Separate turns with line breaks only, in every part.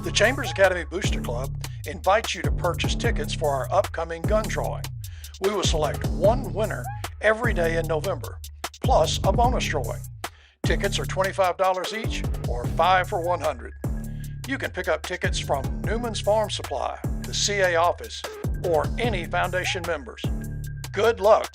The Chambers Academy Booster Club invites you to purchase tickets for our upcoming gun drawing. We will select one winner every day in November, plus a bonus drawing. Tickets are $25 each or 5 for $100. You can pick up tickets from Newman's Farm Supply, the CA office, or any foundation members. Good luck.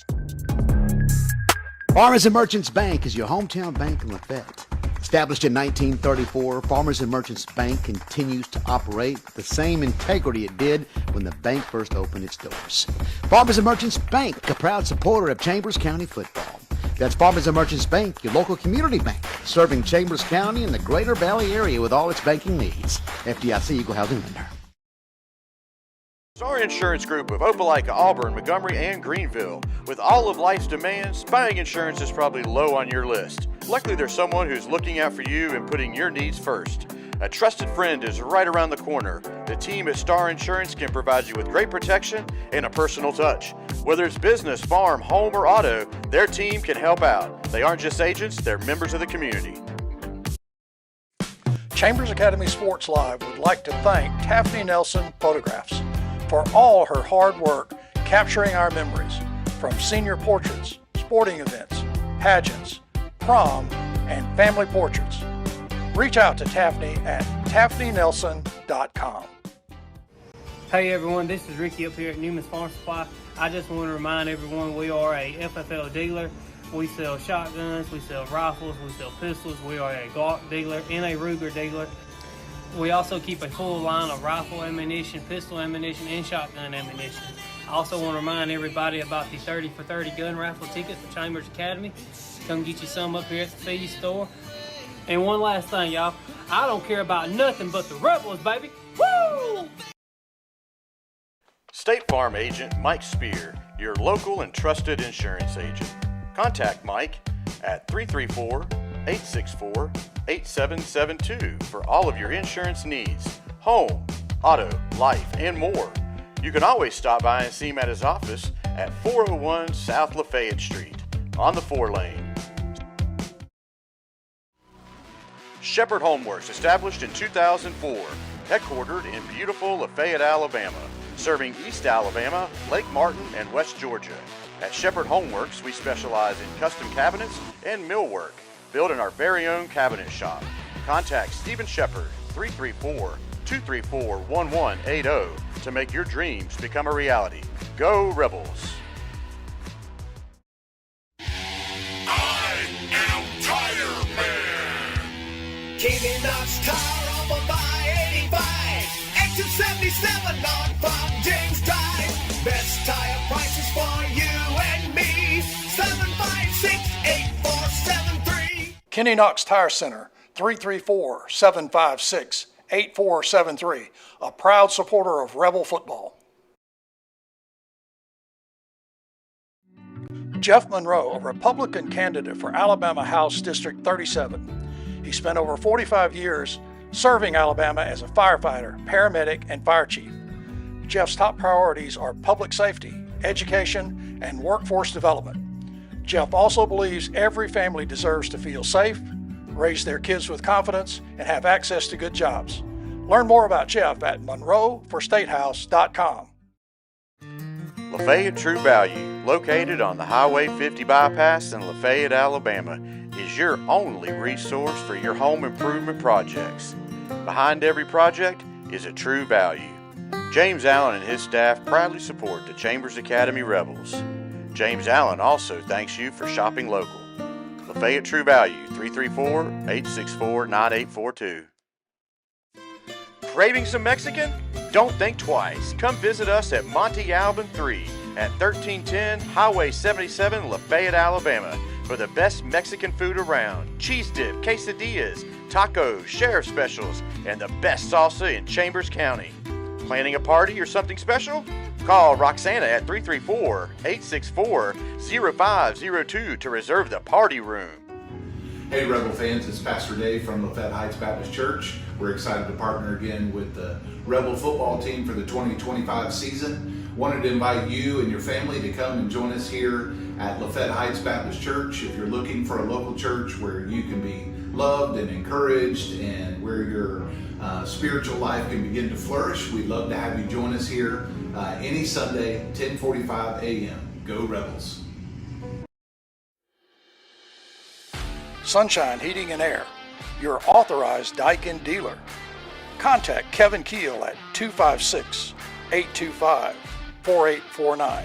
Farmers and Merchants Bank is your hometown bank in Lafayette. Established in 1934, Farmers and Merchants Bank continues to operate with the same integrity it did when the bank first opened its doors. Farmers and Merchants Bank, a proud supporter of Chambers County football. That's Farmers and Merchants Bank, your local community bank, serving Chambers County and the Greater Valley area with all its banking needs. FDIC Equal Housing Lender.
Star Insurance Group of Opelika, Auburn, Montgomery, and Greenville. With all of life's demands, buying insurance is probably low on your list. Luckily, there's someone who's looking out for you and putting your needs first. A trusted friend is right around the corner. The team at Star Insurance can provide you with great protection and a personal touch. Whether it's business, farm, home, or auto, their team can help out. They aren't just agents, they're members of the community.
Chambers Academy Sports Live would like to thank Taffy Nelson Photographs for all her hard work capturing our memories, from senior portraits, sporting events, pageants, prom, and family portraits. Reach out to Taffy at taffnynelson.com.
Hey everyone, this is Ricky up here at Newman's Farm Supply. I just want to remind everyone we are a FFL dealer. We sell shotguns, we sell rifles, we sell pistols. We are a Glock dealer and a Ruger dealer. We also keep a full line of rifle ammunition, pistol ammunition, and shotgun ammunition. I also want to remind everybody about the 30 for 30 gun raffle tickets for Chambers Academy. Come get you some up here at the feed store. And one last thing, y'all. I don't care about nothing but the Rebels, baby. Woo!
State Farm agent Mike Spear, your local and trusted insurance agent. Contact Mike at 334-864-8772 for all of your insurance needs, home, auto, life, and more. You can always stop by and see him at his office at 401 South Lafayette Street on the 4-lane. Shepherd Homeworks, established in 2004, headquartered in beautiful Lafayette, Alabama, serving East Alabama, Lake Martin, and West Georgia. At Shepherd Homeworks, we specialize in custom cabinets and millwork, built in our very own cabinet shop. Contact Stephen Shepherd, 334-234-1180 to make your dreams become a reality. Go Rebels!
Keeping Knox Tire up on by 85. Exit 77 on from James Drive. Best tire prices for you and me. 756-8473.
Kenny Knox Tire Center, 334-756-8473. A proud supporter of Rebel football. Jeff Monroe, a Republican candidate for Alabama House District 37. He spent over 45 years serving Alabama as a firefighter, paramedic, and fire chief. Jeff's top priorities are public safety, education, and workforce development. Jeff also believes every family deserves to feel safe, raise their kids with confidence, and have access to good jobs. Learn more about Jeff at monroeforstatehouse.com.
Lafayette True Value, located on the Highway 50 bypass in Lafayette, Alabama, is your only resource for your home improvement projects. Behind every project is a True Value. James Allen and his staff proudly support the Chambers Academy Rebels. James Allen also thanks you for shopping local. Lafayette True Value, 334-864-9842. Craving some Mexican? Don't think twice. Come visit us at Monte Alban 3 at 1310 Highway 77, Lafayette, Alabama, for the best Mexican food around. Cheese dip, quesadillas, tacos, sheriff specials, and the best salsa in Chambers County. Planning a party or something special? Call Roxana at 334-864-0502 to reserve the party room.
Hey Rebel fans, it's Pastor Dave from Lafayette Heights Baptist Church. We're excited to partner again with the Rebel football team for the 2025 season. Wanted to invite you and your family to come and join us here at Lafayette Heights Baptist Church. If you're looking for a local church where you can be loved and encouraged and where your spiritual life can begin to flourish, we'd love to have you join us here any Sunday, 10:45 a.m. Go Rebels.
Sunshine Heating and Air, your authorized Daikin dealer. Contact Kevin Keel at 256-825-4849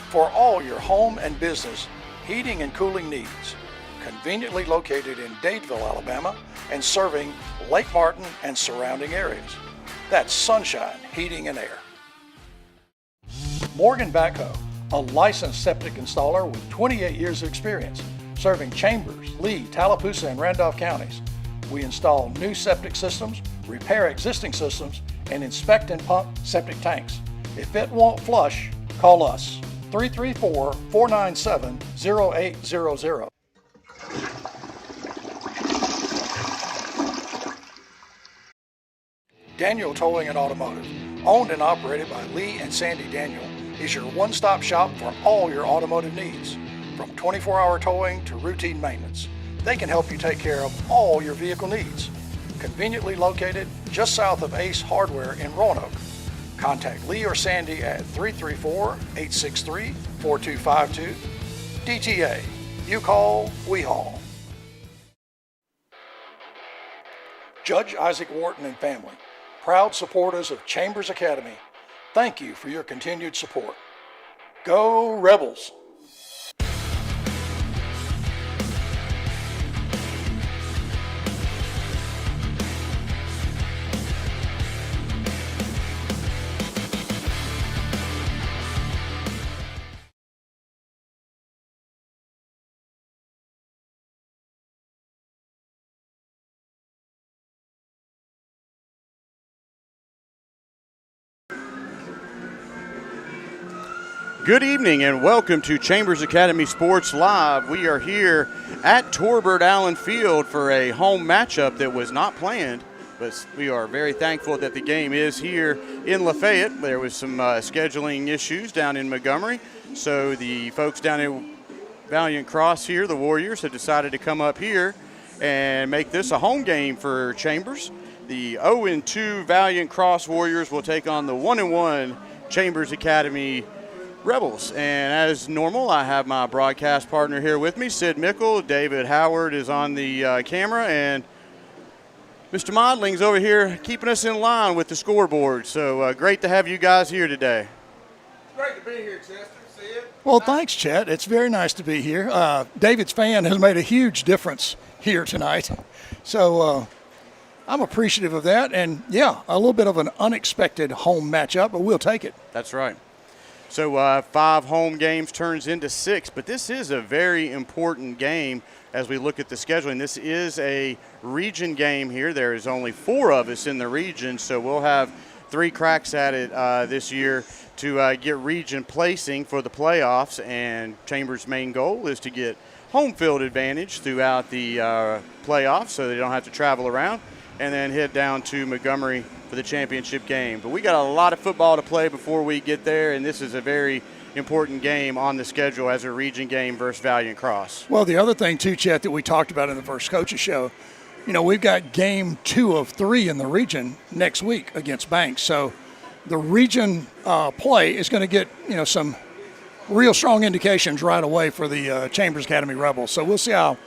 for all your home and business heating and cooling needs. Conveniently located in Dadeville, Alabama, and serving Lake Martin and surrounding areas. That's Sunshine Heating and Air. Morgan Backhoe, a licensed septic installer with 28 years of experience, serving Chambers, Lee, Tallapoosa, and Randolph counties. We install new septic systems, repair existing systems, and inspect and pump septic tanks. If it won't flush, call us, 334-497-0800. Daniel Towing and Automotive, owned and operated by Lee and Sandy Daniel, is your one-stop shop for all your automotive needs. From 24-hour towing to routine maintenance, they can help you take care of all your vehicle needs. Conveniently located just south of Ace Hardware in Roanoke. Contact Lee or Sandy at 334-863-4252. DTA, you call, we haul. Judge Isaac Wharton and family, proud supporters of Chambers Academy, thank you for your continued support. Go Rebels!
Good evening and welcome to Chambers Academy Sports Live. We are here at Torbert Allen Field for a home matchup that was not planned, but we are very thankful that the game is here in Lafayette. There was some scheduling issues down in Montgomery, so the folks down in Valiant Cross here, the Warriors, have decided to come up here and make this a home game for Chambers. The 0-2 Valiant Cross Warriors will take on the 1-1 Chambers Academy Rebels. And as normal, I have my broadcast partner here with me, Sid Mickle. David Howard is on the camera, and Mr. Modling's over here keeping us in line with the scoreboard. So great to have you guys here today.
Great to be here, Chester. Sid.
Well, thanks, Chet. It's very nice to be here. David's fan has made a huge difference here tonight. So I'm appreciative of that. And, yeah, a little bit of an unexpected home matchup, but we'll take it.
That's right. So 5 home games turns into 6, but this is a very important game as we look at the scheduling. This is a region game here. There is only 4 of us in the region, so we'll have 3 cracks at it this year to get region placing for the playoffs, and Chambers' main goal is to get home field advantage throughout the playoffs so they don't have to travel around, and then head down to Montgomery for the championship game. But we got a lot of football to play before we get there, and this is a very important game on the schedule as a region game versus Valiant Cross.
Well, the other thing, too, Chet, that we talked about in the first coaches show, you know, we've got game 2 of 3 in the region next week against Banks. So the region play is going to get, you know, some real strong indications right away for the Chambers Academy Rebels. So we'll see how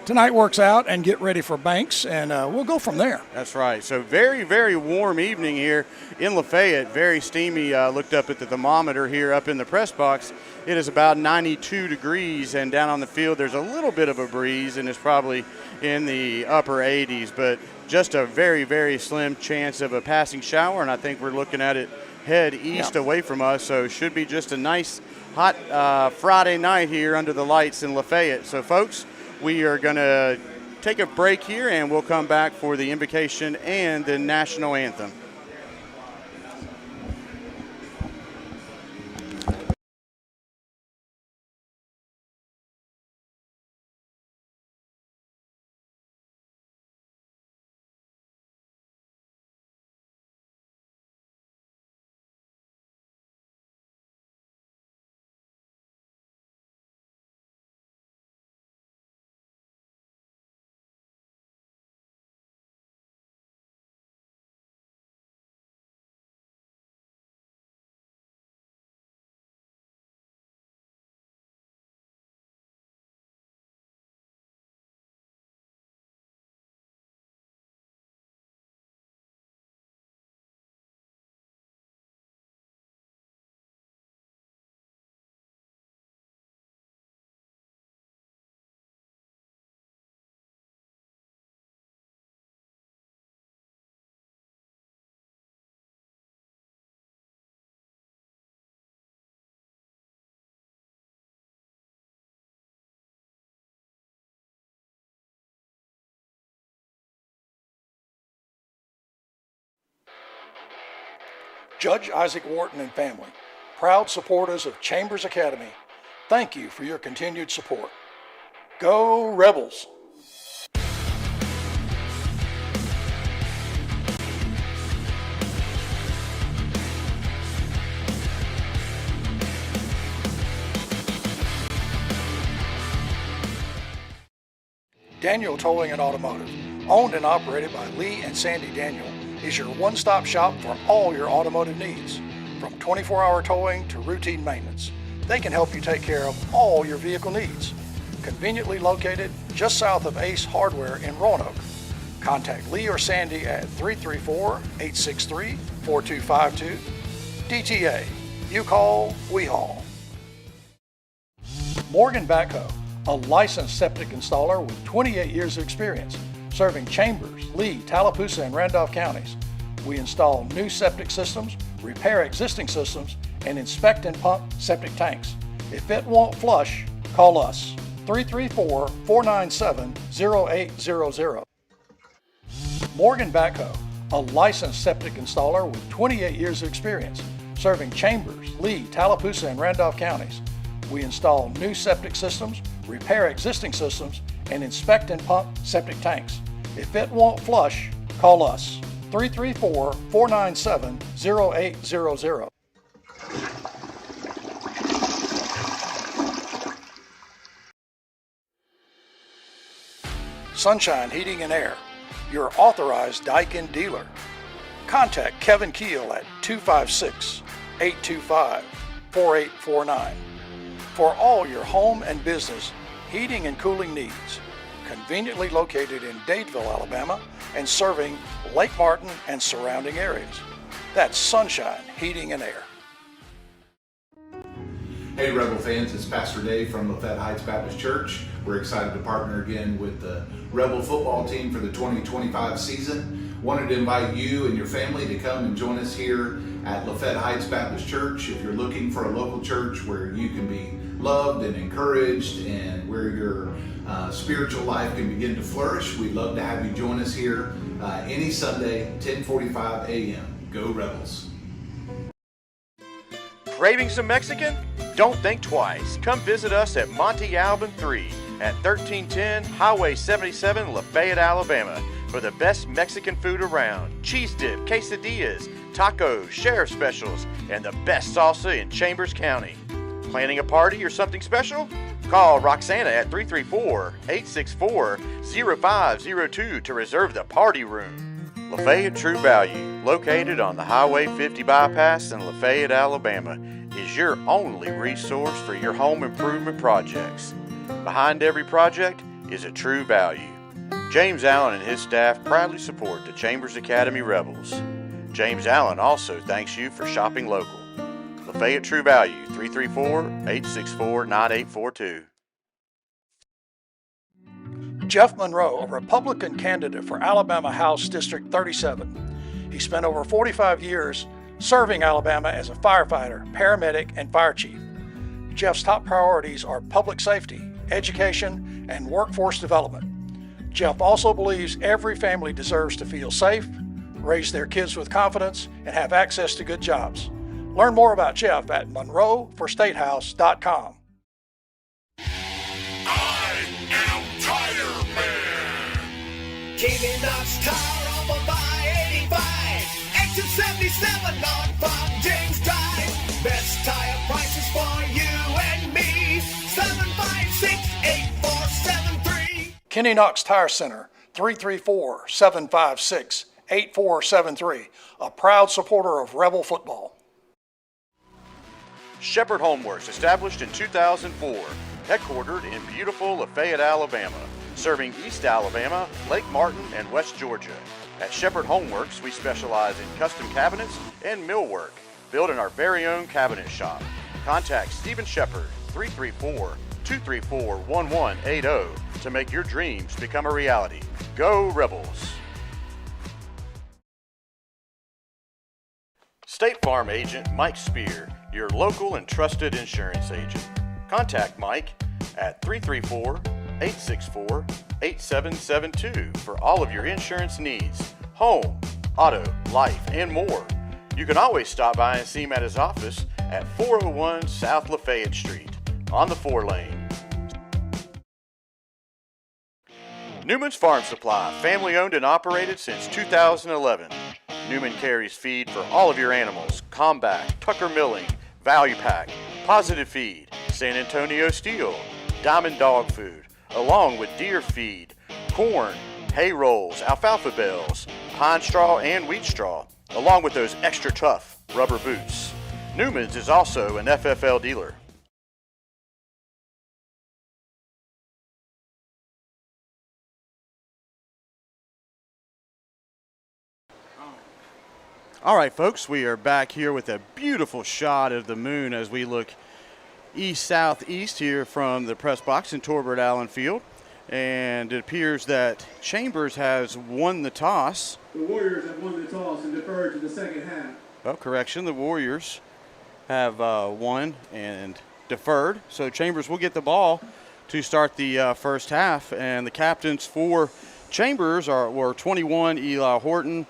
tonight works out and get ready for Banks, and we'll go from there.
That's right. So very, very warm evening here in Lafayette. Very steamy. Looked up at the thermometer here up in the press box. It is about 92 degrees, and down on the field there's a little bit of a breeze, and it's probably in the upper 80s, but just a very, very slim chance of a passing shower, and I think we're looking at it head east away from us, so it should be just a nice hot Friday night here under the lights in Lafayette. So, folks, we are going to take a break here, and we'll come back for the invocation and the national anthem.
Judge Isaac Wharton and family, proud supporters of Chambers Academy, thank you for your continued support. Go Rebels! Daniel Towing and Automotive, owned and operated by Lee and Sandy Daniel, is your one-stop shop for all your automotive needs. From 24-hour towing to routine maintenance, they can help you take care of all your vehicle needs. Conveniently located just south of Ace Hardware in Roanoke. Contact Lee or Sandy at 334-863-4252. DTA, you call, we haul. Morgan Backhoe, a licensed septic installer with 28 years of experience, serving Chambers, Lee, Tallapoosa, and Randolph counties. We install new septic systems, repair existing systems, and inspect and pump septic tanks. If it won't flush, call us. 334-497-0800. Morgan Backhoe, a licensed septic installer with 28 years of experience, serving Chambers, Lee, Tallapoosa, and Randolph counties. We install new septic systems, repair existing systems, and inspect and pump septic tanks. If it won't flush, call us. 334-497-0800. Sunshine Heating and Air, your authorized Daikin dealer. Contact Kevin Keel at 256-825-4849 for all your home and business heating and cooling needs. Conveniently located in Dadeville, Alabama, and serving Lake Martin and surrounding areas. That's Sunshine Heating and Air.
Hey Rebel fans, it's Pastor Dave from Lafayette Heights Baptist Church. We're excited to partner again with the Rebel football team for the 2025 season. Wanted to invite you and your family to come and join us here at Lafayette Heights Baptist Church. If you're looking for a local church where you can be loved and encouraged and where your spiritual life can begin to flourish, we'd love to have you join us here any Sunday, 10:45 a.m. Go Rebels!
Craving some Mexican? Don't think twice. Come visit us at Monte Alban 3 at 1310 Highway 77, Lafayette, Alabama for the best Mexican food around. Cheese dip, quesadillas, tacos, sheriff specials, and the best salsa in Chambers County. Planning a party or something special? Call Roxana at 334-864-0502 to reserve the party room. Lafayette True Value, located on the Highway 50 bypass in Lafayette, Alabama, is your only resource for your home improvement projects. Behind every project is a True Value. James Allen and his staff proudly support the Chambers Academy Rebels. James Allen also thanks you for shopping local. Lafayette True Value, 334-864-9842.
Jeff Monroe, a Republican candidate for Alabama House District 37. He spent over 45 years serving Alabama as a firefighter, paramedic, and fire chief. Jeff's top priorities are public safety, education, and workforce development. Jeff also believes every family deserves to feel safe, raise their kids with confidence, and have access to good jobs. Learn more about Jeff at monroeforstatehouse.com.
Keeping Knox car up on I-85. Exit 77 on Farm James Drive. Best tire prices for you and me. 756-8473.
Kenny Knox Tire Center, 334-756-8473. A proud supporter of Rebel football.
Shepherd Homeworks, established in 2004, headquartered in beautiful Lafayette, Alabama, serving East Alabama, Lake Martin, and West Georgia. At Shepherd Homeworks, we specialize in custom cabinets and millwork, built in our very own cabinet shop. Contact Stephen Shepherd, 334-234-1180 to make your dreams become a reality. Go Rebels! State Farm agent Mike Spear, your local and trusted insurance agent. Contact Mike at 334-864-8772 for all of your insurance needs, home, auto, life, and more. You can always stop by and see him at his office at 401 South Lafayette Street on the 4-lane. Newman's Farm Supply, family owned and operated since 2011. Newman carries feed for all of your animals: Combat, Tucker Milling, Value Pack, Positive Feed, San Antonio Steel, Diamond Dog Food, along with deer feed, corn, hay rolls, alfalfa bales, pine straw, and wheat straw, along with those extra tough rubber boots. Newman's is also an FFL dealer. All right, folks, we are back here with a beautiful shot of the moon as we look east-southeast here from the press box in Torbert Allen Field. And it appears that Chambers has won the toss.
The Warriors have won the toss and deferred to the second half.
Oh, correction, the Warriors have won and deferred. So Chambers will get the ball to start the first half. And the captains for Chambers were 21, Eli Horton,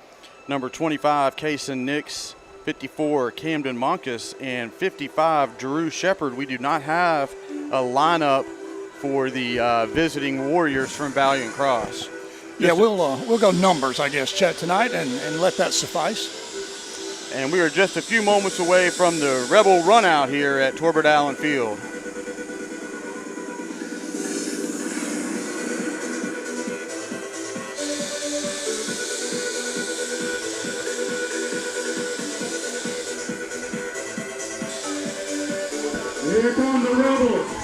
number 25, Kaysen Nix, 54, Camden Monkus, and 55, Drew Shepard. We do not have a lineup for the visiting Warriors from Valiant Cross.
Yeah, we'll go numbers, I guess, Chet, tonight, and let that suffice.
And we are just a few moments away from the Rebel run out here at Torbert Allen Field.
Here come the Rebels.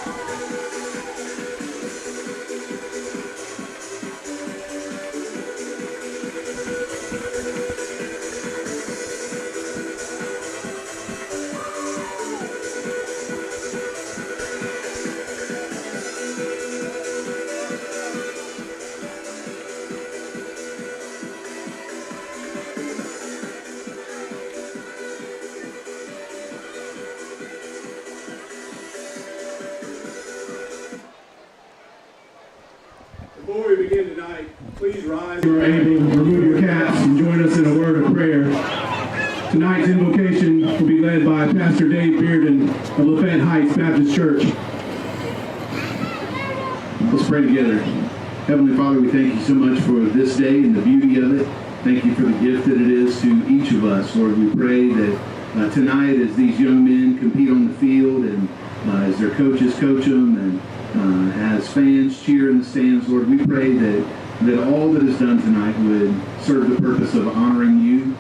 Before we begin tonight, please rise if you are able, remove your caps, and join us in a word of prayer. Tonight's invocation will be led by Pastor Dave Bearden of Lafayette Heights Baptist Church.
Let's pray together. Heavenly Father, we thank you so much for this day and the beauty of it. Thank you for the gift that it is to each of us. Lord, we pray that tonight as these young men compete on the field and as their coaches coach them and as fans cheer in the stands, Lord, we pray that all that is done tonight would serve the purpose of honoring you.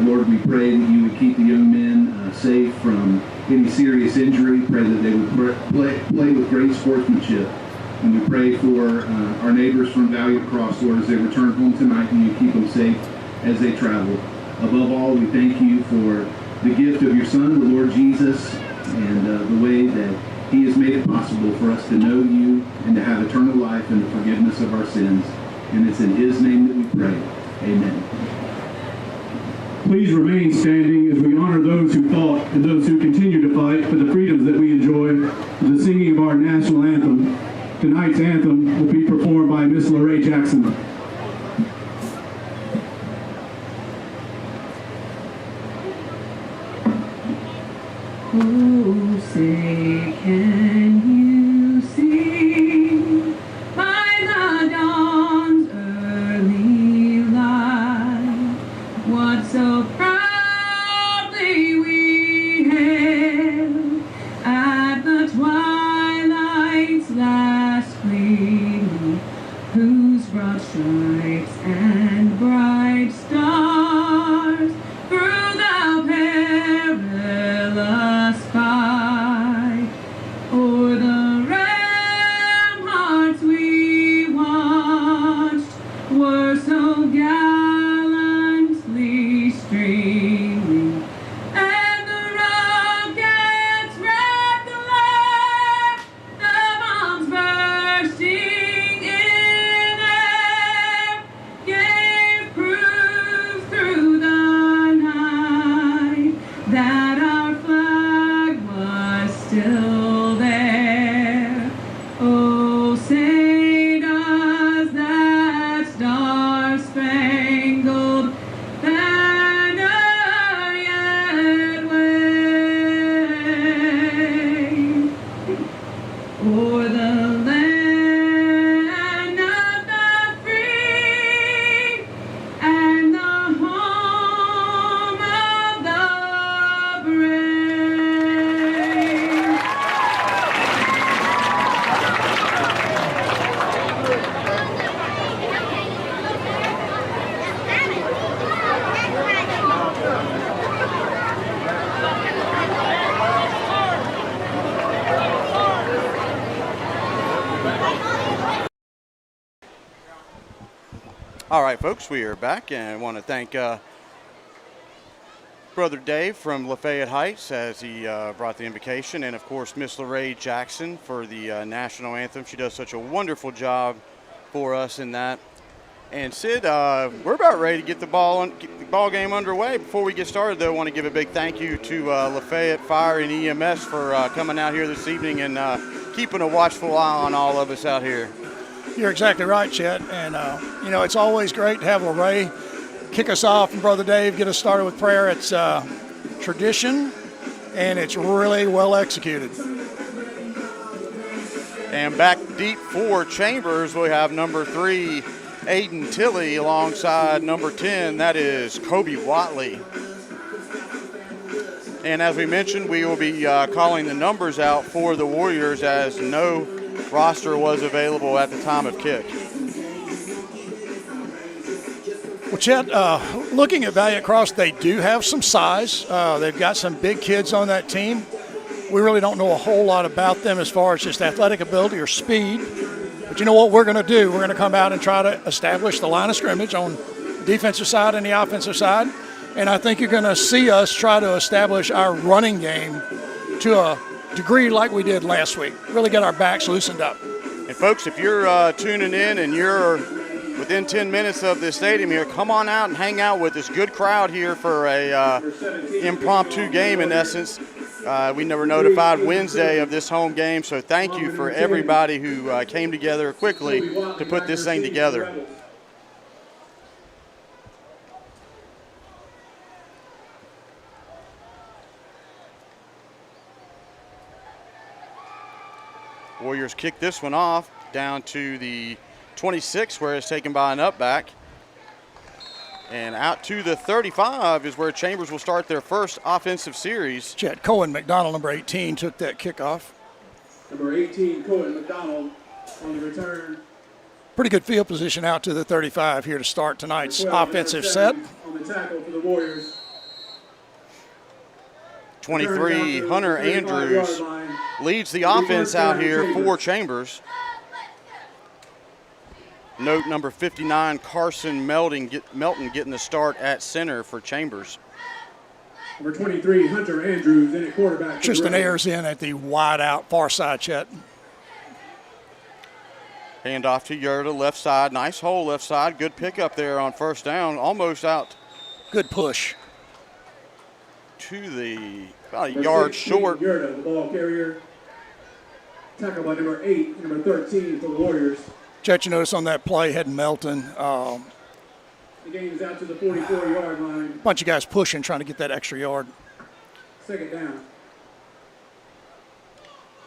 Lord, we pray that you would keep the young men safe from any serious injury. Pray that they would play with great sportsmanship. And we pray for our neighbors from Valiant Cross, Lord, as they return home tonight, and you keep them safe as they travel. Above all, we thank you for the gift of your Son, the Lord Jesus, and the way that he has made it possible for us to know you and to have eternal life and the forgiveness of our sins. And it's in his name that we pray. Amen.
Please remain standing as we honor those who fought and those who continue to fight for the freedoms that we enjoy with the singing of our national anthem. Tonight's anthem will be performed by Miss Lorraine Jackson.
Oh, say can you see by the dawn's early light what so proudly we hailed at the twilight's last gleaming, whose broad stripes and bright stars through the perilous fight o'er the ramparts we watched were so gallantly streaming, and the rockets red glare, the bombs bursting in air, gave proof through the night that our flag was still there. Oh, say does that star-spangled banner
All right, folks, we are back, and I want to thank Brother Dave from Lafayette Heights as he brought the invocation, and, of course, Miss Lorraine Jackson for the national anthem. She does such a wonderful job for us in that. And, Sid, we're about ready to get the ball game underway. Before we get started, though, I want to give a big thank you to Lafayette Fire and EMS for coming out here this evening and keeping a watchful eye on all of us out here.
You're exactly right, Chet. And, it's always great to have Lorraine kick us off and Brother Dave get us started with prayer. It's tradition, and it's really well executed.
And back deep for Chambers, we have number 3, Aiden Tilley, alongside number 10, that is Kobe Watley. And as we mentioned, we will be calling the numbers out for the Warriors as no roster was available at the time of kick.
Well, Chet, looking at Valiant Cross, they do have some size. They've got some big kids on that team. We really don't know a whole lot about them as far as just athletic ability or speed. But you know what we're going to do? We're going to come out and try to establish the line of scrimmage on the defensive side and the offensive side. And I think you're going to see us try to establish our running game to a degree like we did last week. Really get our backs loosened up.
And folks, if you're tuning in and you're within 10 minutes of this stadium here, come on out and hang out with this good crowd here for a impromptu game in essence. We were notified Wednesday of this home game, so thank you for everybody who came together quickly to put this thing together. Warriors kick this one off down to the 26, where it's taken by an up back. And out to the 35 is where Chambers will start their first offensive series.
Chet Cohen McDonald, number 18, took that kickoff.
Number 18, Cohen McDonald on the return.
Pretty good field position out to the 35 here to start tonight's offensive set.
On the tackle for the Warriors.
23, Hunter Andrews leads the offense out here for Chambers. Note number 59, Carson Melton getting the start at center for Chambers.
Number 23, Hunter Andrews in at quarterback.
Tristan Ayers in at the wide out far side, Chet.
Hand off to Yerta, left side. Nice hole left side. Good pickup there on first down. Almost out.
Good push.
To the about a yard short.
Yerta, the ball carrier. Tackled by number 8, number 13 for the Warriors.
Chet, you notice on that play, heading Melton.
The game is out to the 44-yard line.
Bunch of guys pushing, trying to get that extra yard.
Second down.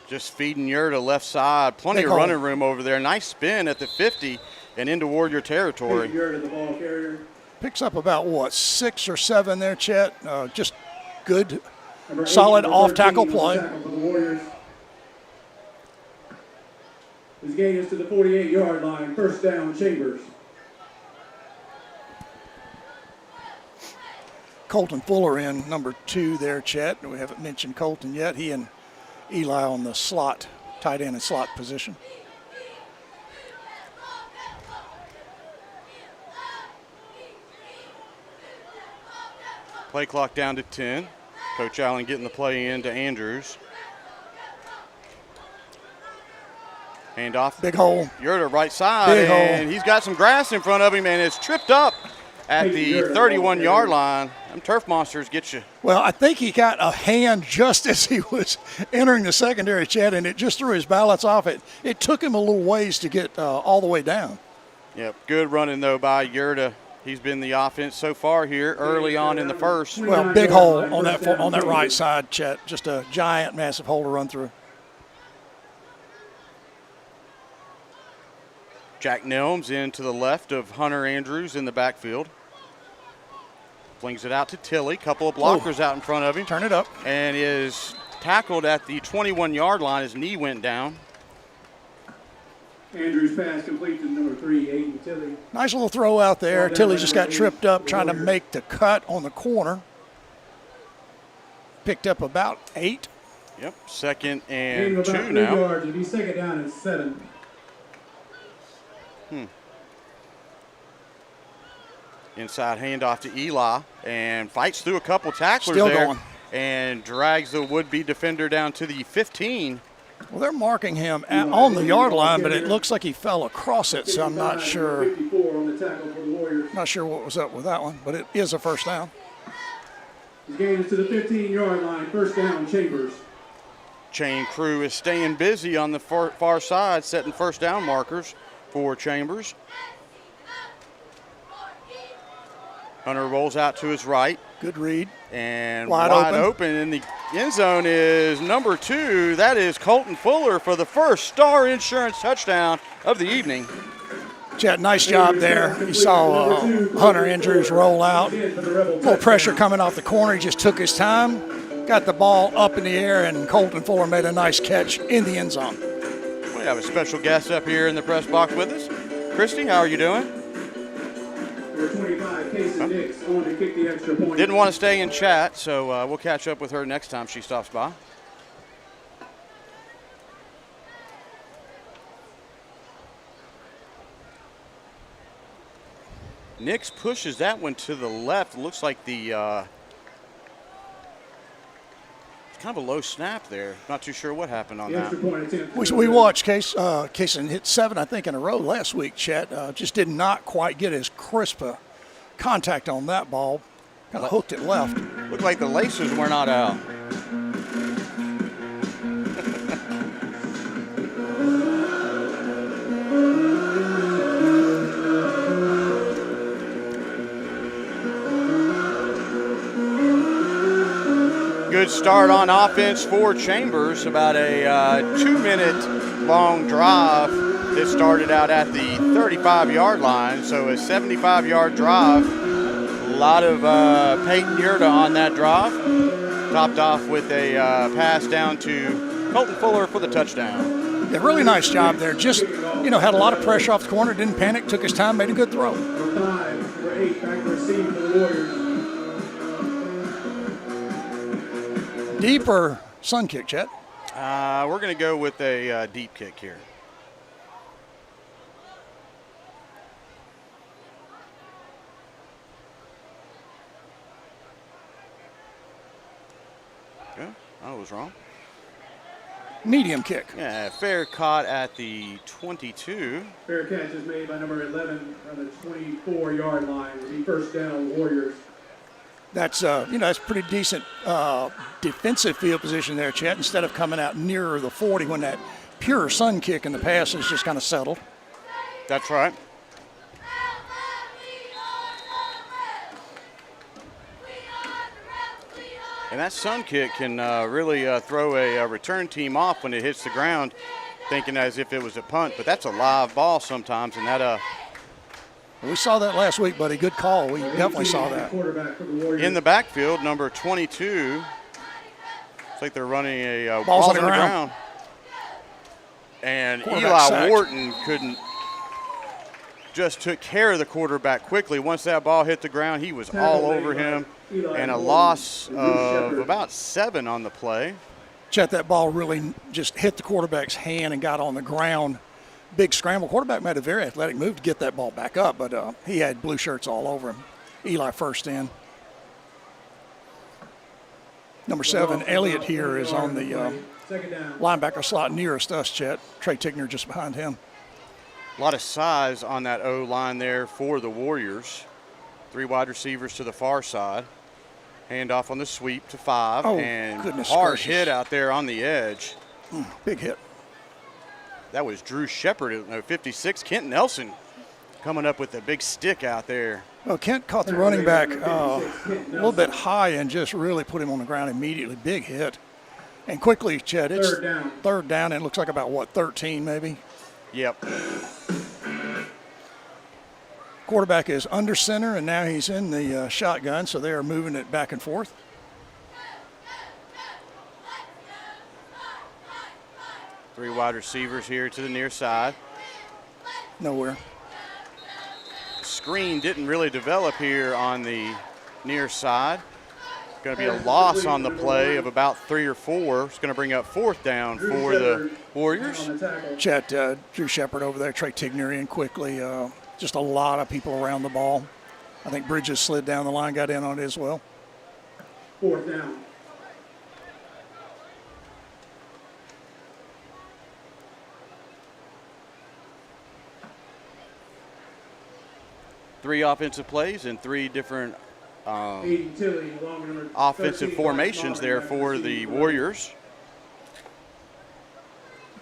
Just feeding Yerta left side. Plenty of running room over there. Nice spin at the 50 and into Warrior territory.
Yerta, the ball carrier.
Picks up about, 6 or 7 there, Chet. Just good, solid off-tackle play.
For the Warriors. This game is to the 48-yard line. First down, Chambers.
Colton Fuller in, number 2 there, Chet. We haven't mentioned Colton yet. He and Eli on the slot, tight end and slot position.
Play clock down to 10. Coach Allen getting the play in to Andrews. Hand off.
Big hole.
Yerta right side.
Big
and
hole.
He's got some grass in front of him and it's tripped up at the 31-yard line. Them turf monsters get you.
Well, I think he got a hand just as he was entering the secondary, Chet, and it just threw his balance off it. It took him a little ways to get all the way down.
Yep, good running, though, by Yerta. He's been the offense so far here early on in the first.
Well, big hole on that right side, Chet. Just a giant, massive hole to run through.
Jack Nelms in to the left of Hunter Andrews in the backfield. Flings it out to Tilley. Couple of blockers out in front of him.
Turn it up.
And is tackled at the 21-yard line. His knee went down.
Andrews pass complete to number 3, Aiden Tilley.
Nice little throw out there. Tilley just got tripped up trying to make the cut on the corner. Picked up about 8.
Yep, second and 2
about 3
now.
yards. It'll be second down and 7.
Inside handoff to Eli, and fights through a couple tacklers
Still
there.
going.
And drags the would-be defender down to the 15.
Well, they're marking him on the yard line, but it looks like he fell across it, so I'm not sure.
54 on the tackle for the Warriors.
Not sure what was up with that one, but it is a first down.
He's gained to the 15-yard line. First down, Chambers.
Chain crew is staying busy on the far side, setting first down markers for Chambers. Hunter rolls out to his right.
Good read.
And
wide
open in the end zone is number 2. That is Colton Fuller for the first Star Insurance touchdown of the evening.
Chet, nice job there. You saw Hunter Andrews roll out. A little pressure coming off the corner. He just took his time, got the ball up in the air, and Colton Fuller made a nice catch in the end zone.
We have a special guest up here in the press box with us. Christy, how are you doing?
25, Casey Nix on to kick the extra point.
Didn't want to stay in chat, so we'll catch up with her next time she stops by. Nix pushes that one to the left. Looks like the it's kind of a low snap there. Not too sure what happened on that.
We watched Kaysen hit 7, I think, in a row last week, Chet. Just did not quite get as crisp a contact on that ball. Kind of hooked it left.
Looked like the laces were not out. Good start on offense for Chambers. About a 2-minute long drive that started out at the 35-yard line. So a 75-yard drive. A lot of Peyton Yurda on that drive. Topped off with a pass down to Colton Fuller for the touchdown.
Yeah, really nice job there. Just, had a lot of pressure off the corner, didn't panic, took his time, made a good throw.
Number 5, number 8, back receive for the Warriors.
Deep or sun kick, Chet?
We're going to go with a deep kick here. Okay, I was wrong.
Medium kick.
Yeah, fair caught at the 22.
Fair catch is made by number 11 on the 24-yard line. It'll be first down, Warriors.
That's that's pretty decent defensive field position there, Chet, instead of coming out nearer the 40 when that pure sun kick in the pass is just kind of settled.
That's right. And that sun kick can really throw a return team off when it hits the ground, thinking as if it was a punt. But that's a live ball sometimes, and that
we saw that last week, buddy. Good call. We definitely saw that.
In the backfield, number 22. It's like they're running a
balls on the ground.
And Eli Wharton took care of the quarterback quickly. Once that ball hit the ground, he was all over him. And a loss of about 7 on the play.
Chet, that ball really just hit the quarterback's hand and got on the ground. Big scramble. Quarterback made a very athletic move to get that ball back up, but he had blue shirts all over him. Eli first in. Number 7, Elliott here is on the linebacker slot nearest us, Chet. Trey Tigner just behind him.
A lot of size on that O-line there for the Warriors. 3 wide receivers to the far side. Handoff on the sweep to 5.
Oh,
and
goodness
hard
gracious.
hit out there on the edge.
Big hit.
That was Drew Shepard at 56. Kent Nelson coming up with a big stick out there.
Well, Kent caught the running back a little bit high and just really put him on the ground immediately. Big hit. And quickly, Chet, it's third down. And it looks like about, 13 maybe?
Yep.
Quarterback is under center, and now he's in the shotgun, so they are moving it back and forth.
Three wide receivers here to the near side.
Nowhere.
Screen didn't really develop here on the near side. Going to be a loss on the play of about 3 or 4. It's going to bring up 4th down for the Warriors.
Chet, Drew Shepard over there, Trey Tigner in quickly. Just a lot of people around the ball. I think Bridges slid down the line, got in on it as well.
4th down.
Three offensive plays and 3 different offensive formations there for the Warriors.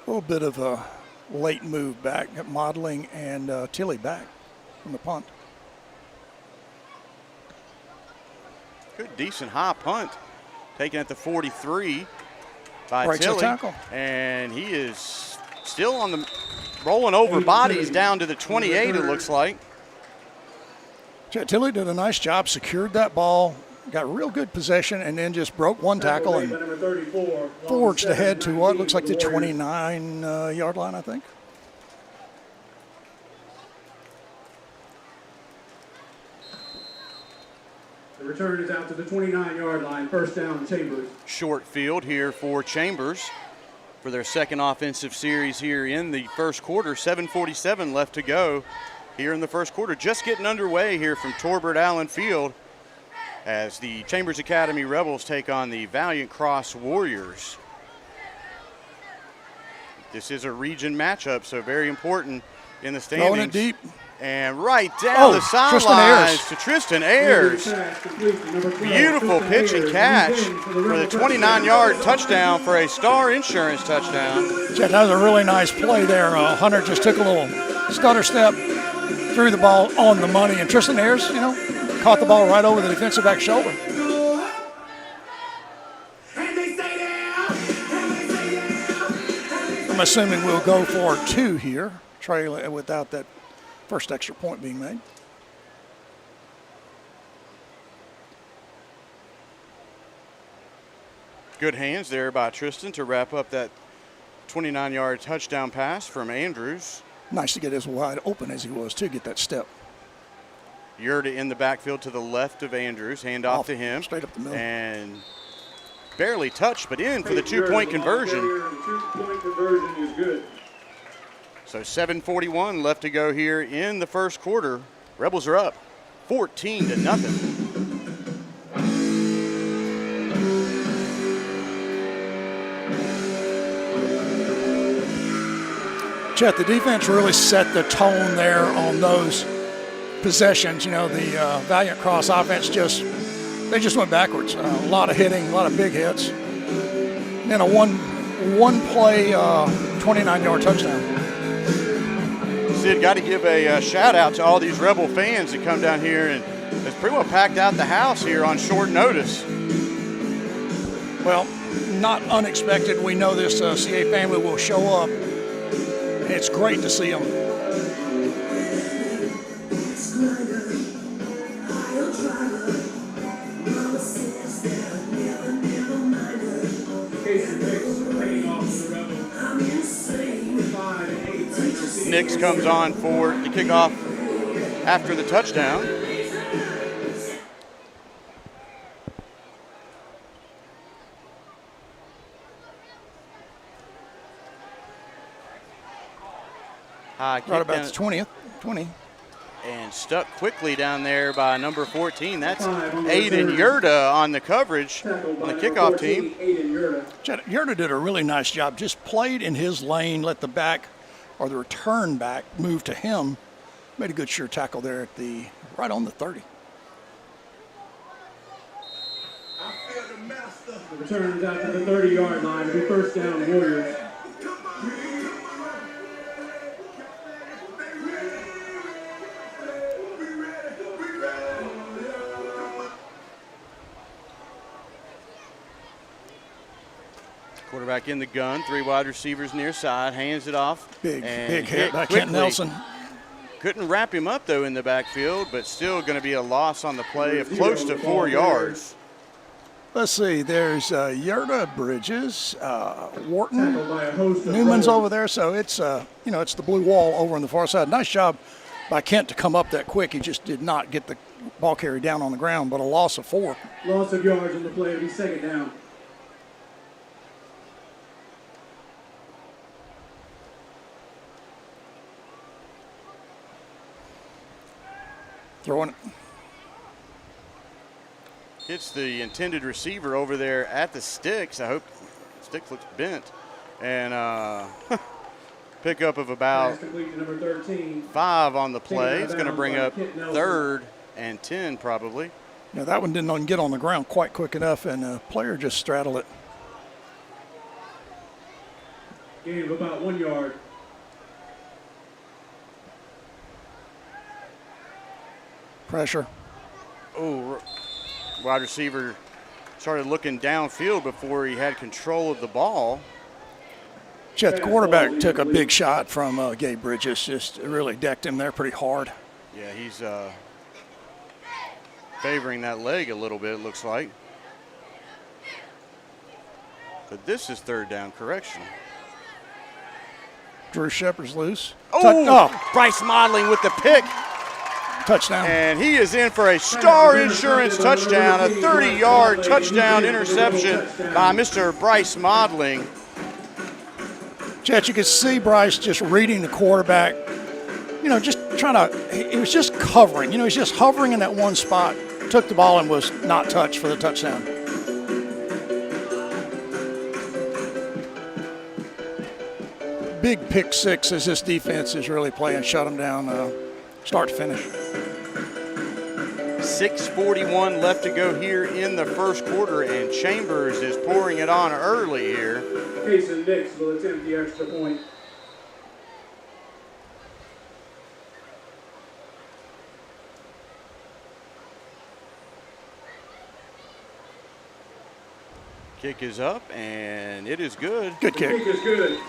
A little bit of a late move back, Modeling and Tilly back from the punt.
Good, decent high punt taken at the 43 by
Breaks the
Tilly.
tackle.
And he is still on the rolling over bodies down to the 28, it looks like.
Chet Tilly did a nice job, secured that ball, got real good possession, and then just broke one tackle and forged ahead to what looks like the 29-yard line, I think.
The return is out to the 29-yard line. 1st down, Chambers.
Short field here for Chambers for their second offensive series here in the first quarter. 7:47 left to go here in the first quarter. Just getting underway here from Torbert Allen Field as the Chambers Academy Rebels take on the Valiant Cross Warriors. This is a region matchup, so very important in the standings.
Throwing it deep.
And right down the sidelines to Tristan Ayers. Beautiful pitch and catch for the 29-yard touchdown for a Star Insurance touchdown.
Chet, that was a really nice play there. Hunter just took a little stutter step, threw the ball on the money, and Tristan Ayers, caught the ball right over the defensive back's shoulder. I'm assuming we'll go for 2 here, trailing without that first extra point being made.
Good hands there by Tristan to wrap up that 29-yard touchdown pass from Andrews.
Nice to get as wide open as he was, to get that step.
Yurda in the backfield to the left of Andrews. Hand off to him.
Straight up the middle.
And barely touched, but in for the 2-point conversion.
2-point conversion is good.
So 7:41 left to go here in the first quarter. Rebels are up 14-0.
Chet, the defense really set the tone there on those possessions. The Valiant Cross offense just went backwards. A lot of hitting, a lot of big hits. And a one play 29-yard touchdown.
Sid, got to give a shout out to all these Rebel fans that come down here and has pretty well packed out the house here on short notice.
Well, not unexpected. We know this CA family will show up. It's great to see them.
Nix comes on for the kickoff after the touchdown. High kick
Right about
down,
the 20.
and stuck quickly down there by number 14. That's Aiden Yurda on the coverage on the kickoff team.
Yurda did a really nice job. Just played in his lane, let the back or the return back move to him. Made a good sure tackle there at right on the 30.
The return is out to the 30-yard line. It'll be 1st down, Warriors.
Quarterback in the gun, 3 wide receivers near side, hands it off.
Big hit by Kent Nelson.
Couldn't wrap him up, though, in the backfield, but still going to be a loss on the play of close to 4 yards.
Let's see, there's Yurda, Bridges, Wharton, Newman's over there, so it's it's the blue wall over on the far side. Nice job by Kent to come up that quick. He just did not get the ball carrier down on the ground, but a loss of 4.
Loss of yards on the play. It'll be second down.
Throwing it.
Hits the intended receiver over there at the sticks. I hope the stick looks bent. And pickup of about
Pass complete to number 13.
5 on the play.
Taken
It's going to
out
bring
by
up
Kent Nelson.
3rd and 10 probably.
Now that one didn't get on the ground quite quick enough, and the player just straddled it.
Gain of about 1 yard.
Pressure.
Oh, wide receiver started looking downfield before he had control of the ball.
Chet, the quarterback, took a big shot from Gabe Bridges. Just really decked him there pretty hard.
Yeah, he's favoring that leg a little bit, it looks like. But this is 3rd down, correction.
Drew Shepard's loose.
Bryce Modeling with the pick.
Touchdown.
And he is in for a Star Insurance touchdown, a 30-yard touchdown interception by Mr. Bryce Modeling.
Chet, you could see Bryce just reading the quarterback, just trying to, he was just covering. He's just hovering in that one spot, took the ball and was not touched for the touchdown. Big pick 6 as this defense is really playing, shut them down start to finish.
6:41 left to go here in the first quarter, and Chambers is pouring it on early here.
Mason Nix will attempt the extra point.
Kick is up, and it is good.
Good kick.
Kick is good.
A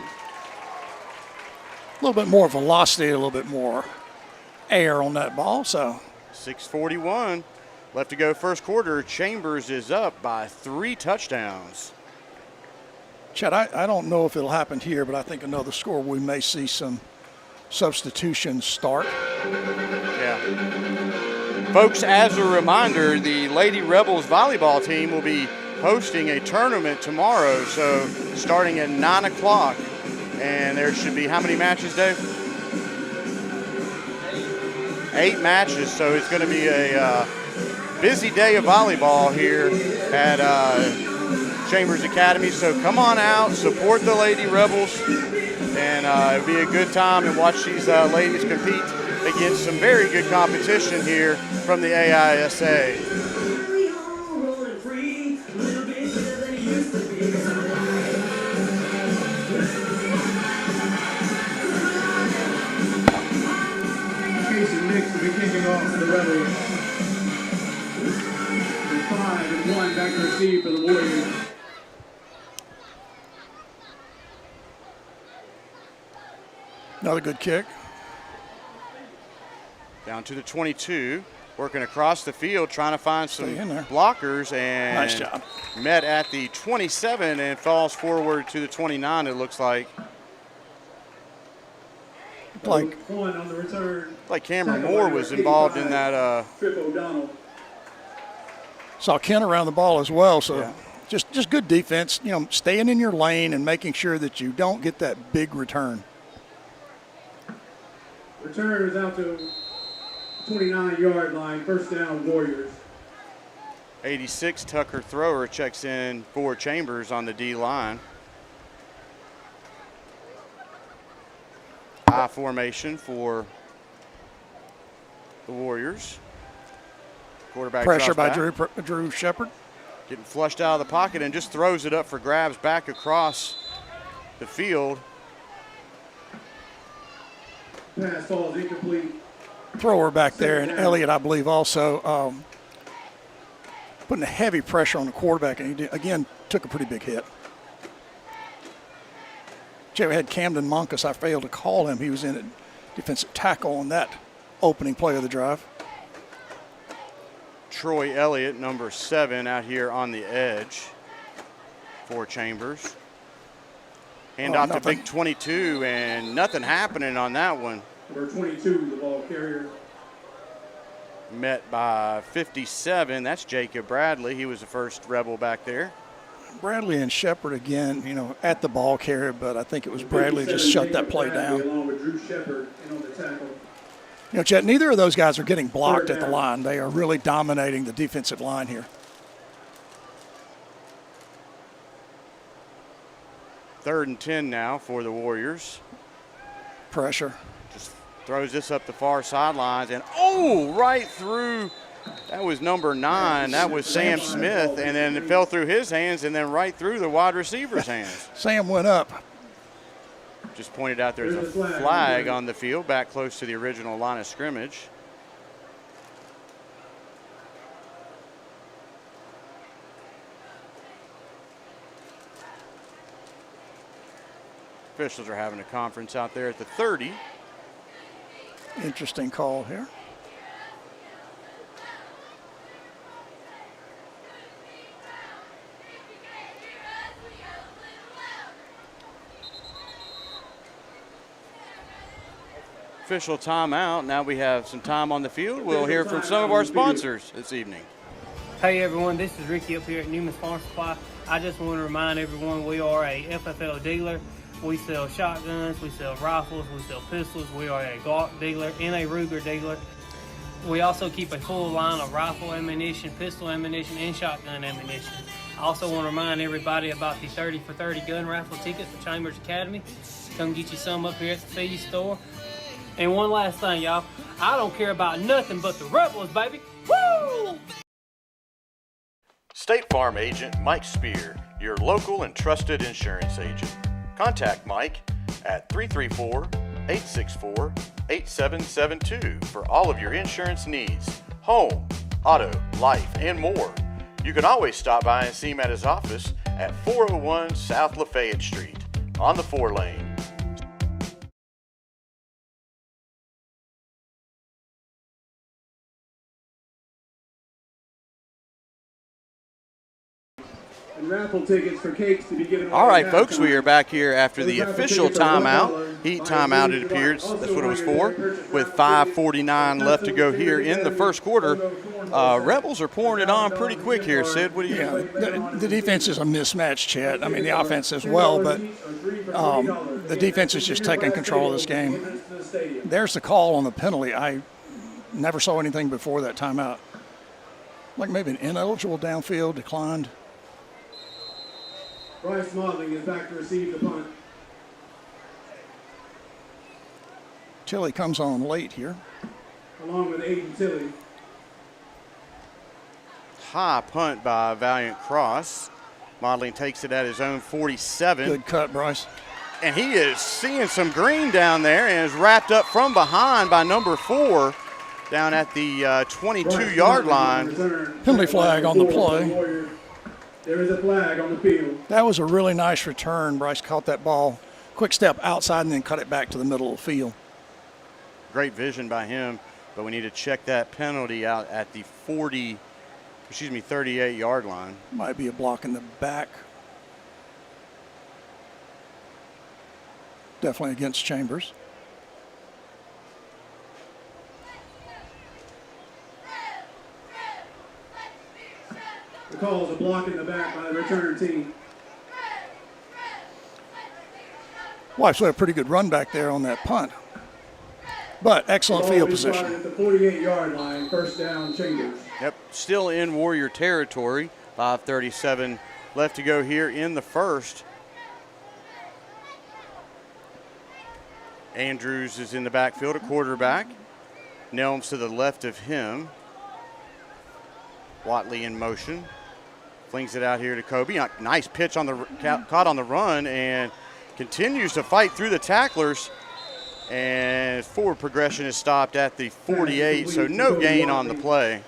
little bit more velocity, a little bit more air on that ball. So
6:41 left to go first quarter. Chambers is up by 3 touchdowns.
Chad, I don't know if it'll happen here, but I think another score we may see some substitutions start.
Yeah. Folks, as a reminder, the Lady Rebels volleyball team will be hosting a tournament tomorrow, so starting at 9 o'clock. And there should be how many matches, Dave? 8 matches, so it's going to be a busy day of volleyball here at Chambers Academy. So come on out, support the Lady Rebels, and it'll be a good time and watch these ladies compete against some very good competition here from the AISA.
Nix will be kicking off for the Rebels. 5-1 back to receive for the Warriors.
Another good kick.
Down to the 22, working across the field, trying to find some blockers, and
nice job.
Met at the 27 and falls forward to the 29, it looks like.
Like one on the return.
Like Cameron Moore was involved in that.
Trip O'Donnell.
Saw Kent around the ball as well, so yeah. just good defense. Staying in your lane and making sure that you don't get that big return.
Return is out to 29-yard line. First down, Warriors.
86 Tucker Thrower checks in for Chambers on the D line. High formation for the Warriors. Quarterback
pressure by
back.
Drew Shepard.
Getting flushed out of the pocket and just throws it up for grabs back across the field.
Pass falls incomplete.
Thrower back there, and Elliott, I believe, also putting a heavy pressure on the quarterback, and he again took a pretty big hit. We had Camden Monkus. I failed to call him. He was in at defensive tackle on that opening play of the drive.
Troy Elliott, number 7, out here on the edge for Chambers. Hand off to big 22, and nothing happening on that one.
Number 22, the ball carrier.
Met by 57. That's Jacob Bradley. He was the first Rebel back there.
Bradley and Shepard again, at the ball carrier, but I think it was Bradley just shut that play down.
Along with Drew Shepard in on the tackle.
Chet, neither of those guys are getting blocked at the line. They are really dominating the defensive line here.
Third and 10 now for the Warriors.
Pressure.
Just throws this up the far sidelines, and right through. That was number 9. That was Sam Smith, and then it fell through his hands and then right through the wide receiver's hands.
Sam went up.
Just pointed out there's a flag on the field back close to the original line of scrimmage. Officials are having a conference out there at the 30.
Interesting call here.
Official timeout. Now we have some time on the field. We'll hear from some of our sponsors this evening.
Hey everyone, this is Ricky up here at Newman's Farm Supply. I just want to remind everyone we are a FFL dealer. We sell shotguns, we sell rifles, we sell pistols. We are a Glock dealer and a Ruger dealer. We also keep a full line of rifle ammunition, pistol ammunition, and shotgun ammunition. I also want to remind everybody about the 30 for 30 gun raffle tickets for Chambers Academy. Come get you some up here at the feed store. And one last thing, y'all. I don't care about nothing but the Rebels, baby. Woo!
State Farm agent Mike Spear, your local and trusted insurance agent. Contact Mike at 334-864-8772 for all of your insurance needs, home, auto, life, and more. You can always stop by and see him at his office at 401 South Lafayette Street on the 4-lane.
And raffle tickets for cakes to be given away.
All right, folks, we are back here after the official timeout. Heat timeout, it appears. That's what it was for. With 5:49 left to go here in the first quarter. Rebels are pouring it on pretty quick here, Sid. What do you
the defense is a mismatch, Chet. I mean, the offense as well, but the defense is just taking control of this game. There's the call on the penalty. I never saw anything before that timeout. Like maybe an ineligible downfield, declined.
Bryce Modeling is back to receive the punt.
Tilley comes on late here.
Along with Aiden Tilley.
High punt by Valiant Cross. Modeling takes it at his own 47.
Good cut, Bryce.
And he is seeing some green down there and is wrapped up from behind by number 4 down at the 22-yard line.
Penalty flag on the play.
There is a flag on the field.
That was a really nice return. Bryce caught that ball. Quick step outside and then cut it back to the middle of the field.
Great vision by him, but we need to check that penalty out at the 38-yard line.
Might be a block in the back. Definitely against Chambers.
The call is a block in the back by the return team.
Wife's had a pretty good run back there on that punt. But excellent field position.
At the 48-yard line, first down, Chambers.
Yep, still in Warrior territory. 5:37 left to go here in the first. Andrews is in the backfield, a quarterback. Nelms to the left of him. Watley in motion. Flings it out here to Kobe. Nice pitch on the caught on the run and continues to fight through the tacklers. And forward progression is stopped at the 48, so no gain on the play.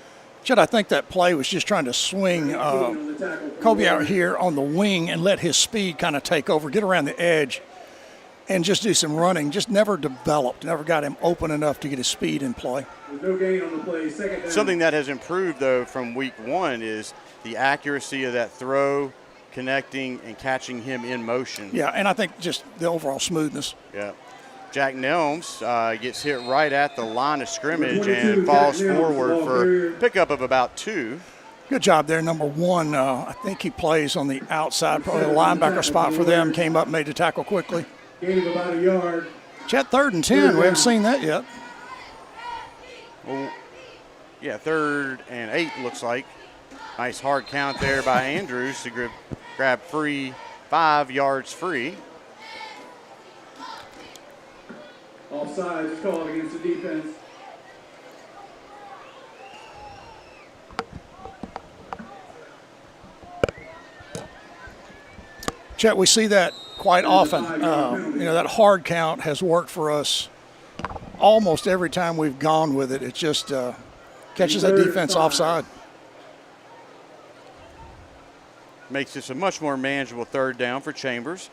Chet, I think that play was just trying to swing Kobe out here on the wing and let his speed kind of take over, get around the edge, and just do some running. Just never developed, never got him open enough to get his speed in play.
No gain on the play, second down.
Something that has improved, though, from week 1 is the accuracy of that throw, connecting and catching him in motion.
Yeah, and I think just the overall smoothness.
Yeah. Jack Nelms gets hit right at the line of scrimmage and falls forward for pickup of about 2.
Good job there, number 1. I think he plays on the outside, probably the linebacker spot for them. Came up, made the tackle quickly.
Gain of about a yard.
Chet, 3rd and 10. We haven't seen that yet.
Well, yeah, 3rd and 8 looks like. Nice hard count there by Andrews to grab free, 5 yards free.
Offside is called against the defense.
Chet, we see that quite often. That hard count has worked for us almost every time we've gone with it. It just catches that defense offside.
Makes this a much more manageable 3rd down for Chambers.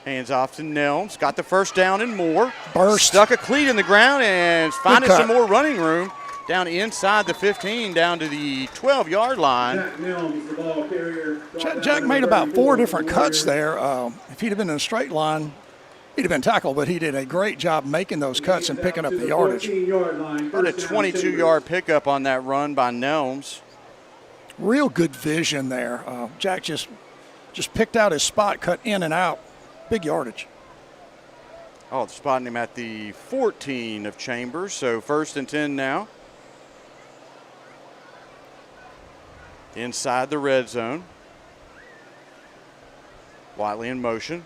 Hands off to Nelms. Got the 1st down and more.
Burst.
Stuck a cleat in the ground and finding some more running room down inside the 15, down to the 12-yard line.
Jack Nelms, the ball carrier.
Jack made about 4 different cuts there. If he'd have been in a straight line, he'd have been tackled, but he did a great job making those cuts and picking up the yardage.
About a 22-yard pickup on that run by Nelms.
Real good vision there. Jack just picked out his spot, cut in and out. Big yardage.
Oh, they're spotting him at the 14 of Chambers, so 1st and 10 now. Inside the red zone. Whiteley in motion.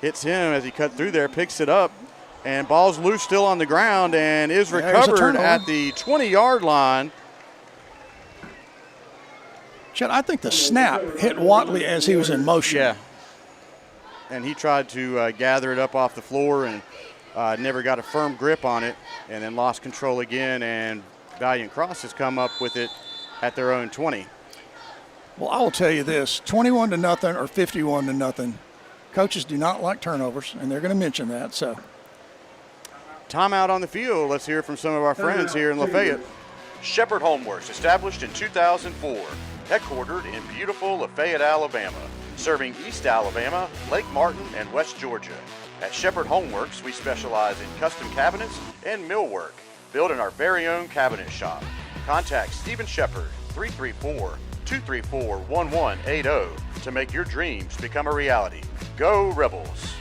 Hits him as he cut through there, picks it up, and ball's loose still on the ground and is recovered at the 20-yard line.
Chet, I think the snap hit Whiteley as he was in motion.
Yeah. And he tried to gather it up off the floor and never got a firm grip on it, and then lost control again, and Valiant Cross has come up with it at their own 20.
Well, I will tell you this, 21-0 or 51-0, coaches do not like turnovers, and they're going to mention that. So,
timeout on the field. Let's hear from some of our friends here in Lafayette. Shepherd Homeworks, established in 2004, headquartered in beautiful Lafayette, Alabama, serving East Alabama, Lake Martin, and West Georgia. At Shepherd Homeworks, we specialize in custom cabinets and millwork, built in our very own cabinet shop. Contact Stephen Shepherd, 334-234-1180 to make your dreams become a reality. Go Rebels!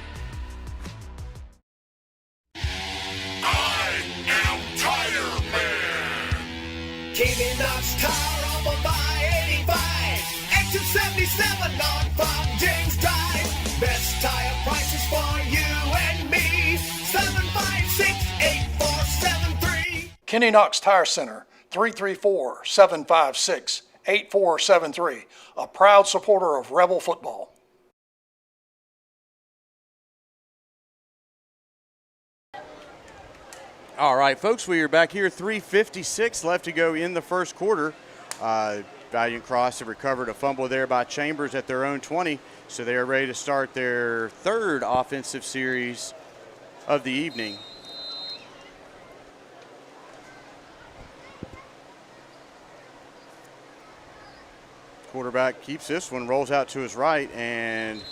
I am Tire Man. Keeping Knox car over by 85. Exit 77 on from James Drive. Best tire prices for you and me. 756-8473.
Kenny Knox Tire Center, 334-756-8473, a proud supporter of Rebel football.
All right, folks, we are back here. 3:56 left to go in the first quarter. Valiant Cross have recovered a fumble there by Chambers at their own 20, so they are ready to start their 3rd offensive series of the evening. Quarterback keeps this one, rolls out to his right, and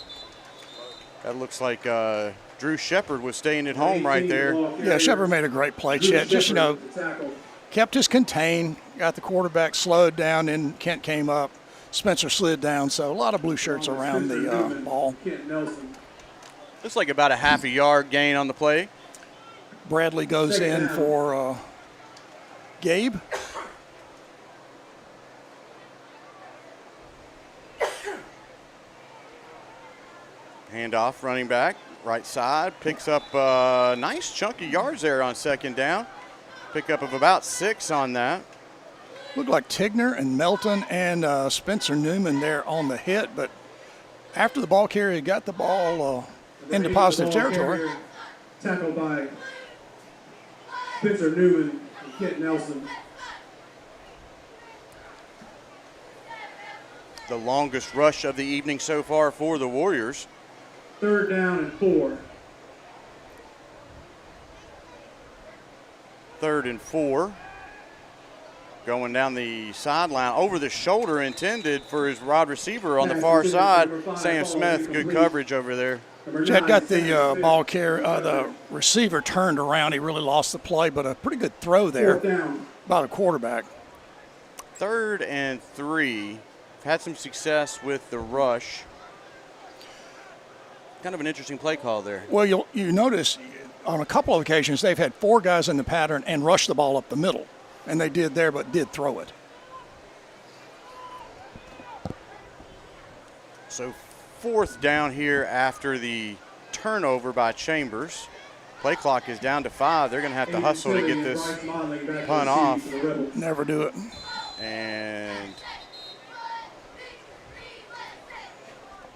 that looks like Drew Shepard was staying at home right there.
Yeah, Shepard made a great play, Chet. Just, kept us contained, got the quarterback slowed down, and Kent came up. Spencer slid down, so a lot of blue shirts around the ball.
Looks like about a half a yard gain on the play.
Bradley goes in for Gabe.
Handoff, running back, right side, picks up a nice chunk of yards there on 2nd down. Pickup of about 6 on that.
Looked like Tigner and Melton and Spencer Newman there on the hit, but after the ball carrier got the ball into positive territory.
Tackled by Spencer Newman and Kent Nelson.
The longest rush of the evening so far for the Warriors.
3rd down and 4.
3rd and 4. Going down the sideline, over the shoulder intended for his wide receiver on the far side. Sam Smith, good coverage over there.
Chad got the ball carrier, the receiver turned around. He really lost the play, but a pretty good throw there by the quarterback.
3rd and 3. Had some success with the rush. Kind of an interesting play call there.
Well, you notice on a couple of occasions they've had 4 guys in the pattern and rushed the ball up the middle, and they did there, but did throw it.
So 4th down here after the turnover by Chambers. Play clock is down to 5. They're going to have to hustle to get this punt off.
Never do it.
And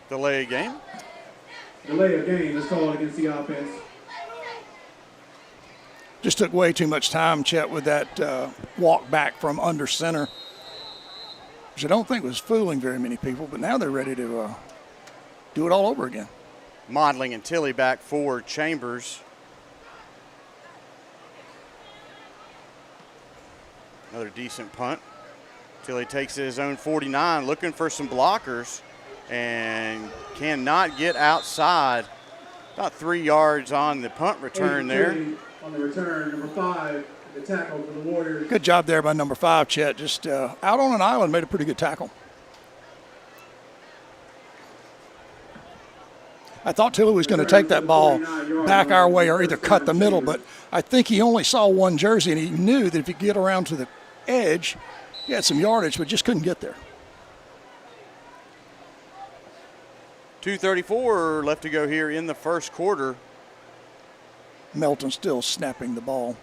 delay a game.
Delay of game is called against the offense.
Just took way too much time, Chet, with that walk back from under center, which I don't think was fooling very many people, but now they're ready to do it all over again.
Modeling and Tilly back for Chambers. Another decent punt. Tilly takes his own 49, looking for some blockers, and cannot get outside. About 3 yards on the punt return there.
On the return, number 5, the tackle for the Warriors.
Good job there by number 5, Chet. Just out on an island, made a pretty good tackle. I thought Tilly was going to take that ball back our way or either cut the middle, but I think he only saw one jersey, and he knew that if he could get around to the edge, he had some yardage, but just couldn't get there.
2:34 left to go here in the first quarter.
Melton still snapping the ball.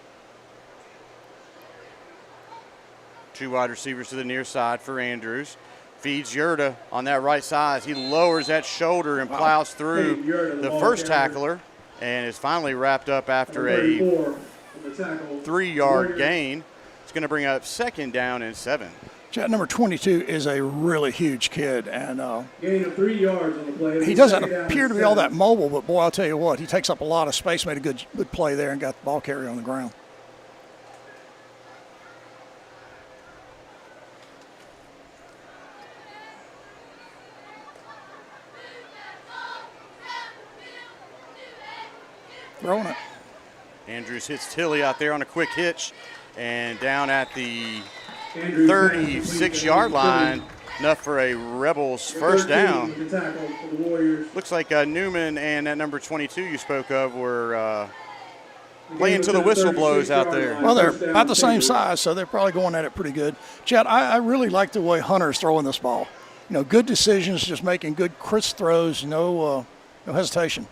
2 wide receivers to the near side for Andrews. Feeds Yurda on that right side. He lowers that shoulder and plows through the first tackler and is finally wrapped up after a 3-yard gain. It's going to bring up 2nd down and 7.
Chat number 22 is a really huge kid, and
gain of 3 yards on the play.
He doesn't appear to be all that mobile, but boy, I'll tell you what, he takes up a lot of space, made a good play there, and got the ball carrier on the ground. Throwing it.
Andrews hits Tilly out there on a quick hitch, and down at the 36-yard line, enough for a Rebels first down. Looks like Newman and that number 22 you spoke of were playing till the whistle blows out there.
Well, they're about the same size, so they're probably going at it pretty good. Chad, I really like the way Hunter's throwing this ball. You know, good decisions, just making good crisp throws, no hesitation.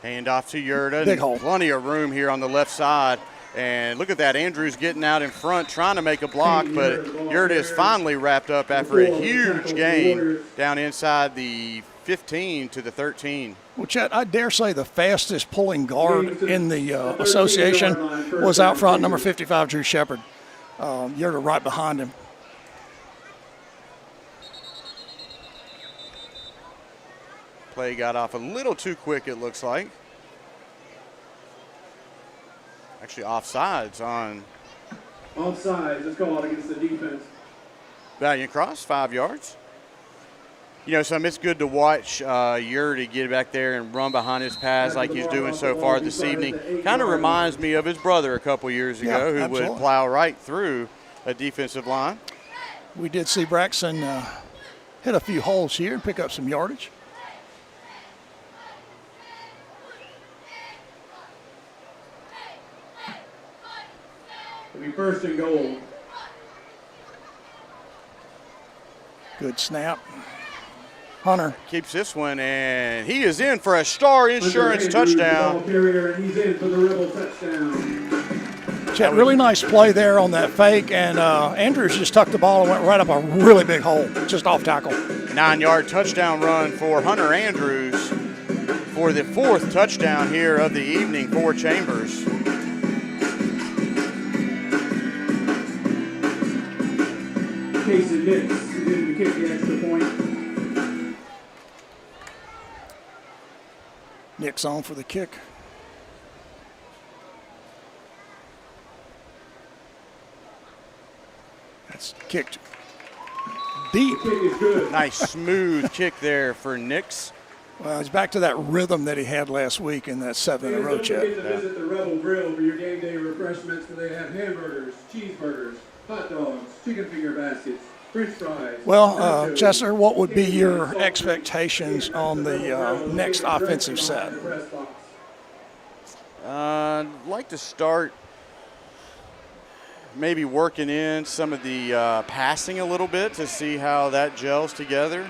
Hand off to Yurda.
Big hole.
Plenty of room here on the left side. And look at that, Andrews getting out in front, trying to make a block, but Yurda is finally wrapped up after a huge gain down inside the 15 to the 13.
Well, Chet, I dare say the fastest pulling guard in the association was out front, number 55, Drew Shepard. Yurda right behind him.
Play got off a little too quick, it looks like. Actually, offsides on.
Offsides, it's called against the defense.
Valiant Cross, 5 yards. You know, it's good to watch Yurda get back there and run behind his pass like he's doing so far this evening. Kind of reminds me of his brother a couple years ago, who would plow right through a defensive line.
We did see Braxton hit a few holes here and pick up some yardage.
It'll be 1st and goal.
Good snap. Hunter
keeps this one, and he is in for a Star Insurance touchdown.
He's in for the Rebel touchdown.
Chet, really nice play there on that fake, and Andrews just tucked the ball and went right up a really big hole, just off tackle.
9-yard touchdown run for Hunter Andrews for the 4th touchdown here of the evening for Chambers.
Casey Nix didn't kick the extra point.
Nick's on for the kick. That's kicked deep.
Nice smooth kick there for Nix.
Well, he's back to that rhythm that he had last week in that 7 in a row,
Don't
Chet.
forget to visit the Rebel Grill for your game day refreshments, where they have hamburgers, cheeseburgers, hot dogs, chicken finger baskets, French fries.
Well,
nachos,
Chester, what would be your
salted
expectations on the next offensive set?
I'd like to start maybe working in some of the passing a little bit to see how that gels together.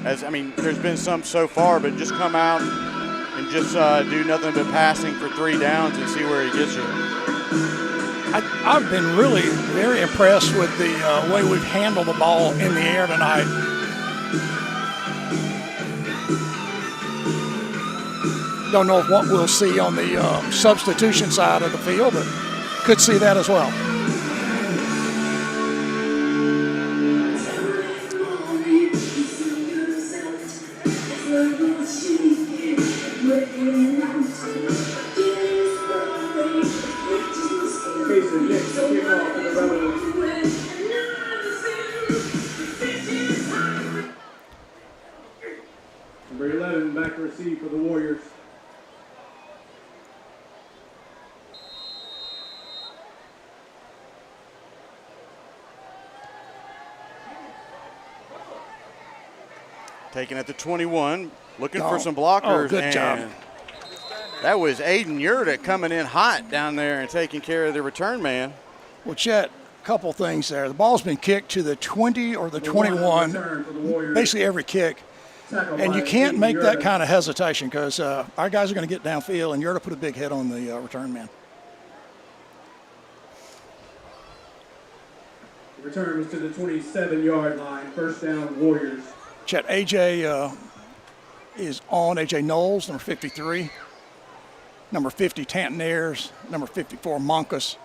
There's been some so far, but just come out and just do nothing but passing for 3 downs and see where he gets you.
I've been really very impressed with the way we've handled the ball in the air tonight. Don't know what we'll see on the substitution side of the field, but could see that as well.
Number 11 back to receive for the Warriors.
Taking at the 21, looking for some blockers.
Oh, good job.
That was Aiden Yurda coming in hot down there and taking care of the return man.
Well, Chet, a couple things there. The ball's been kicked to the 20 or the 21, basically every kick. And you can't make that kind of hesitation because our guys are going to get downfield, and Yurda put a big hit on the return man.
The return was to the 27-yard line. First down, Warriors.
Chet, AJ is on. AJ Knowles, number 53. Number 50, Tanton Ayers. Number 54, Monkus.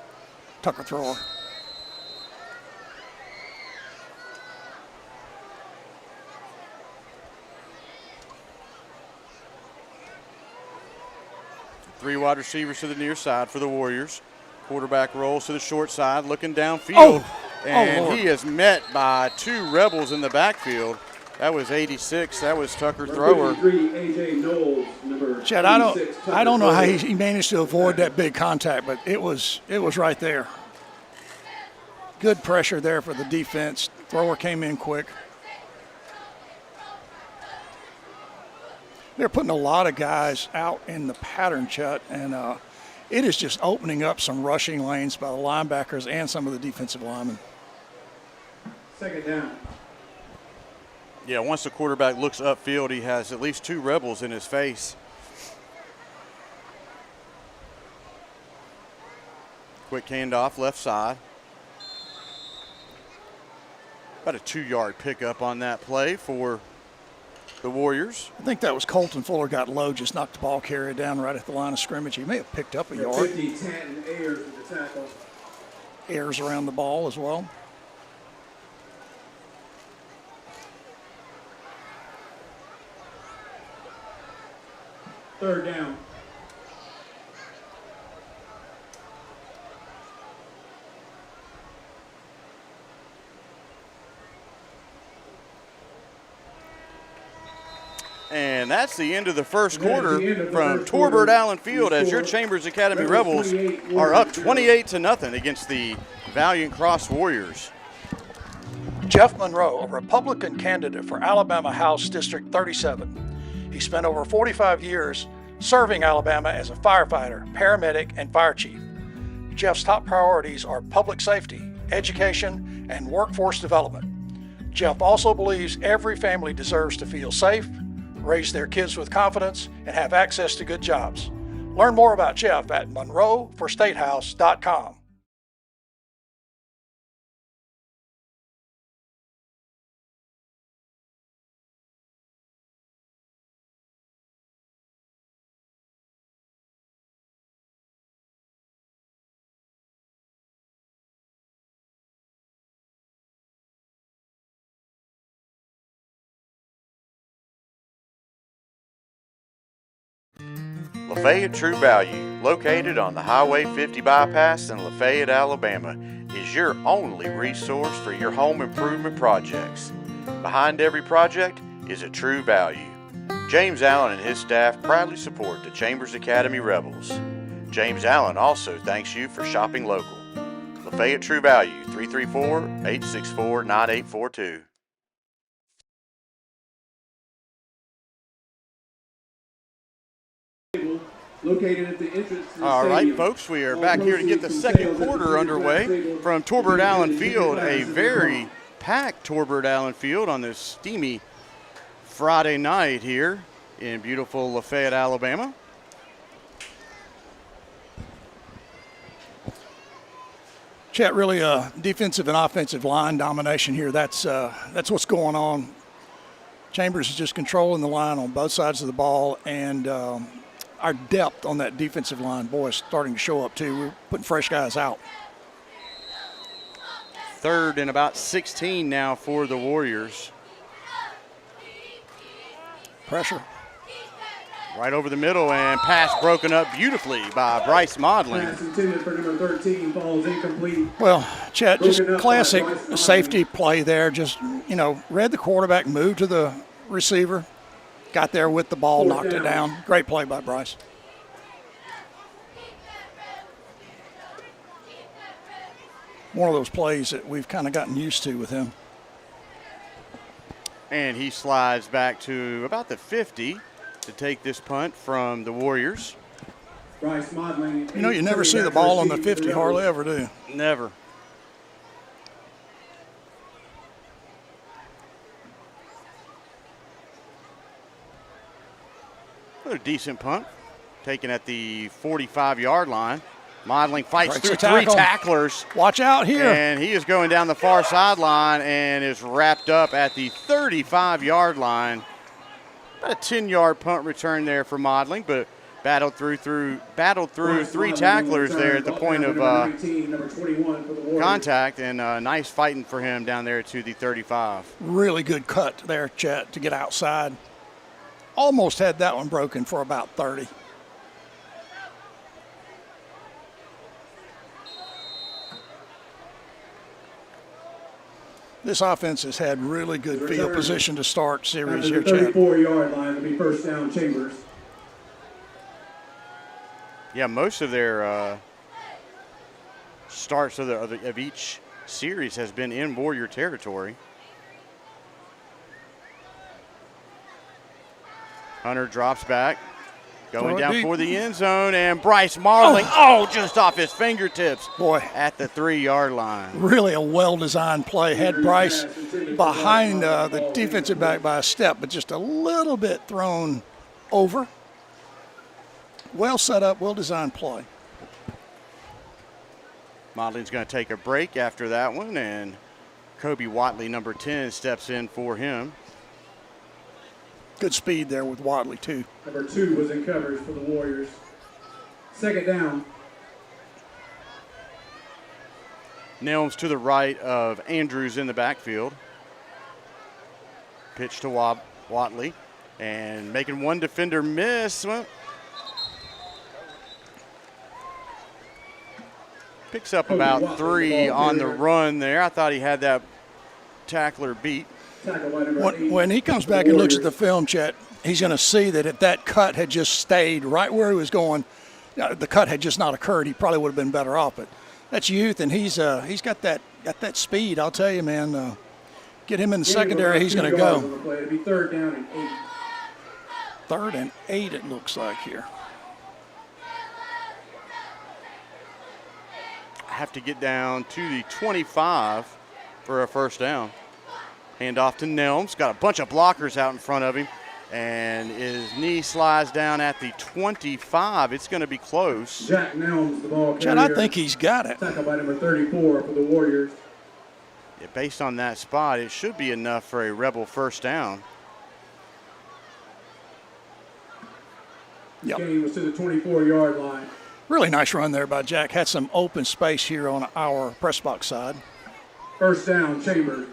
Tucker Thrower.
Three wide receivers to the near side for the Warriors. Quarterback rolls to the short side, looking downfield. And he is met by 2 Rebels in the backfield. That was 86. That was Tucker Thrower.
AJ Knowles, number
Chad, I don't know how he managed to avoid that big contact, but it was right there. Good pressure there for the defense. Thrower came in quick. They're putting a lot of guys out in the pattern, Chet, and it is just opening up some rushing lanes by the linebackers and some of the defensive linemen.
Second down.
Yeah, once the quarterback looks upfield, he has at least 2 Rebels in his face. Quick handoff left side. About a 2-yard pickup on that play for the Warriors.
I think that was Colton Fuller got low, just knocked the ball carrier down right at the line of scrimmage. He may have picked up a yard.
50, Tanton Ayers with the tackle.
Ayers around the ball as well.
Third down.
And that's the end of the first quarter from Torbert Allen Field as your Chambers Academy Rebels are up 28-0 against the Valiant Cross Warriors.
Jeff Monroe, a Republican candidate for Alabama House District 37. He spent over 45 years serving Alabama as a firefighter, paramedic, and fire chief. Jeff's top priorities are public safety, education, and workforce development. Jeff also believes every family deserves to feel safe, raise their kids with confidence, and have access to good jobs. Learn more about Jeff at monroeforstatehouse.com.
Lafayette True Value, located on the Highway 50 bypass in Lafayette, Alabama, is your only resource for your home improvement projects. Behind every project is a true value. James Allen and his staff proudly support the Chambers Academy Rebels. James Allen also thanks you for shopping local. Lafayette True Value, 334-864-9842.
Located at the entrance to the
All right,
stadium.
folks, we are back here to get the second quarter underway from Torbert Allen Field, a very packed Torbert Allen Field on this steamy Friday night here in beautiful Lafayette, Alabama.
Chet, really defensive and offensive line domination here. That's what's going on. Chambers is just controlling the line on both sides of the ball, and our depth on that defensive line, boy, is starting to show up too. We're putting fresh guys out.
3rd and about 16 now for the Warriors.
Pressure.
Right over the middle, and pass broken up beautifully by Bryce Modling.
Pass intended for number 13 falls incomplete.
Well, Chet, just
Broken up by
classic
Bryce Modling.
safety play there. Just, read the quarterback, moved to the receiver, got there with the ball, knocked it down. Great play by Bryce. One of those plays that we've kind of gotten used to with him.
And he slides back to about the 50 to take this punt from the Warriors.
Bryce Modling.
You never see the ball on the 50, hardly ever do.
Never. Another decent punt, taken at the 45-yard line. Modeling fights
Breaks
through
a
3
tackle.
tacklers.
Watch out here.
And he is going down the far sideline and is wrapped up at the 35-yard line. About a 10-yard punt return there for Modeling, but battled through 3 tacklers there at the point of contact, and nice fighting for him down there to the 35.
Really good cut there, Chet, to get outside. Almost had that one broken for about 30. This offense has had really good field position to start series here,
At the
Chet.
34-yard line, it'll be first down Chambers.
Yeah, most of their starts of each series has been in Warrior territory. Hunter drops back, going down for the end zone, and Bryce Marling, just off his fingertips.
Boy,
at the 3-yard line.
Really a well-designed play. Had Bryce behind the defensive back by a step, but just a little bit thrown over. Well set up, well-designed play.
Motley's going to take a break after that one, and Kobe Watley, number 10, steps in for him.
Good speed there with Watley, too.
Number 2 was in coverage for the Warriors. Second down.
Nelms to the right of Andrews in the backfield. Pitch to Watley, and making one defender miss. Well, picks up about 3 on the run there. I thought he had that tackler beat.
When he comes back and looks at the film, Chet, he's going to see that if that cut had just stayed right where he was going, the cut had just not occurred, he probably would have been better off. But that's youth, and he's got that speed. I'll tell you, man. Get him in the secondary, he's going to go.
It'll be 3rd down and 8.
3rd and 8, it looks like here.
I have to get down to the 25 for a first down. Hand off to Nelms. Got a bunch of blockers out in front of him. And his knee slides down at the 25. It's going to be close.
Jack Nelms, the ball carrier.
Chad, I think he's got it.
Tackled by number 34 for the Warriors.
Yeah, based on that spot, it should be enough for a Rebel first down.
Yep.
Game was to the 24-yard line.
Really nice run there by Jack. Had some open space here on our press box side.
First down, Chambers.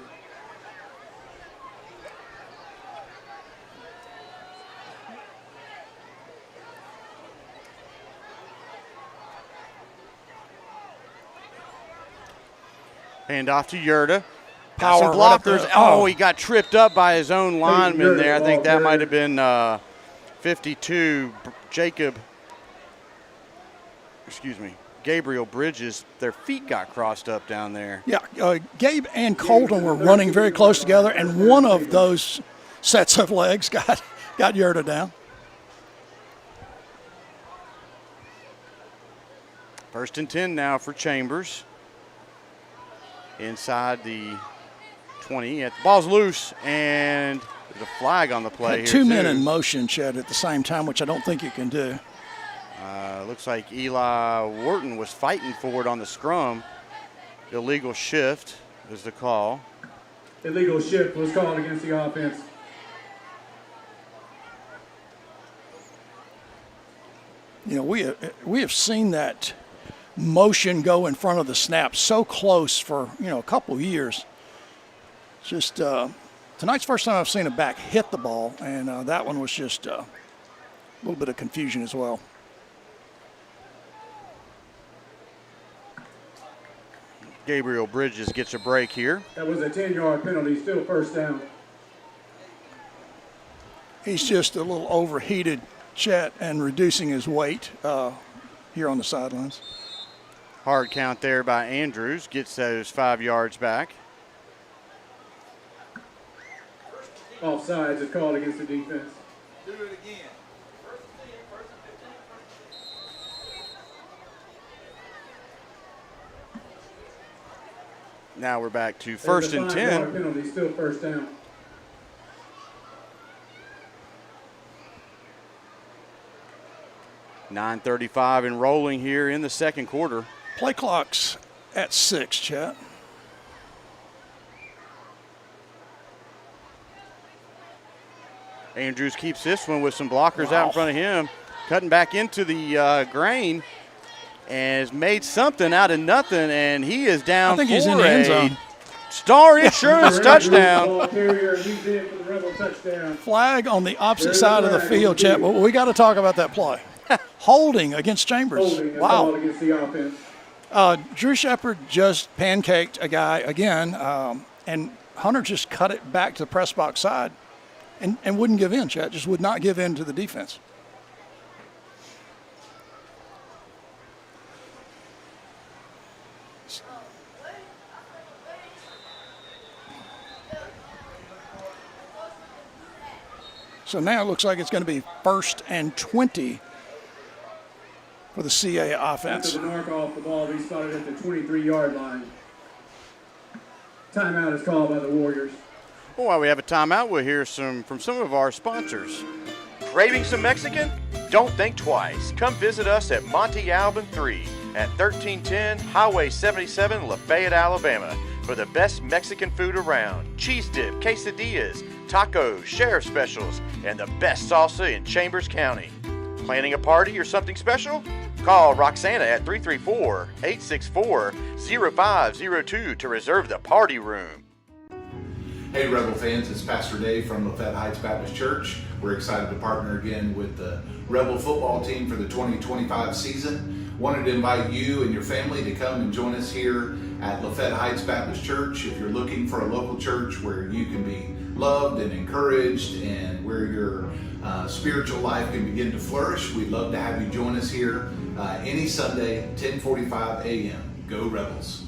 Hand off to Yerta.
power.
Some
right up
blockers.
there.
Oh, he got tripped up by his own lineman there. I think that might have been 52, Gabriel Bridges. Their feet got crossed up down there.
Yeah, Gabe and Colton were running very close together, and one of those sets of legs got Yerta down.
First and 10 now for Chambers. Inside the 20. The ball's loose, and there's a flag on the play here.
Two men in motion, Chet, at the same time, which I don't think you can do.
Looks like Eli Wharton was fighting for it on the scrum. Illegal shift is the call.
Illegal shift was called against the offense.
You know, we have seen that motion go in front of the snap so close for, a couple of years. Just tonight's first time I've seen a back hit the ball, and that one was just a little bit of confusion as well.
Gabriel Bridges gets a break here.
That was a 10-yard penalty, still first down.
He's just a little overheated, Chet, and reducing his weight here on the sidelines.
Hard count there by Andrews, gets those 5 yards back.
Offsides is called against the defense.
Do it again.
Now we're back to first and 10.
Penalty, still first down.
.9:35 and rolling here in the second quarter.
Play clock's at 6, Chet.
Andrews keeps this one with some blockers out in front of him. Cutting back into the grain and has made something out of nothing, and he is down.
I think he's in the end zone.
Star Insurance touchdown.
Flag on the opposite side of the field, Chet. Well, we got to talk about that play. Holding against Chambers. Wow.
Against the offense.
Drew Shepard just pancaked a guy again, and Hunter just cut it back to the press box side and wouldn't give in, Chet. Just would not give in to the defense. So now it looks like it's going to be 1st and 20 for the CA offense.
After the narc off, the ball be spotted at the 23-yard line. Timeout is called by the Warriors.
Well, while we have a timeout, we'll hear from some of our sponsors. Craving some Mexican? Don't think twice. Come visit us at Monte Alban 3 at 1310 Highway 77, Lafayette, Alabama, for the best Mexican food around. Cheese dip, quesadillas, tacos, sheriff specials, and the best salsa in Chambers County. Planning a party or something special? Call Roxana at 334-864-0502 to reserve the party room.
Hey Rebel fans, it's Pastor Dave from Lafayette Heights Baptist Church. We're excited to partner again with the Rebel football team for the 2025 season. Wanted to invite you and your family to come and join us here at Lafayette Heights Baptist Church. If you're looking for a local church where you can be loved and encouraged and where your spiritual life can begin to flourish, we'd love to have you join us here any Sunday, 10:45 a.m. Go Rebels.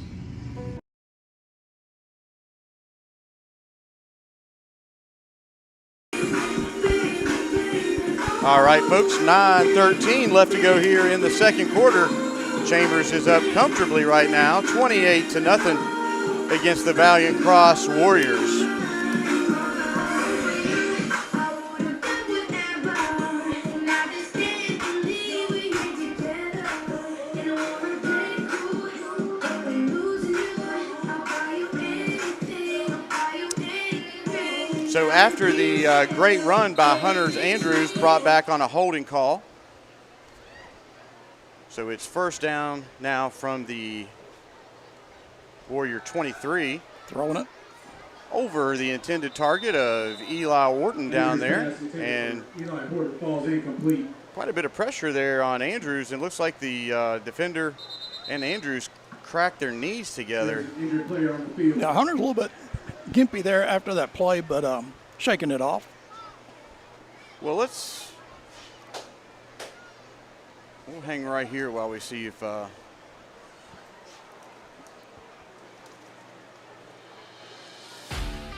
All right, folks, 9:13 left to go here in the second quarter. Chambers is up comfortably right now, 28-0 against the Valiant Cross Warriors. So after the great run by Hunter's Andrews, brought back on a holding call. So it's first down now from the Warrior 23.
Throwing it
over the intended target of Eli Wharton down there. And
Eli Wharton falls incomplete.
Quite a bit of pressure there on Andrews. And looks like the defender and Andrews cracked their knees together.
Injured player on the field.
Yeah, Hunter's a little bit gimpy there after that play, but shaking it off.
Well, we'll hang right here while we see if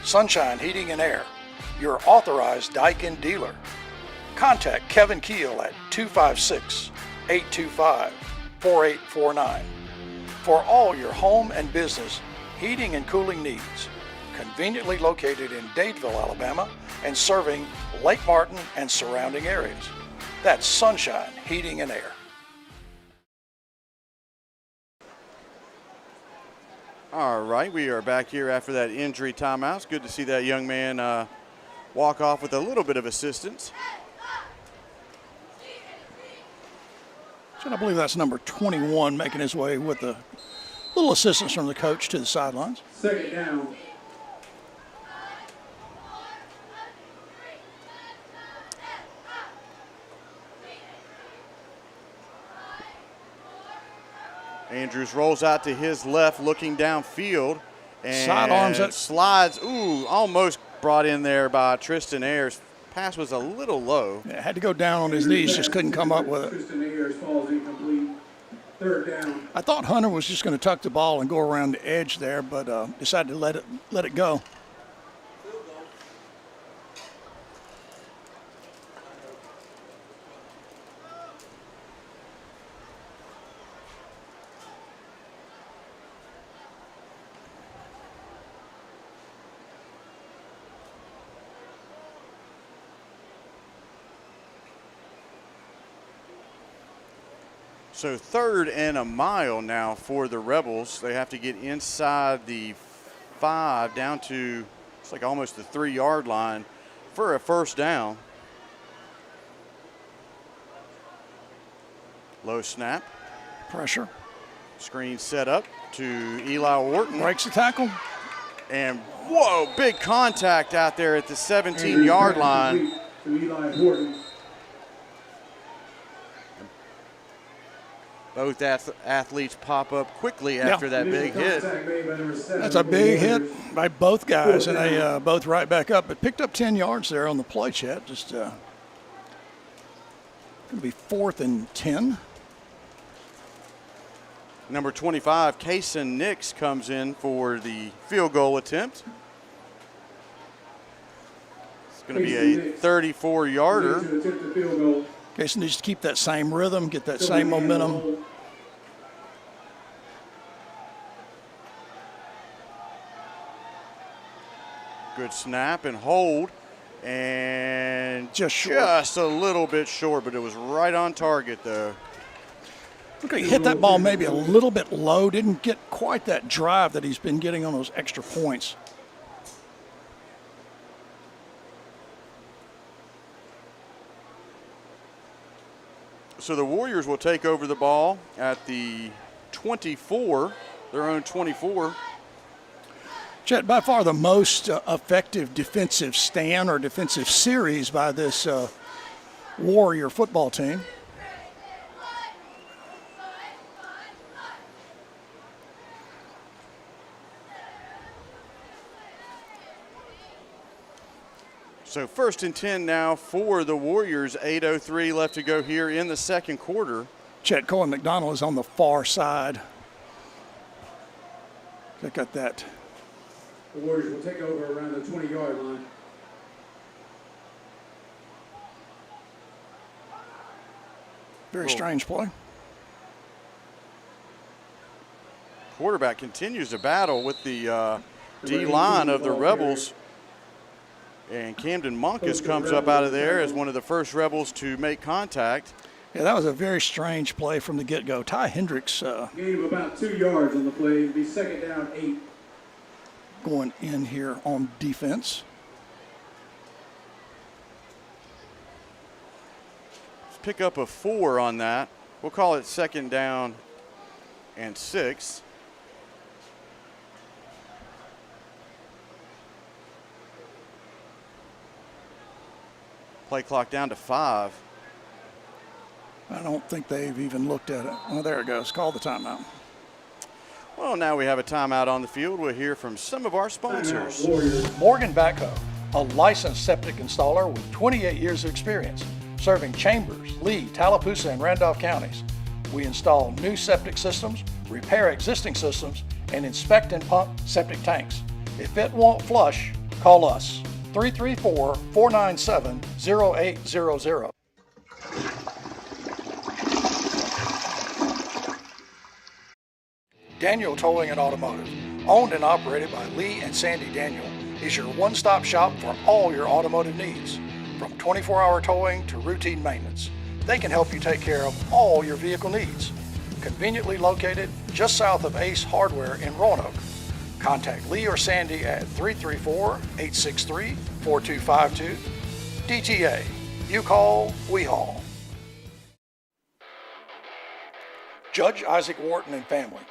Sunshine Heating and Air, your authorized Daikin dealer. Contact Kevin Keel at 256-825-4849 for all your home and business heating and cooling needs. Conveniently located in Dadeville, Alabama, and serving Lake Martin and surrounding areas. That's Sunshine Heating and Air.
All right, we are back here after that injury timeout. It's good to see that young man walk off with a little bit of assistance.
So I believe that's number 21 making his way with a little assistance from the coach to the sidelines.
Second down.
Andrews rolls out to his left, looking downfield, and
sidearms it.
Slides. Ooh, almost brought in there by Tristan Ayers. Pass was a little low.
Yeah, had to go down on his knees, just couldn't come up with it.
Tristan Ayers falls incomplete. Third down.
I thought Hunter was just going to tuck the ball and go around the edge there, but decided to let it go.
So 3rd and a mile now for the Rebels. They have to get inside the 5 down to, it's like almost the 3-yard line for a first down. Low snap.
Pressure.
Screen set up to Eli Wharton.
Breaks the tackle.
And whoa, big contact out there at the 17-yard line.
To Eli Wharton.
Both athletes pop up quickly after that big hit.
That's a big hit by both guys, and they both right back up. But picked up 10 yards there on the play, Chet. Just going to be 4th and 10.
Number 25, Kaysen Nix, comes in for the field goal attempt. It's going to be a 34-yarder.
Kaysen needs to keep that same rhythm, get that same momentum.
Good snap and hold, and
just
a little bit short, but it was right on target though.
Okay, hit that ball maybe a little bit low, didn't get quite that drive that he's been getting on those extra points.
So the Warriors will take over the ball at the 24, their own 24.
Chet, by far the most effective defensive stand or defensive series by this Warrior football team.
So 1st and 10 now for the Warriors. 8:03 left to go here in the second quarter.
Chet Cohen McDonald is on the far side. They got that.
The Warriors will take over around the 20-yard line.
Very strange play.
Quarterback continues to battle with the D-line of the Rebels. And Camden Monkus comes up out of there as one of the first Rebels to make contact.
Yeah, that was a very strange play from the get-go. Ty Hendricks.
Gain of about 2 yards on the play. It'll be 2nd down, 8.
Going in here on defense.
Let's pick up a 4 on that. We'll call it 2nd down and 6. Play clock down to 5.
I don't think they've even looked at it. Oh, there it goes. Call the timeout.
Well, now we have a timeout on the field. We'll hear from some of our sponsors.
Morgan Backhoe, a licensed septic installer with 28 years of experience, serving Chambers, Lee, Tallapoosa, and Randolph counties. We install new septic systems, repair existing systems, and inspect and pump septic tanks. If it won't flush, call us, 334-497-0800. Daniel Towing and Automotive, owned and operated by Lee and Sandy Daniel, is your one-stop shop for all your automotive needs. From 24-hour towing to routine maintenance, they can help you take care of all your vehicle needs. Conveniently located just south of Ace Hardware in Roanoke. Contact Lee or Sandy at 334-863-4252. DTA, you call, we haul. Judge Isaac Wharton and family,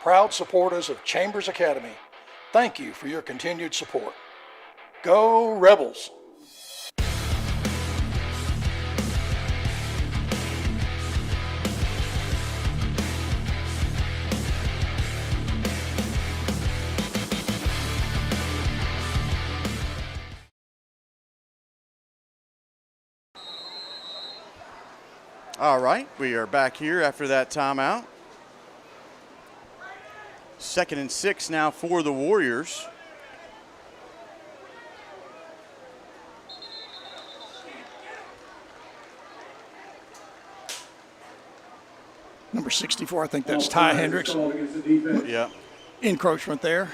proud supporters of Chambers Academy, thank you for your continued support. Go Rebels!
All right, we are back here after that timeout. 2nd and 6 now for the Warriors.
Number 64, I think that's Ty Hendricks.
Yeah.
Encroachment there.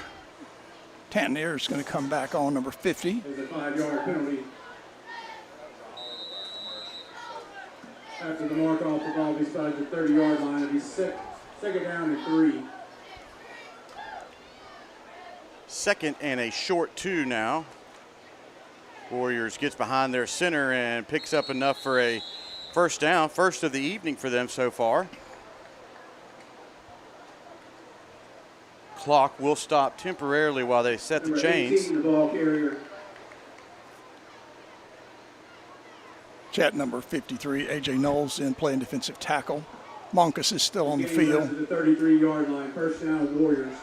Tanner is going to come back on number 50.
There's a 5-yard penalty. After the mark off the ball, he started the 30-yard line. It'll be second down and 3.
2nd and a short 2 now. Warriors gets behind their center and picks up enough for a first down. First of the evening for them so far. Clock will stop temporarily while they set the chains.
18, the ball carrier.
Chat number 53, A.J. Knowles in playing defensive tackle. Monkus is still on the field.
The 33-yard line, first down, Warriors.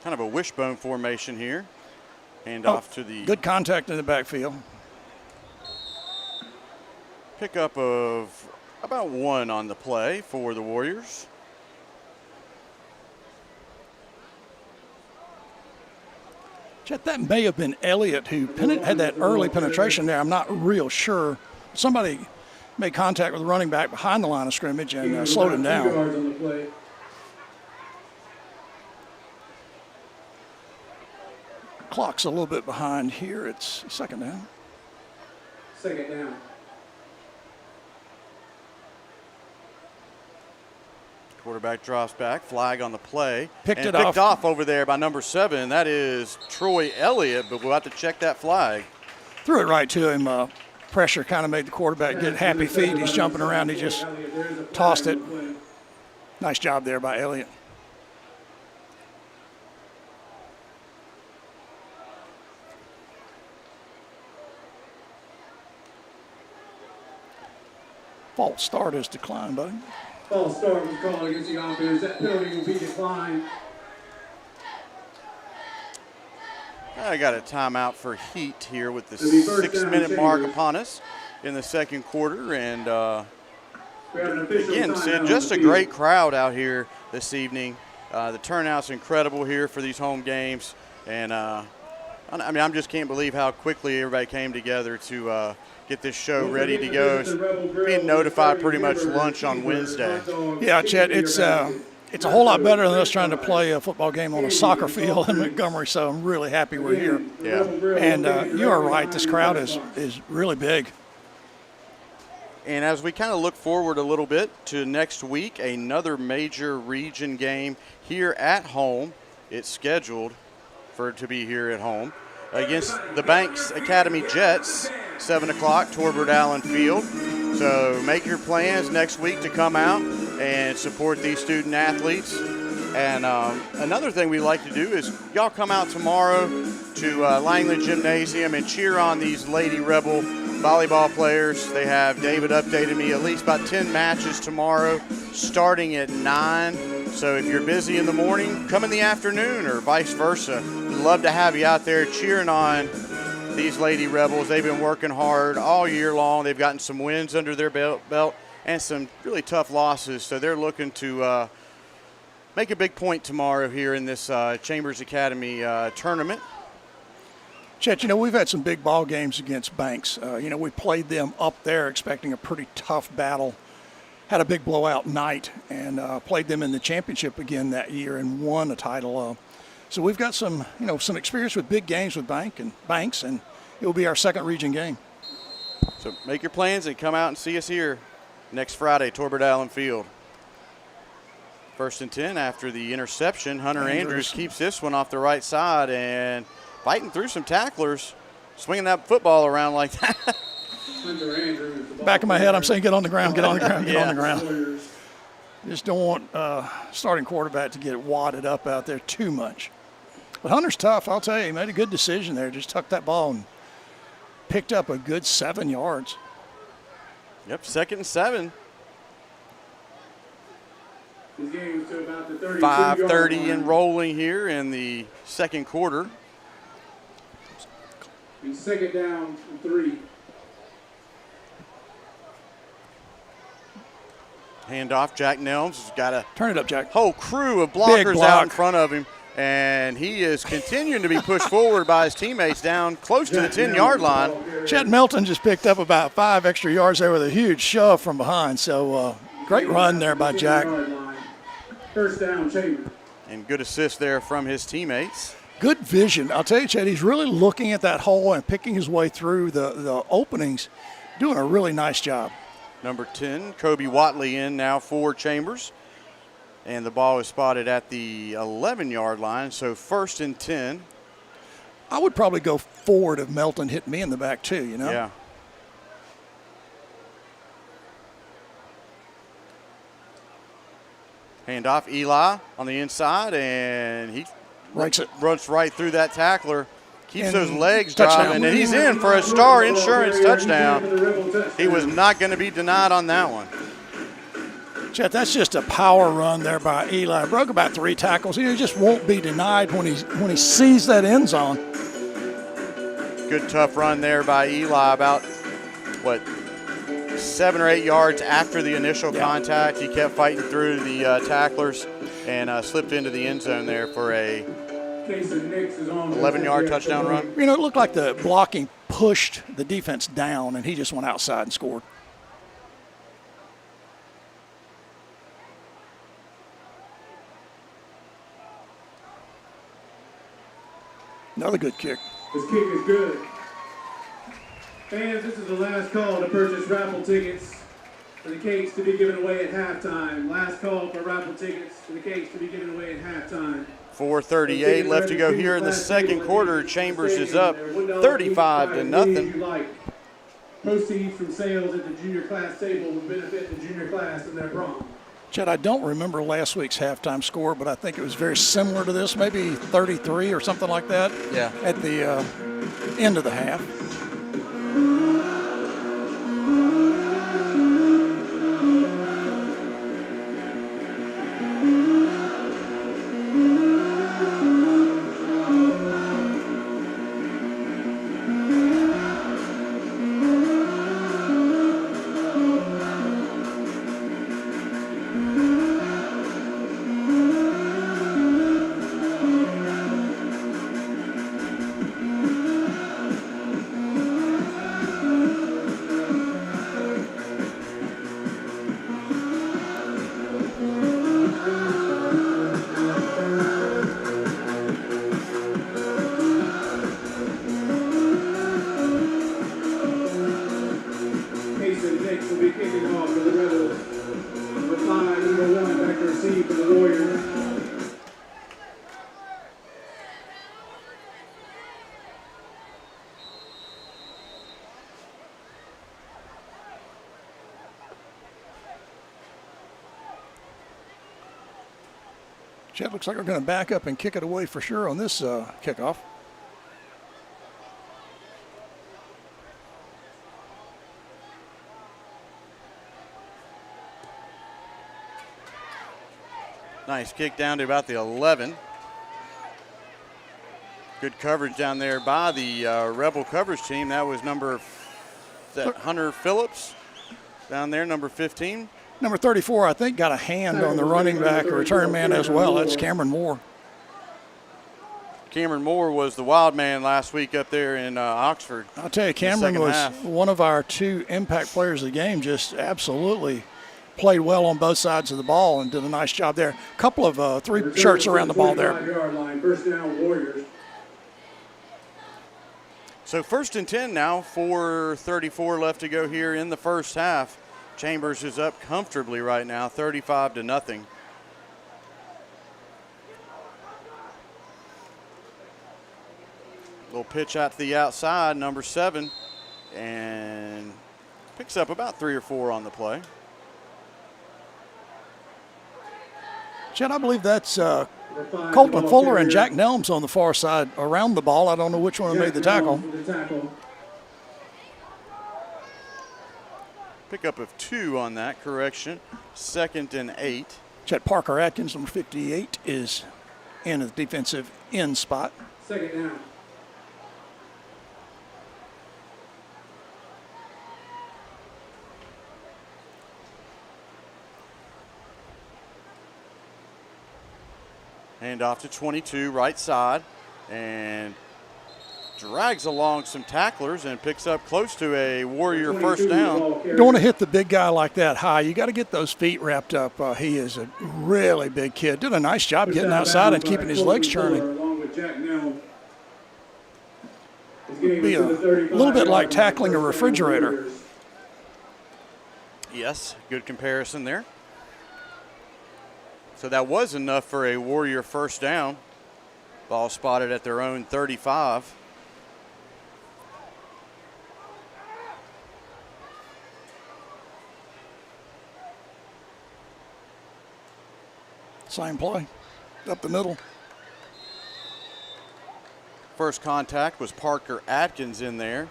Kind of a wishbone formation here. Hand off to the
good contact in the backfield.
Pickup of about 1 on the play for the Warriors.
Chet, that may have been Elliott who had that early penetration there. I'm not real sure. Somebody made contact with the running back behind the line of scrimmage and slowed him down. Clock's a little bit behind here. It's 2nd down.
2nd down.
Quarterback drops back, flag on the play.
Picked
off over there by number 7. That is Troy Elliott, but we'll have to check that flag.
Threw it right to him. Pressure kind of made the quarterback get happy feet. He's jumping around. He just tossed it. Nice job there by Elliott. False start is declined, buddy.
False start was called against the offense. That penalty will be declined.
I got a timeout for heat here with the 6-minute mark upon us in the 2nd quarter. And again, Sid, just a great crowd out here this evening. The turnout's incredible here for these home games. And I mean, I just can't believe how quickly everybody came together to get this show ready to go. Being notified pretty much lunch on Wednesday.
Yeah, Chet, it's a whole lot better than us trying to play a football game on a soccer field in Montgomery, so I'm really happy we're here.
Yeah.
And you are right, this crowd is really big.
And as we kind of look forward a little bit to next week, another major region game here at home. It's scheduled for it to be here at home against the Banks Academy Jets, 7 o'clock, Torbert Allen Field. So make your plans next week to come out and support these student athletes And another thing we like to do is y'all come out tomorrow to Langley Gymnasium and cheer on these Lady Rebel volleyball players. They have David updated me at least about 10 matches tomorrow starting at 9. So if you're busy in the morning, come in the afternoon or vice versa. We'd love to have you out there cheering on these Lady Rebels. They've been working hard all year long. They've gotten some wins under their belt and some really tough losses. So they're looking to make a big point tomorrow here in this Chambers Academy tournament.
Chet, we've had some big ball games against Banks. We played them up there expecting a pretty tough battle. Had a big blowout night and played them in the championship again that year and won a title. So we've got some experience with big games with Banks, and it will be our second region game.
So make your plans and come out and see us here next Friday, Torbert Allen Field. 1st and 10 after the interception. Hunter Andrews keeps this one off the right side and fighting through some tacklers, swinging that football around like that.
Back of my head, I'm saying get on the ground, get on the ground, get on the ground. Just don't want starting quarterback to get wadded up out there too much. But Hunter's tough, I'll tell you. He made a good decision there. Just tucked that ball and picked up a good 7 yards.
Yep, 2nd and 7.
This game is to about the 32
5:30 and rolling here in the second quarter.
And 2nd down and 3.
Handoff, Jack Nelms has got a
turn it up, Jack.
Whole crew of blockers out in front of him, and he is continuing to be pushed forward by his teammates down close to the 10-yard line.
Chet Melton just picked up about 5 extra yards there with a huge shove from behind. So great run there by Jack.
1st down, Chambers.
And good assist there from his teammates.
Good vision. I'll tell you, Chet, he's really looking at that hole and picking his way through the openings, doing a really nice job.
Number 10, Kobe Watley in now for Chambers. And the ball is spotted at the 11-yard line, so 1st and 10.
I would probably go forward if Melton hit me in the back too,
Yeah. Handoff, Eli on the inside, and he
runs
right through that tackler. Keeps
and
those legs
touchdown.
driving, and he's in for a Star Insurance touchdown. He was not going to be denied on that one.
Chet, that's just a power run there by Eli. Broke about 3 tackles. He just won't be denied when he sees that end zone.
Good tough run there by Eli, about 7 or 8 yards after the initial contact. He kept fighting through the tacklers and slipped into the end zone there for a 11-yard touchdown run.
It looked like the blocking pushed the defense down, and he just went outside and scored. Another good kick.
This kick is good. Fans, this is the last call to purchase raffle tickets for the cakes to be given away at halftime. Last call for raffle tickets for the cakes to be given away at halftime.
4:38 left to go here in the second quarter. Chambers is up 35-0.
Proceeds from sales at the junior class table will benefit the junior class in their prom.
Chet, I don't remember last week's halftime score, but I think it was very similar to this, maybe 33 or something like that.
Yeah.
At the end of the half. Chet, looks like we're going to back up and kick it away for sure on this kickoff.
Nice kick down to about the 11. Good coverage down there by the Rebel coverage team. That was Hunter Phillips down there, number 15.
Number 34, I think, got a hand on the running back or return man as well. That's Cameron Moore.
Cameron Moore was the wild man last week up there in Oxford.
I'll tell you, Cameron was one of our 2 impact players of the game, just absolutely played well on both sides of the ball and did a nice job there. A couple of 3 shirts around the ball there.
First down, Warriors.
So 1st and 10 now, 4:34 left to go here in the first half. Chambers is up comfortably right now, 35-0. Little pitch out to the outside, number 7, and picks up about 3 or 4 on the play.
Chet, I believe that's Colton Fuller and Jack Nelms on the far side around the ball. I don't know which one made the tackle.
Pickup of 2 on that correction. 2nd and 8.
Chet Parker Atkins, number 58, is in the defensive end spot.
2nd down.
Hand off to 22, right side, and drags along some tacklers and picks up close to a Warrior first down.
You don't want to hit the big guy like that high. You got to get those feet wrapped up. He is a really big kid. Did a nice job getting outside and keeping his legs churning. Be a little bit like tackling a refrigerator.
Yes, good comparison there. So that was enough for a Warrior first down. Ball spotted at their own 35.
Same play, up the middle.
First contact was Parker Atkins in there.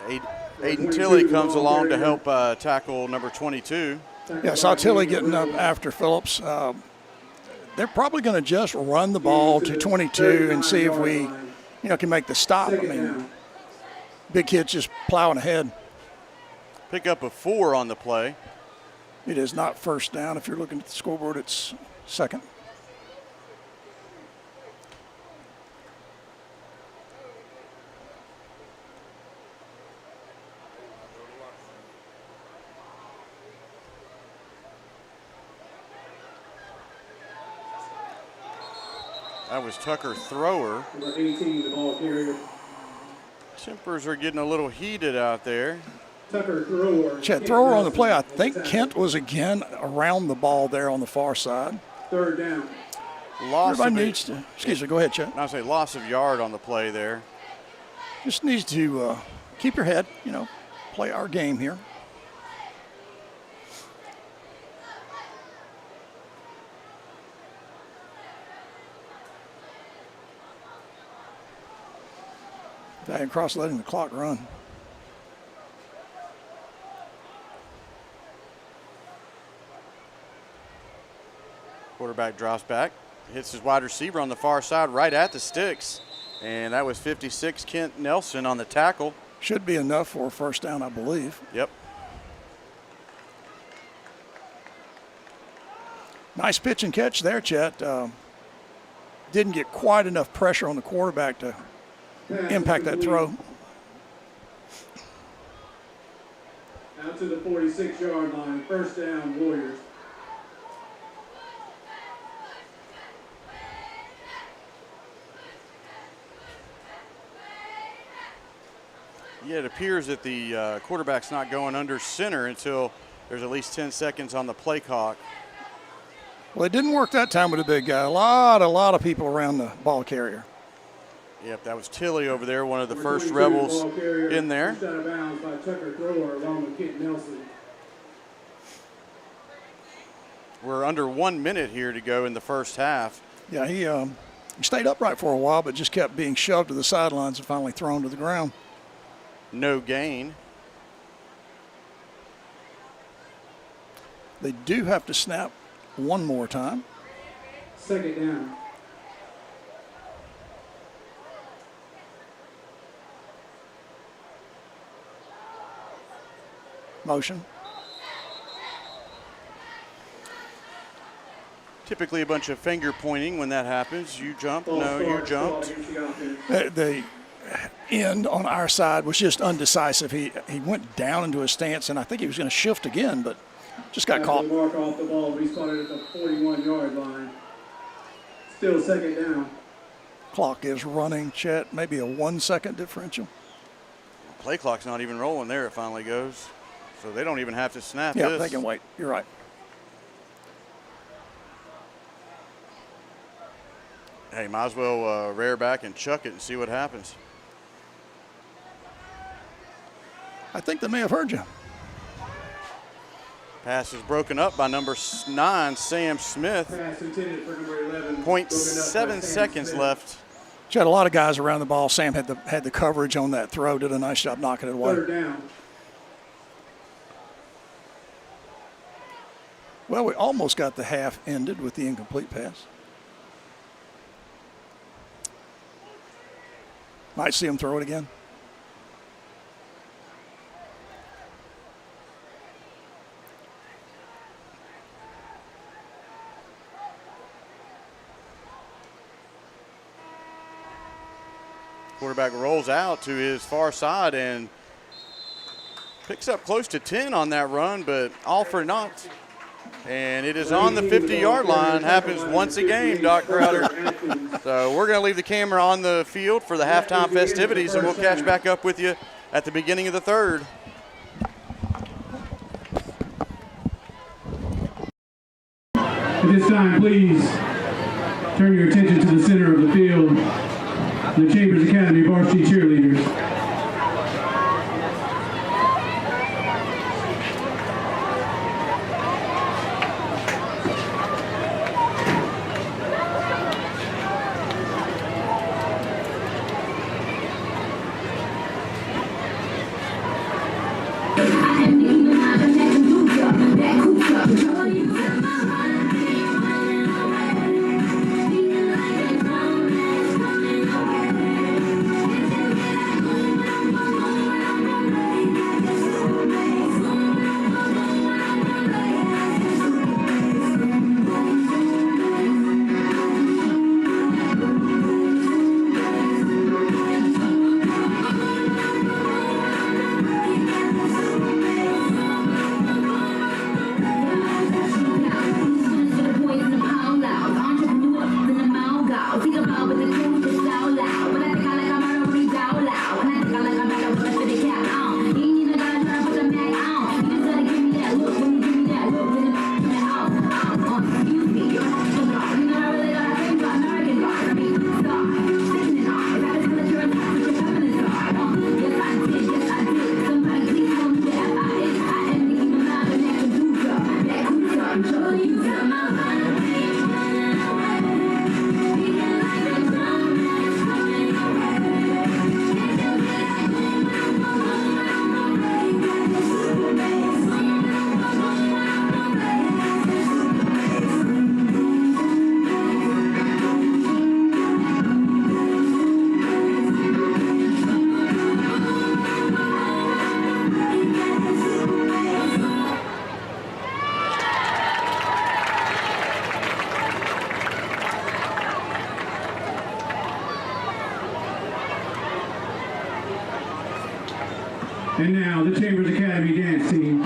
Aiden Tilley comes along to help tackle number 22.
Yeah, saw Tilley getting up after Phillips. They're probably going to just run the ball to 22 and see if we, can make the stop. I mean, big kid's just plowing ahead.
Pick up a 4 on the play.
It is not first down. If you're looking at the scoreboard, it's 2nd.
That was Tucker Thrower.
Number 18, the ball carrier.
Tempers are getting a little heated out there.
Tucker Thrower.
Chet, thrower on the play. I think Kent was again around the ball there on the far side.
3rd down.
Everybody needs to, excuse me, go ahead, Chet.
I say loss of yard on the play there.
Just needs to keep your head, play our game here. Valiant Cross letting the clock run.
Quarterback drops back, hits his wide receiver on the far side right at the sticks. And that was 56, Kent Nelson on the tackle.
Should be enough for a first down, I believe.
Yep.
Nice pitch and catch there, Chet. Didn't get quite enough pressure on the quarterback to impact that throw.
Out to the 46-yard line. First down, Warriors.
Yeah, it appears that the quarterback's not going under center until there's at least 10 seconds on the play clock.
Well, it didn't work that time with the big guy. A lot of people around the ball carrier.
Yep, that was Tilley over there, one of the first Rebels in there.
Out of bounds by Tucker Thrower along with Kent Nelson.
We're under 1 minute here to go in the first half.
Yeah, he stayed upright for a while, but just kept being shoved to the sidelines and finally thrown to the ground.
No gain.
They do have to snap one more time.
Second down.
Motion.
Typically a bunch of finger pointing when that happens. You jump, no, you jumped.
The end on our side was just undecisive. He went down into his stance, and I think he was going to shift again, but just got caught.
Mark off the ball. We started at the 41-yard line. Still second down.
Clock is running, Chet. Maybe a 1 second differential.
Play clock's not even rolling there. It finally goes. So they don't even have to snap
Yeah,
this.
they can wait. You're right.
Hey, might as well rear back and chuck it and see what happens.
I think they may have heard you.
Pass is broken up by number 9, Sam Smith.
Pass intended for number 11.
0.7 seconds left.
She had a lot of guys around the ball. Sam had the coverage on that throw. Did a nice job knocking it away.
Third down.
Well, we almost got the half ended with the incomplete pass. Might see him throw it again.
Quarterback rolls out to his far side and picks up close to 10 on that run, but all for naught. And it is on the 50-yard line. Happens once a game, Doc Crowder. So we're going to leave the camera on the field for the halftime festivities, and we'll catch back up with you at the beginning of the third.
At this time, please turn your attention to the center of the field. The Chambers Academy varsity cheerleaders. And now the Chambers Academy dance team.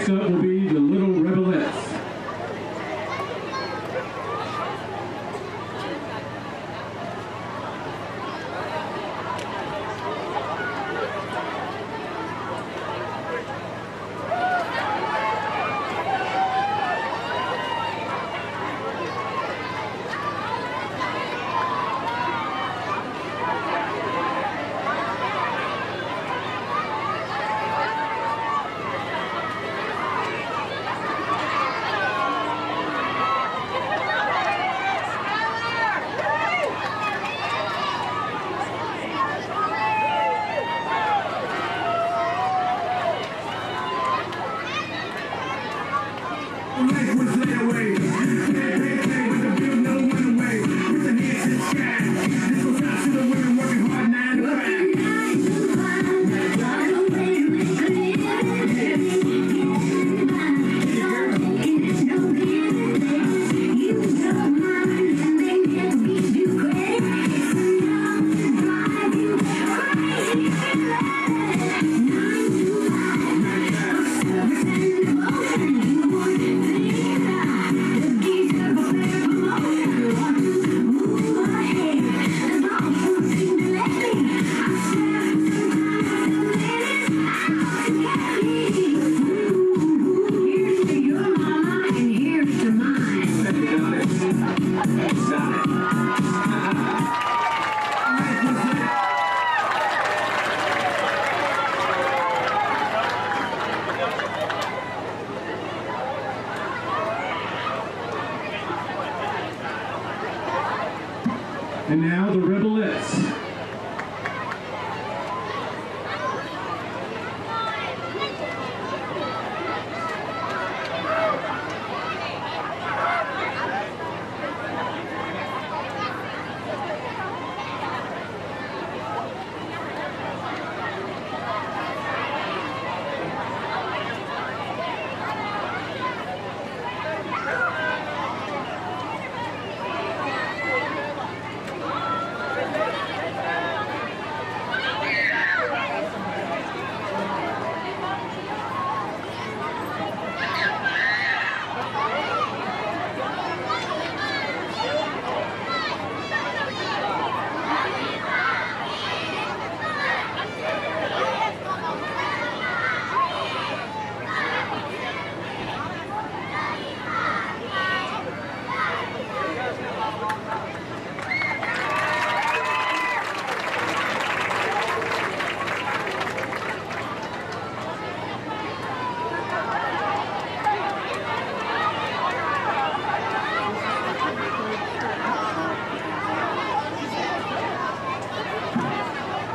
Next up will be the Little Rebelettes. Life was laid away. Play with the bill, no one away. With the hands in the sky. This goes out to the women working hard 9 to 5. And now the Rebelettes.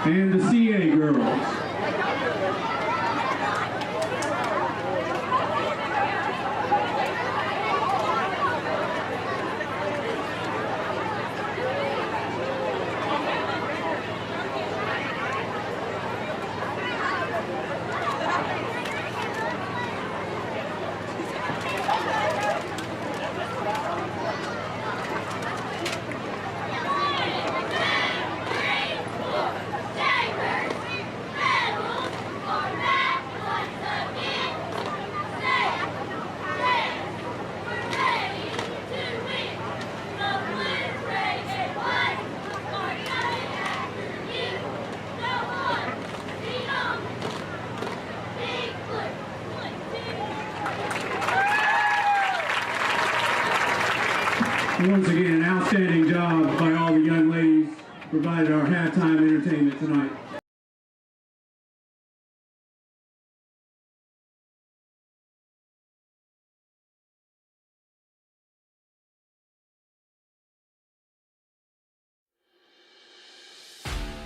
And the CA girls. Once again, an outstanding job by all the young ladies who provided our halftime entertainment tonight.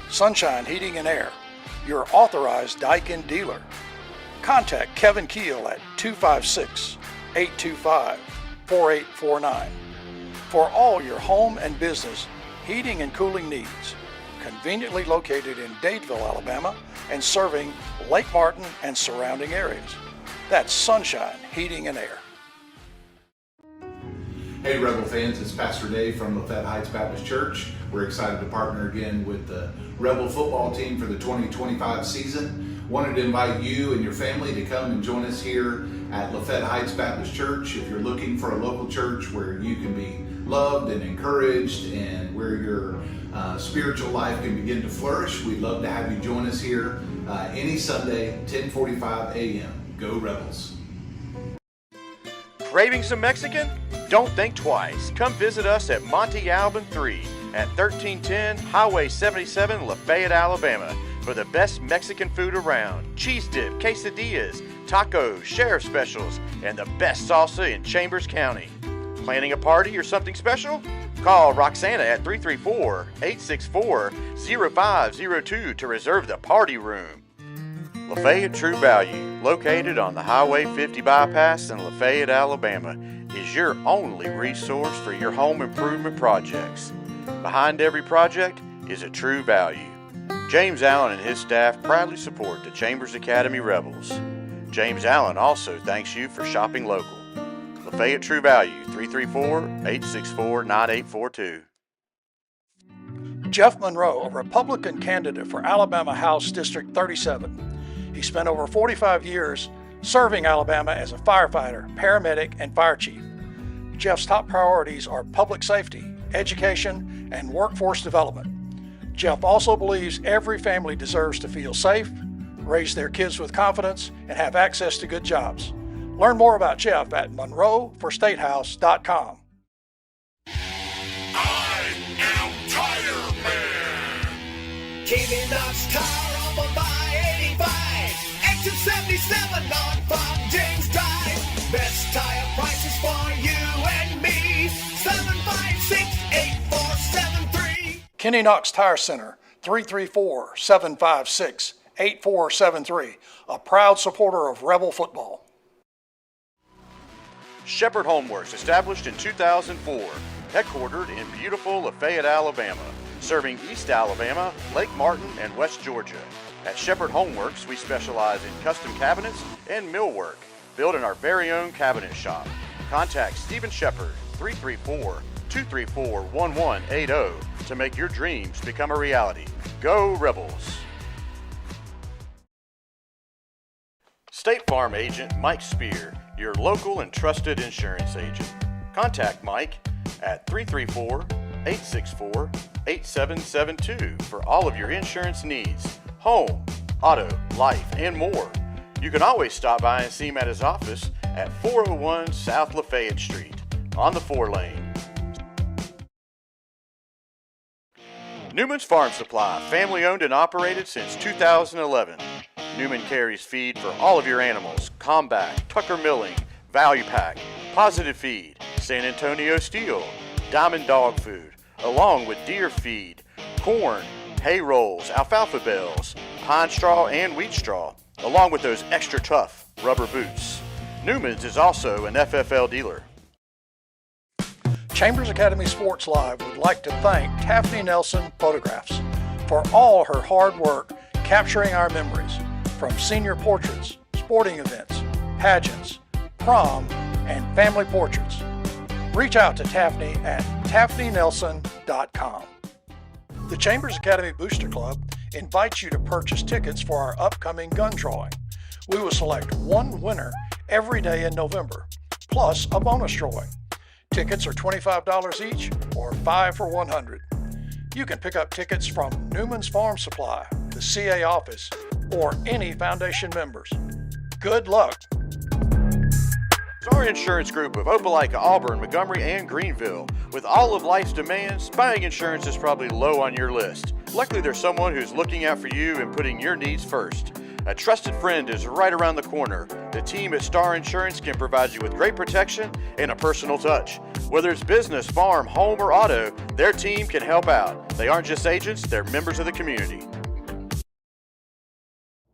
Sunshine Heating and Air, your authorized Daikin dealer. Contact Kevin Keel at 256-825-4849 for all your home and business heating and cooling needs. Conveniently located in Dadeville, Alabama, and serving Lake Martin and surrounding areas. That's Sunshine Heating and Air.
Hey Rebel fans, it's Pastor Dave from Lafayette Heights Baptist Church. We're excited to partner again with the Rebel football team for the 2025 season. Wanted to invite you and your family to come and join us here at Lafayette Heights Baptist Church. If you're looking for a local church where you can be loved and encouraged and where your spiritual life can begin to flourish, we'd love to have you join us here any Sunday, 10:45 a.m. Go Rebels.
Craving some Mexican? Don't think twice. Come visit us at Monte Alban 3 at 1310 Highway 77, Lafayette, Alabama for the best Mexican food around. Cheese dip, quesadillas, tacos, sheriff specials, and the best salsa in Chambers County. Planning a party or something special? Call Roxana at 334-864-0502 to reserve the party room. Lafayette True Value, located on the Highway 50 bypass in Lafayette, Alabama, is your only resource for your home improvement projects. Behind every project is a True Value. James Allen and his staff proudly support the Chambers Academy Rebels. James Allen also thanks you for shopping local. Lafayette True Value, 334-864-9842.
Jeff Monroe, a Republican candidate for Alabama House District 37. He spent over 45 years serving Alabama as a firefighter, paramedic, and fire chief. Jeff's top priorities are public safety, education, and workforce development. Jeff also believes every family deserves to feel safe, raise their kids with confidence, and have access to good jobs. Learn more about Jeff at monroeforstatehouse.com.
I am Tire Man. Keeping us car up by 85. Exit 77 on from James Drive. Best tire prices for you and me. 756-8473.
Kenny Knox Tire Center, 334-756-8473. A proud supporter of Rebel football.
Shepherd Homeworks, established in 2004, headquartered in beautiful Lafayette, Alabama, serving East Alabama, Lake Martin, and West Georgia. At Shepherd Homeworks, we specialize in custom cabinets and millwork, built in our very own cabinet shop. Contact Stephen Shepherd, 334-234-1180 to make your dreams become a reality. Go Rebels! State Farm agent Mike Spear, your local and trusted insurance agent. Contact Mike at 334-864-8772 for all of your insurance needs, home, auto, life, and more. You can always stop by and see him at his office at 401 South Lafayette Street on the 4-lane. Newman's Farm Supply, family owned and operated since 2011. Newman carries feed for all of your animals: Combat, Tucker Milling, Value Pack, Positive Feed, San Antonio Steel, Diamond Dog Food, along with deer feed, corn, hay rolls, alfalfa bales, pine straw, and wheat straw, along with those extra tough rubber boots. Newman's is also an FFL dealer.
Chambers Academy Sports Live would like to thank Taffy Nelson Photographs for all her hard work capturing our memories, from senior portraits, sporting events, pageants, prom, and family portraits. Reach out to Taffy at taffynelson.com. The Chambers Academy Booster Club invites you to purchase tickets for our upcoming gun drawing. We will select one winner every day in November, plus a bonus drawing. Tickets are $25 each or $5 for $100. You can pick up tickets from Newman's Farm Supply, the CA office, or any foundation members. Good luck.
Our insurance group of Opelika, Auburn, Montgomery, and Greenville. With all of life's demands, buying insurance is probably low on your list. Luckily, there's someone who's looking out for you and putting your needs first. A trusted friend is right around the corner. The team at Star Insurance can provide you with great protection and a personal touch. Whether it's business, farm, home, or auto, their team can help out. They aren't just agents, they're members of the community.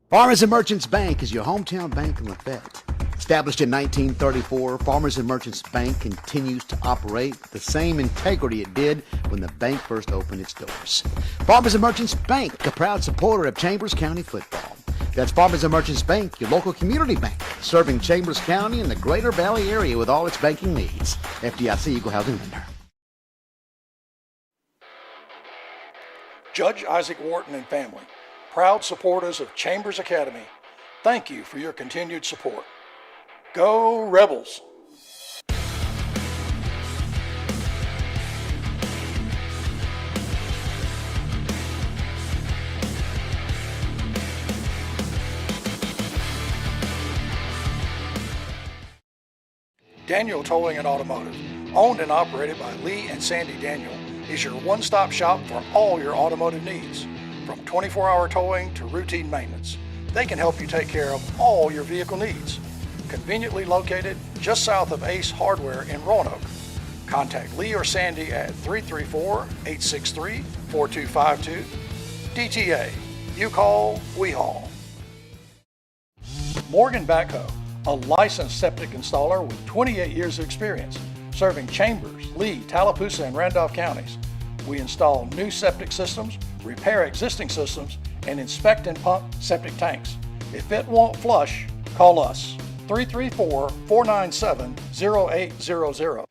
Farmers and Merchants Bank is your hometown bank in Lafayette. Established in 1934, Farmers and Merchants Bank continues to operate with the same integrity it did when the bank first opened its doors. Farmers and Merchants Bank, a proud supporter of Chambers County football. That's Farmers and Merchants Bank, your local community bank, serving Chambers County and the Greater Valley area with all its banking needs. FDIC Equal Housing Lender.
Judge Isaac Wharton and family, proud supporters of Chambers Academy, thank you for your continued support. Go Rebels! Daniel Towing and Automotive, owned and operated by Lee and Sandy Daniel, is your one-stop shop for all your automotive needs. From 24-hour towing to routine maintenance, they can help you take care of all your vehicle needs. Conveniently located just south of Ace Hardware in Roanoke. Contact Lee or Sandy at 334-863-4252. DTA, you call, we haul. Morgan Backhoe, a licensed septic installer with 28 years of experience, serving Chambers, Lee, Tallapoosa, and Randolph counties. We install new septic systems, repair existing systems, and inspect and pump septic tanks. If it won't flush, call us, 334-497-0800.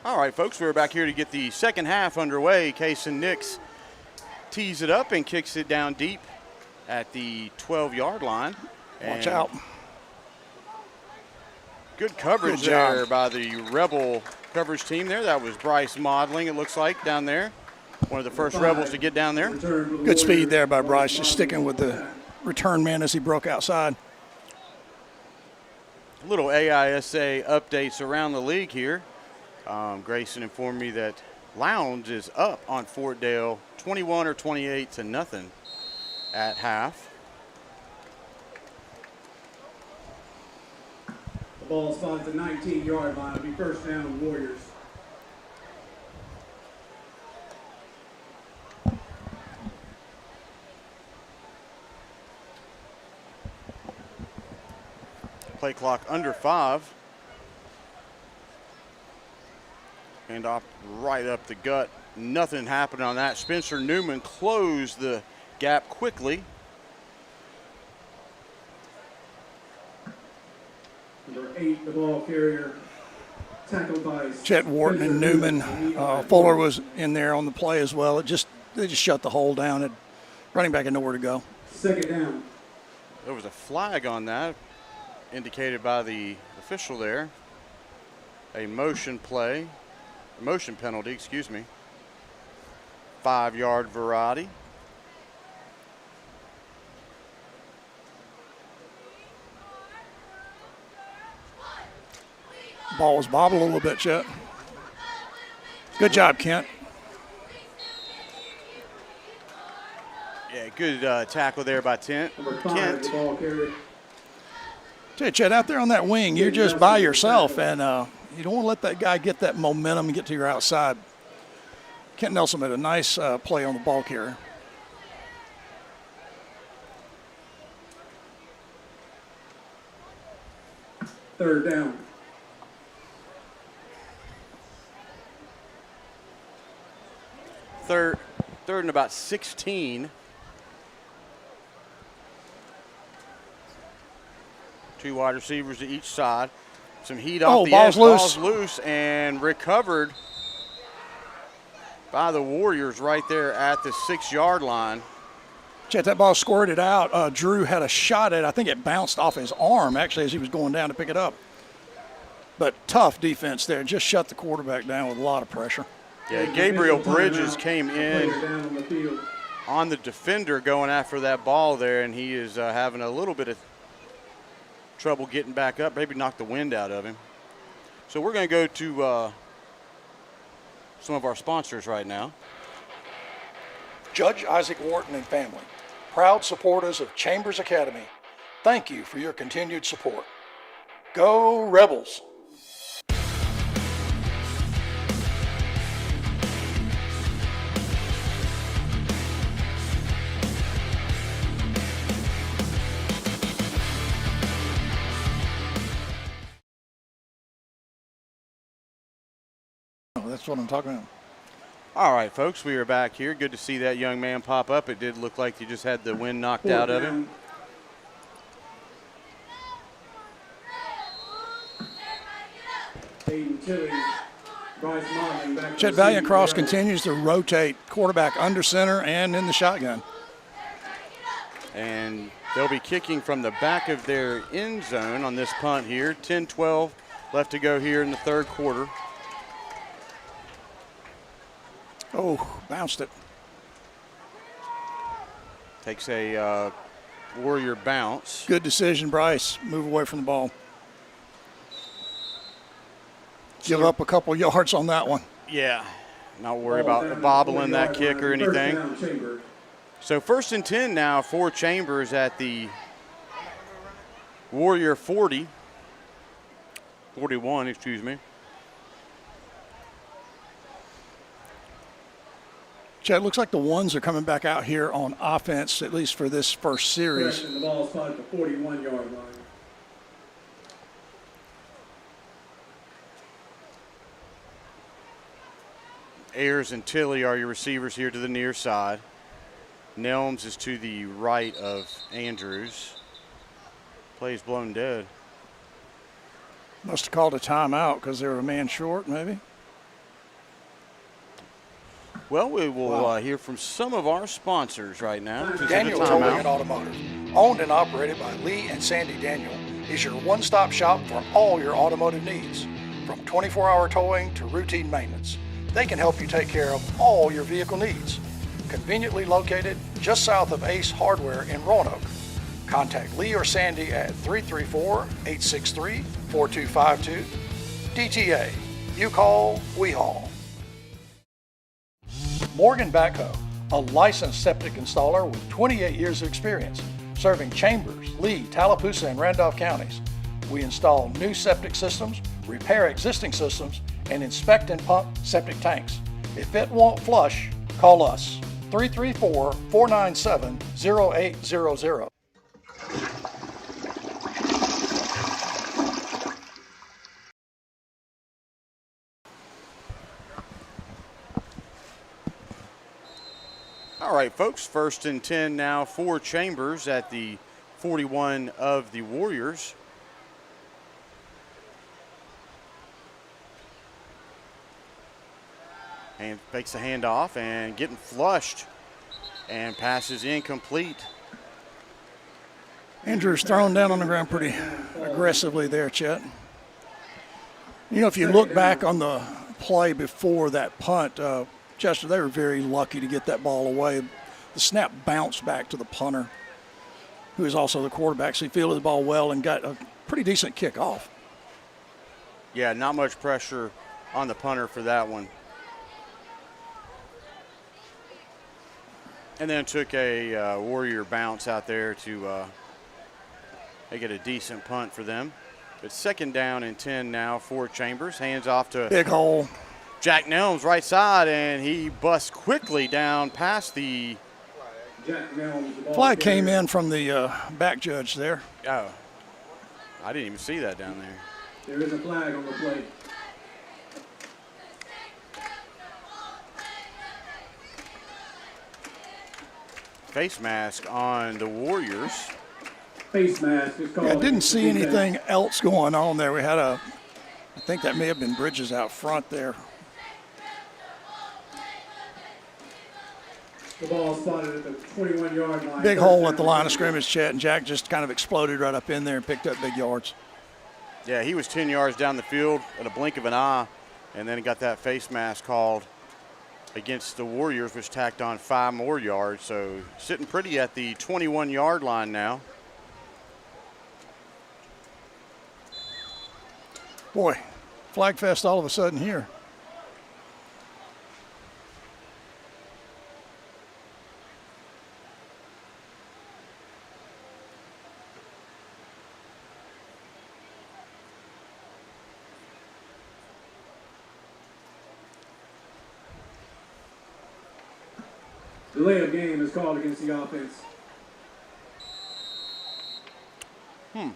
All right, folks, we're back here to get the second half underway. Kason Nix tees it up and kicks it down deep at the 12-yard line.
Watch out.
Good coverage there by the Rebel coverage team there. That was Bryce Modeling, it looks like, down there. One of the first Rebels to get down there.
Good speed there by Bryce, just sticking with the return man as he broke outside.
Little AISA updates around the league here. Grayson informed me that Lowndes is up on Fort Dale 21 or 28 to nothing at half.
The ball spotted at the 19-yard line. It'll be first down, Warriors.
Play clock under 5. And off right up the gut. Nothing happened on that. Spencer Newman closed the gap quickly.
Number 8, the ball carrier, tackled by
Chet Wharton and Newman. Fuller was in there on the play as well. They just shut the hole down. And running back had nowhere to go.
Second down.
There was a flag on that, indicated by the official there. A motion penalty, excuse me. 5-yard variety.
Ball was bobbled a little bit, Chet. Good job, Kent.
Yeah, good tackle there by Kent.
The ball carrier.
Chet, out there on that wing, you're just by yourself, and you don't want to let that guy get that momentum and get to your outside. Kent Nelson made a nice play on the ball carrier.
Third down.
Third and about 16. Two wide receivers to each side. Some heat off the edge. Ball's loose and recovered by the Warriors right there at the 6-yard line.
Chet, that ball squirted out. Drew had a shot at it. I think it bounced off his arm, actually, as he was going down to pick it up. But tough defense there. Just shut the quarterback down with a lot of pressure.
Yeah, Gabriel Bridges came in on the defender going after that ball there, and he is having a little bit of trouble getting back up, maybe knocked the wind out of him. So we're going to go to some of our sponsors right now.
Judge Isaac Wharton and family, proud supporters of Chambers Academy. Thank you for your continued support. Go Rebels! That's what I'm talking about.
All right, folks, we are back here. Good to see that young man pop up. It did look like he just had the wind knocked out of him.
Chet, Valiant Cross continues to rotate quarterback under center and in the shotgun.
And they'll be kicking from the back of their end zone on this punt here. 10-12 left to go here in the third quarter.
Oh, bounced it.
Takes a Warrior bounce.
Good decision, Bryce. Move away from the ball. Give up a couple yards on that one.
Yeah, not worry about bobbling that kick or anything. So 1st and 10 now for Chambers at the Warrior 41, excuse me.
Chad, it looks like the ones are coming back out here on offense, at least for this first series.
The ball spotted at the 41-yard line.
Ayers and Tilley are your receivers here to the near side. Nelms is to the right of Andrews. Play's blown dead.
Must have called a timeout because they were a man short, maybe.
Well, we will hear from some of our sponsors right now.
Daniel Towing and Automotive, owned and operated by Lee and Sandy Daniel, is your one-stop shop for all your automotive needs. From 24-hour towing to routine maintenance, they can help you take care of all your vehicle needs. Conveniently located just south of Ace Hardware in Roanoke. Contact Lee or Sandy at 334-863-4252. DTA, you call, we haul. Morgan Backhoe, a licensed septic installer with 28 years of experience, serving Chambers, Lee, Tallapoosa, and Randolph counties. We install new septic systems, repair existing systems, and inspect and pump septic tanks. If it won't flush, call us, 334-497-0800.
All right, folks, 1st and 10 now for Chambers at the 41 of the Warriors. And makes the handoff and getting flushed and passes incomplete.
Andrew's thrown down on the ground pretty aggressively there, Chet. You know, if you look back on the play before that punt, Chester, they were very lucky to get that ball away. The snap bounced back to the punter, who is also the quarterback, so he fielded the ball well and got a pretty decent kickoff.
Yeah, not much pressure on the punter for that one. And then took a Warrior bounce out there to make it a decent punt for them. But 2nd down and 10 now for Chambers. Hands off to
big hole.
Jack Nelms right side, and he busts quickly down past the
flag came in from the back judge there.
Oh, I didn't even see that down there.
There is a flag on the plate.
Face mask on the Warriors.
Face mask is called.
Yeah, I didn't see anything else going on there. We had I think that may have been Bridges out front there.
The ball spotted at the 21-yard line.
Big hole at the line of scrimmage, Chet, and Jack just kind of exploded right up in there and picked up big yards.
Yeah, he was 10 yards down the field at a blink of an eye, and then he got that face mask called against the Warriors, which tacked on 5 more yards. So sitting pretty at the 21-yard line now.
Boy, flag fest all of a sudden here.
Delay of game is called against the offense.
That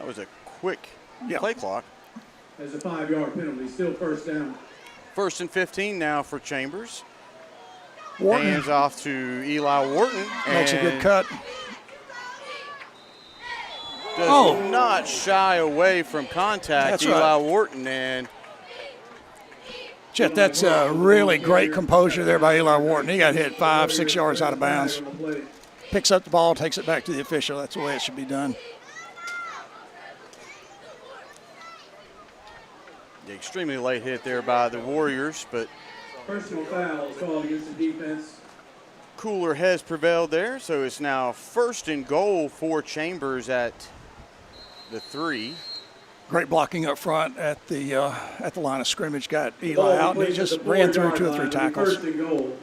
was a quick play clock.
There's a 5-yard penalty, still 1st down.
1st and 15 now for Chambers.
Wharton.
Hands off to Eli Wharton.
Makes a good cut.
Does not shy away from contact.
That's
Eli
right.
Wharton, and
Chet, that's a really great composure there by Eli Wharton. He got hit 5-6 yards out of bounds. Picks up the ball, takes it back to the official. That's the way it should be done.
the extremely late hit there by the Warriors, but
personal foul is called against the defense.
Cooler has prevailed there, so it's now 1st and goal for Chambers at the 3.
Great blocking up front at the line of scrimmage. Got Eli out, and he just ran through 2 or 3 tackles.
1st and goal.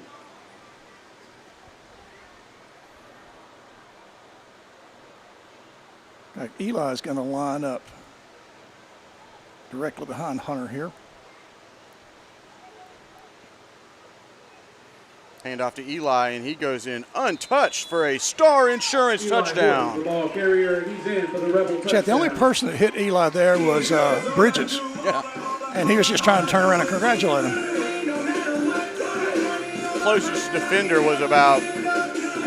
Eli's going to line up directly behind Hunter here.
Hand off to Eli, and he goes in untouched for a Star Insurance
Eli
touchdown.
The ball carrier, he's in for the Rebel touchdown.
Chet, the only person that hit Eli there was Bridges.
Yeah.
And he was just trying to turn around and congratulate him.
Closest defender was about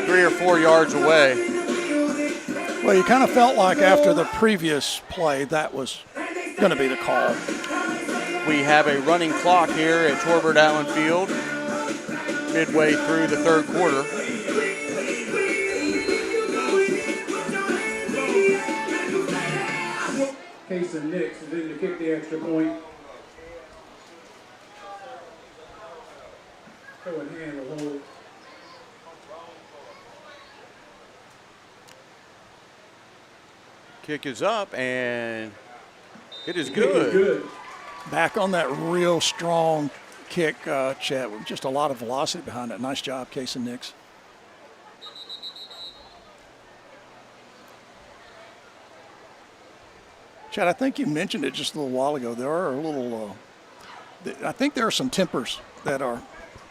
3 or 4 yards away.
Well, you kind of felt like after the previous play that was going to be the call.
we have a running clock here at Torbert Allen Field midway through the third quarter.
Casey Nix is in to kick the extra point. Go and hand the hold.
Kick is up, and it is good.
Back on that real strong kick, Chet, with just a lot of velocity behind it. Nice job, Casey Nix. Chad, I think you mentioned it just a little while ago. There are a little, I think there are some tempers that are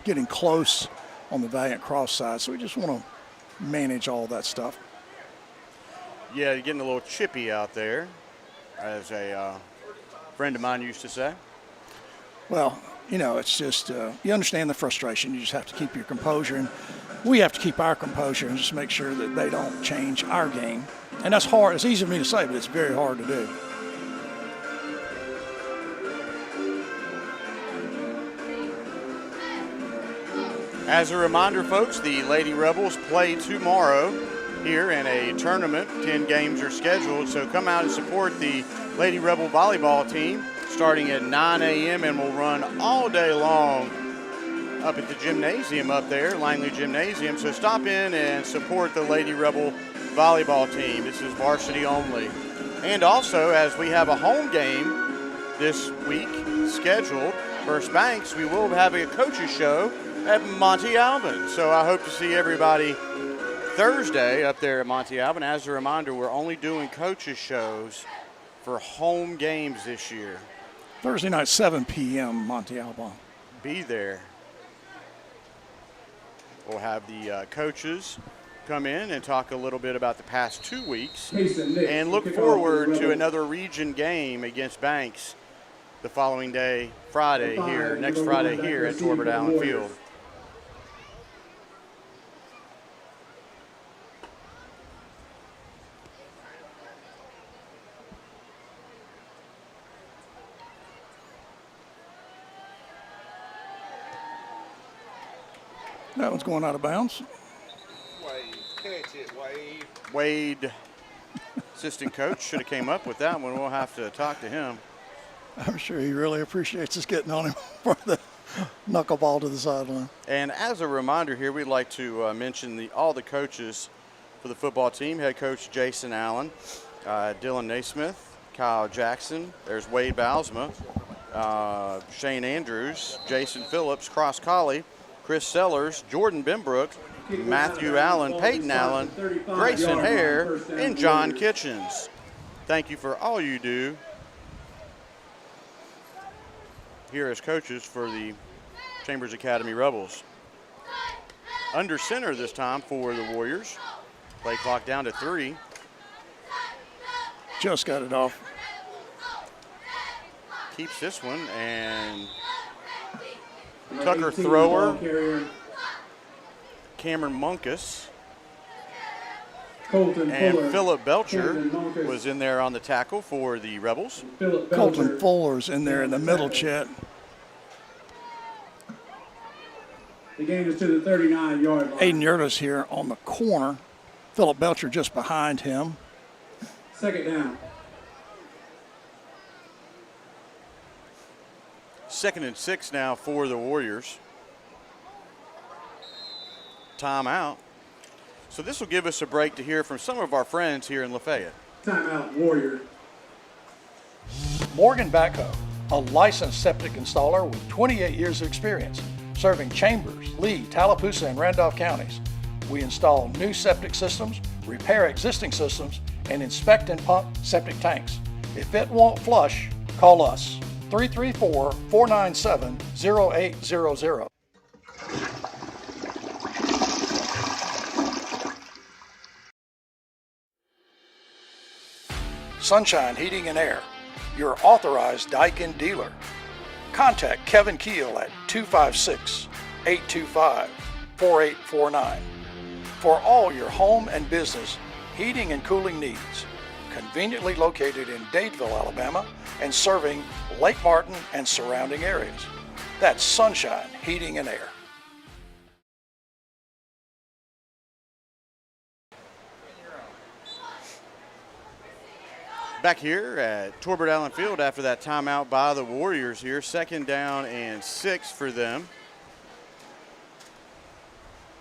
getting close on the Valiant Cross side, so we just want to manage all that stuff.
Yeah, you're getting a little chippy out there, as a friend of mine used to say.
Well, you know, it's just, you understand the frustration. You just have to keep your composure, and we have to keep our composure and just make sure that they don't change our game. And that's hard. It's easy for me to say, but it's very hard to do.
As a reminder, folks, the Lady Rebels play tomorrow here in a tournament. 10 games are scheduled, so come out and support the Lady Rebel volleyball team starting at 9 a.m. and will run all day long up at the gymnasium up there, Langley Gymnasium. So stop in and support the Lady Rebel volleyball team. This is varsity only. And also, as we have a home game this week scheduled, First Banks, we will have a coaches show at Monte Alvin. So I hope to see everybody Thursday up there at Monte Alvin. As a reminder, we're only doing coaches shows for home games this year.
Thursday night, 7 p.m., Monte Alvin.
Be there. We'll have the coaches come in and talk a little bit about the past 2 weeks and look forward to another region game against Banks the following day, next Friday here at Torbert Allen Field.
That one's going out of bounds.
Wade, catch it, Wade.
Wade, assistant coach, should have came up with that one. We'll have to talk to him.
I'm sure he really appreciates us getting on him for the knuckleball to the sideline.
And as a reminder here, we'd like to mention all the coaches for the football team. Head coach Jason Allen, Dylan Naismith, Kyle Jackson. There's Wade Bousma, Shane Andrews, Jason Phillips, Cross Colley, Chris Sellers, Jordan Benbrook, Matthew Allen, Peyton Allen, Grayson Hare, and John Kitchens. Thank you for all you do here as coaches for the Chambers Academy Rebels. Under center this time for the Warriors. Play clock down to 3.
Just got it off.
Keeps this one, and Tucker thrower, Cameron Munkus, and Philip Belcher was in there on the tackle for the Rebels.
Colton Fuller's in there in the middle, Chet.
The game is to the 39-yard line.
Aiden Yurda's here on the corner. Philip Belcher just behind him.
Second down.
2nd and 6 now for the Warriors. Timeout. So this will give us a break to hear from some of our friends here in Lafayette.
Timeout, Warrior.
Morgan Backhoe, a licensed septic installer with 28 years of experience, serving Chambers, Lee, Tallapoosa, and Randolph counties. We install new septic systems, repair existing systems, and inspect and pump septic tanks. If it won't flush, call us. 334-497-0800. Sunshine Heating and Air, your authorized Daikin dealer. Contact Kevin Keel at 256-825-4849 for all your home and business heating and cooling needs. Conveniently located in Dadeville, Alabama, and serving Lake Martin and surrounding areas. That's Sunshine Heating and Air.
Back here at Torbert Allen Field after that timeout by the Warriors here. 2nd down and 6 for them.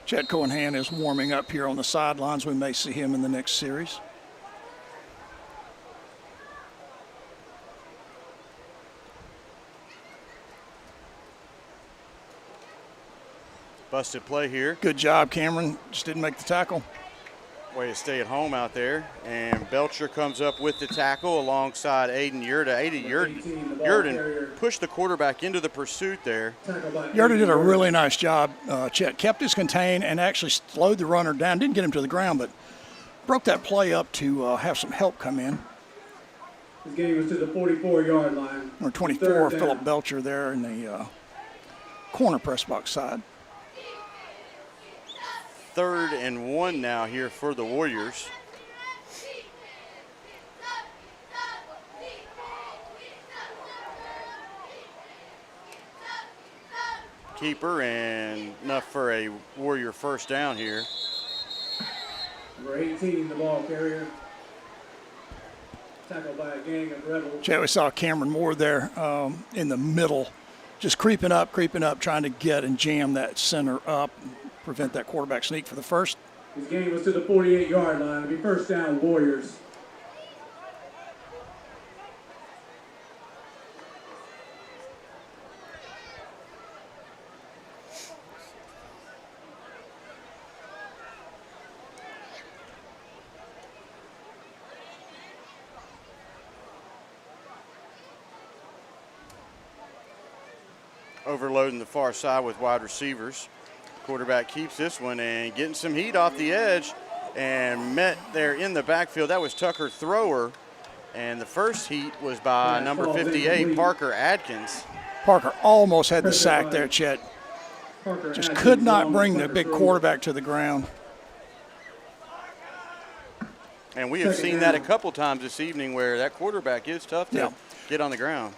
Chet Cohenhan is warming up here on the sidelines. We may see him in the next series.
Busted play here.
Good job, Cameron. Just didn't make the tackle.
Way to stay at home out there. And Belcher comes up with the tackle alongside Aiden Yurda. Yurden pushed the quarterback into the pursuit there.
Yurda did a really nice job. Chet kept his contain and actually slowed the runner down. Didn't get him to the ground, but broke that play up to have some help come in.
This game was to the 44-yard line.
Number 24, Philip Belcher there in the corner press box side.
3rd and 1 now here for the Warriors. Keeper and enough for a Warrior 1st down here.
Number 18, the ball carrier. Tackled by a gang of rebels.
Chet, we saw Cameron Moore there in the middle, just creeping up, trying to get and jam that center up. Prevent that quarterback sneak for the first.
This game was to the 48-yard line. It'll be 1st down, Warriors.
Overloading the far side with wide receivers. Quarterback keeps this one and getting some heat off the edge and met there in the backfield. That was Tucker Thrower, and the first heat was by number 58, Parker Adkins.
Parker almost had the sack there, Chet. Just could not bring the big quarterback to the ground.
And we have seen that a couple times this evening where that quarterback is tough to get on the ground.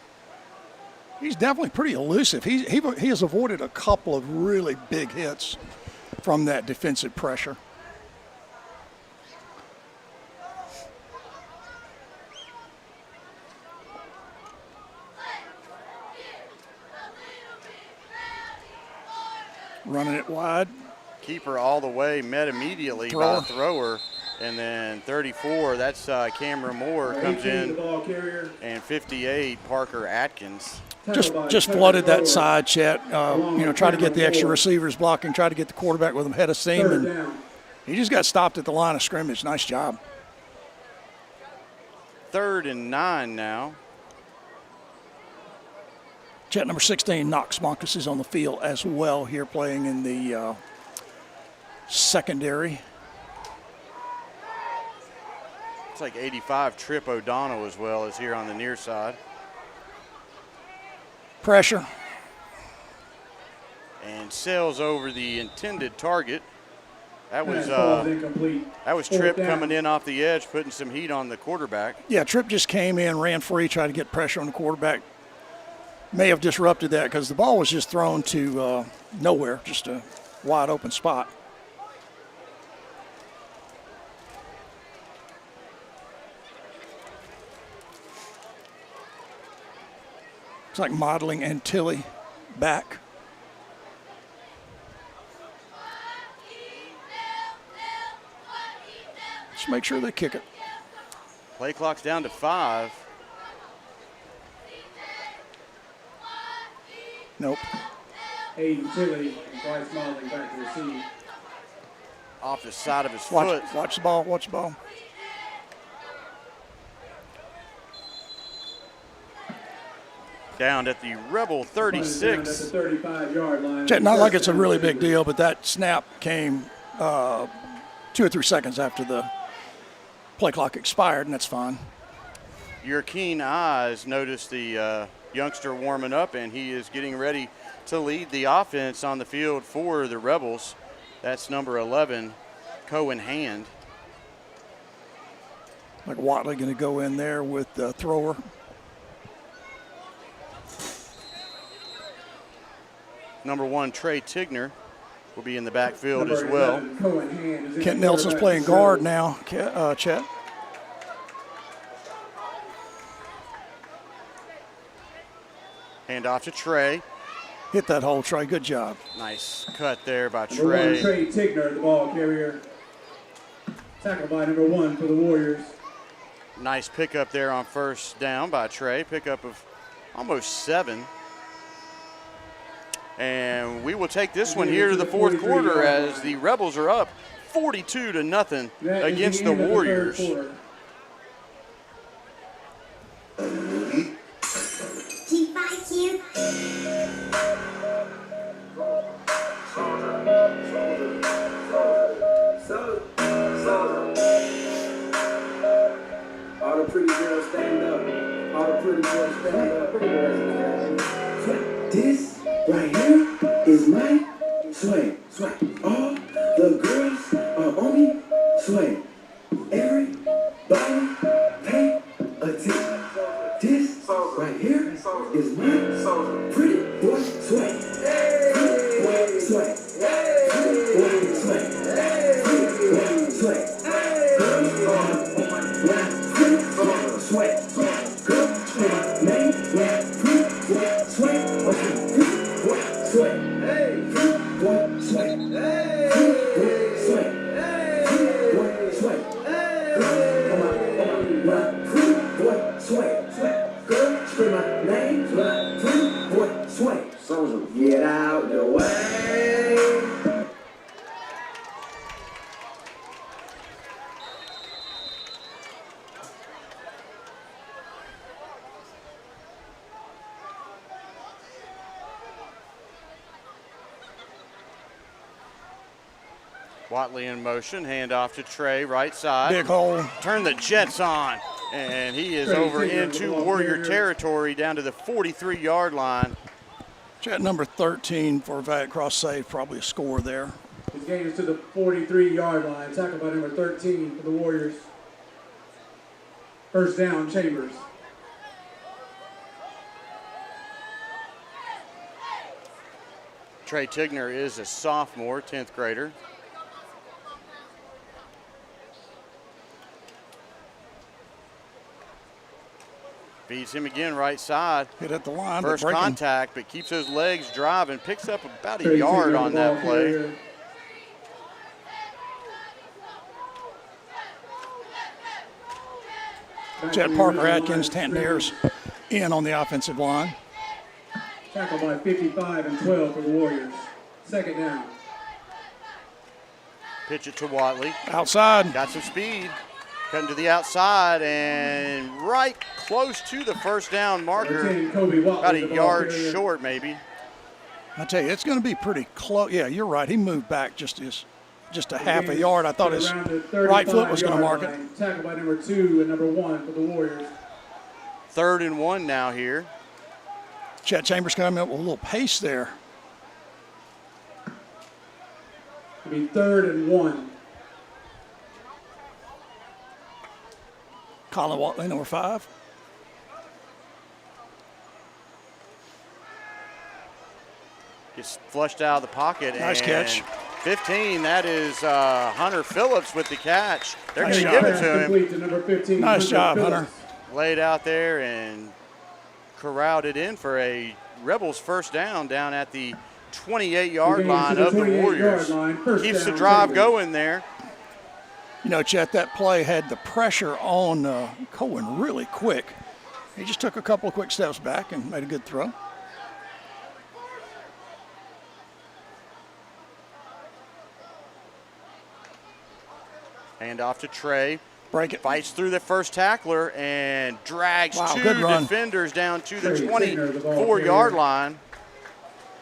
He's definitely pretty elusive. He has avoided a couple of really big hits from that defensive pressure. Running it wide.
Keeper all the way, met immediately by the thrower. And then 34, that's Cameron Moore comes in, and 58, Parker Atkins.
Just flooded that side, Chet. Try to get the extra receivers blocking, try to get the quarterback with him head of steam, and he just got stopped at the line of scrimmage. Nice job.
3rd and 9 now.
Chet, number 16, Knox Monkus is on the field as well here, playing in the secondary.
It's like 85, Trip O'Donnell as well is here on the near side.
Pressure.
And sails over the intended target. That was Tripp coming in off the edge, putting some heat on the quarterback.
Yeah, Tripp just came in, ran free, tried to get pressure on the quarterback. May have disrupted that because the ball was just thrown to nowhere, just a wide open spot. Looks like Modeling and Tilly back. Just make sure they kick it.
Play clock's down to 5.
Nope.
Aiden Tilly and Bryce Modeling back to receive.
Off the side of his foot.
Watch the ball, watch the ball.
Down at the Rebel 36.
Down at the 35-yard line.
Not like it's a really big deal, but that snap came 2 or 3 seconds after the play clock expired, and that's fine.
Your keen eyes notice the youngster warming up, and he is getting ready to lead the offense on the field for the Rebels. That's number 11, Cohenhan.
Like Watley going to go in there with the thrower.
Number 1, Trey Tigner, will be in the backfield as well.
Kent Nelson's playing guard now, Chet.
Hand off to Trey.
Hit that hole, Trey. Good job.
Nice cut there by
Number 1,
Trey.
Trey Tigner, the ball carrier. Tackled by number 1 for the Warriors.
Nice pickup there on first down by Trey. Pickup of almost 7. And we will take this one here to the fourth quarter as the Rebels are up 42-0 against the Warriors.
All the pretty girls stand up. All the pretty girls stand up. Pretty girls stand up. This right here is my sway. Sway. All the girls are on me. Sway. Everybody pay attention. This right here is my pretty boy sway. Pretty boy sway. Pretty boy sway. Pretty boy sway. Girls on my sweat, girl, my name, sweat, sweat, hey, sweat, sweat, sweat, girl, scream my name, sweat, get out the way.
Watley in motion, hand off to Trey, right side.
Big hole.
Turn the Jets on, and he is over into Warrior territory down to the 43-yard line.
Chet number 13 for Valiant Cross save, probably a score there.
His gain is to the 43-yard line. Tackled by number 13 for the Warriors. First down, Chambers.
Trey Tigner is a sophomore, 10th grader. Feeds him again right side.
Hit at the line.
First contact, but keeps those legs driving. Picks up about a yard on that play.
Chet Parker Atkins, Tantanairs in on the offensive line.
Tackled by 55 and 12 for the Warriors. Second down.
Pitch it to Watley.
Outside.
Got some speed. Cutting to the outside and right close to the first down marker. About a yard short, maybe.
I tell you, it's going to be pretty close. Yeah, you're right. He moved back just a half a yard. I thought his right foot was going to mark it.
Tackled by number 2 and number 1 for the Warriors.
3rd and 1 now here.
Chet Chambers coming up with a little pace there.
It'll be 3rd and 1.
Colin Watley, number 5.
Gets flushed out of the pocket.
Nice catch.
15, that is Hunter Phillips with the catch. They're
Nice
going to give it
job.
to him.
To number 15,
Nice job, Hunter.
Laid out there and corralled it in for a Rebels first down at the 28-yard line of the Warriors. Keeps the drive going there.
You know, Chet, that play had the pressure on Cohen really quick. He just took a couple of quick steps back and made a good throw.
Hand off to Trey.
Break it.
Fights through the first tackler and drags two defenders down to the 24-yard line.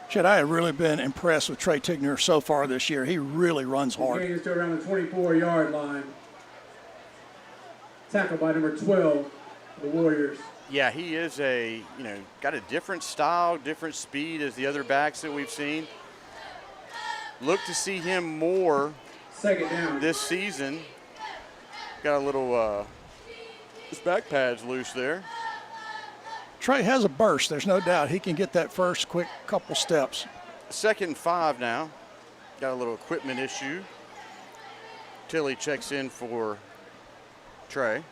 Chet, I have really been impressed with Trey Tigner so far this year. He really runs hard.
Gains to around the 24-yard line. Tackled by number 12, the Warriors.
Yeah, he is got a different style, different speed as the other backs that we've seen. Look to see him more
second down
this season. Got a little, his back pad's loose there.
Trey has a burst. There's no doubt he can get that first quick couple steps.
2nd and 5 now. Got a little equipment issue. Tilly checks in for Trey.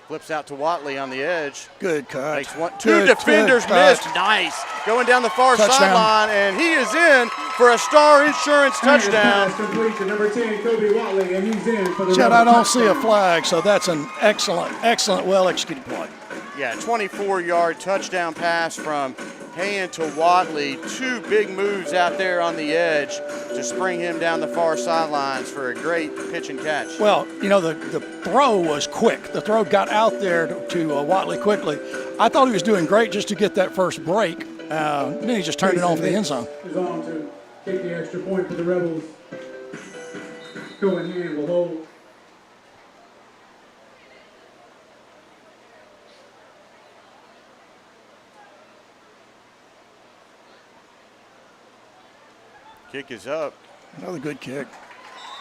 Flips out to Watley on the edge.
Good cut.
Makes one. Two defenders missed. Nice. Going down the far sideline, and he is in for a Star Insurance touchdown.
Complete to number 10, Kobe Watley, and he's in for the
Chad, I don't see a flag, so that's an excellent, well-executed play.
Yeah, 24-yard touchdown pass from Hand to Watley. 2 big moves out there on the edge to spring him down the far sidelines for a great pitch and catch.
Well, you know, the throw was quick. The throw got out there to Watley quickly. I thought he was doing great just to get that first break. Then he just turned it on for the end zone.
Is on to take the extra point for the Rebels. Cohen Hand will hold.
Kick is up.
Another good kick.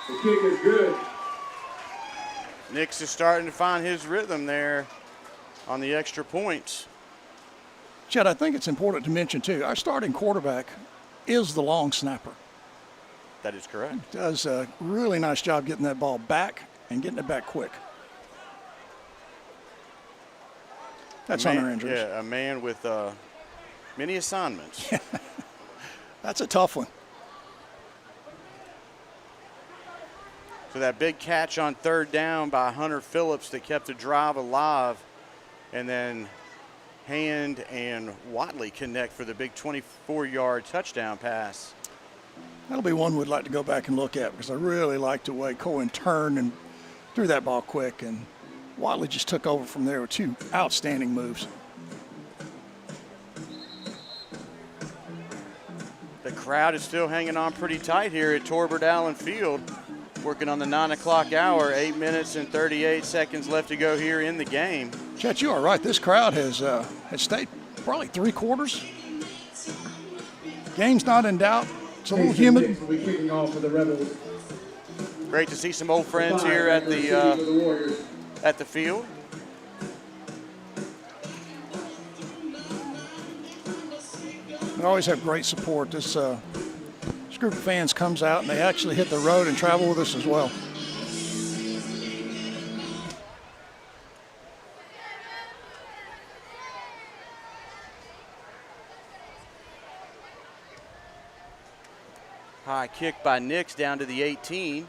The kick is good.
Nix is starting to find his rhythm there on the extra points.
Chad, I think it's important to mention, too, our starting quarterback is the long snapper.
That is correct.
Does a really nice job getting that ball back and getting it back quick. That's Hunter Andrews.
Yeah, a man with many assignments.
That's a tough one.
So that big catch on 3rd down by Hunter Phillips that kept the drive alive. And then Hand and Watley connect for the big 24-yard touchdown pass.
That'll be one we'd like to go back and look at because I really liked the way Cohen turned and threw that ball quick. And Watley just took over from there with 2 outstanding moves.
The crowd is still hanging on pretty tight here at Torbert Allen Field. Working on the 9 o'clock hour, 8 minutes and 38 seconds left to go here in the game.
Chet, you are right. This crowd has stayed probably 3 quarters. Game's not in doubt. It's a little humid.
Will be kicking off for the Rebels.
Great to see some old friends here at the field.
We always have great support. This group of fans comes out and they actually hit the road and travel with us as well.
High kick by Nix down to the 18.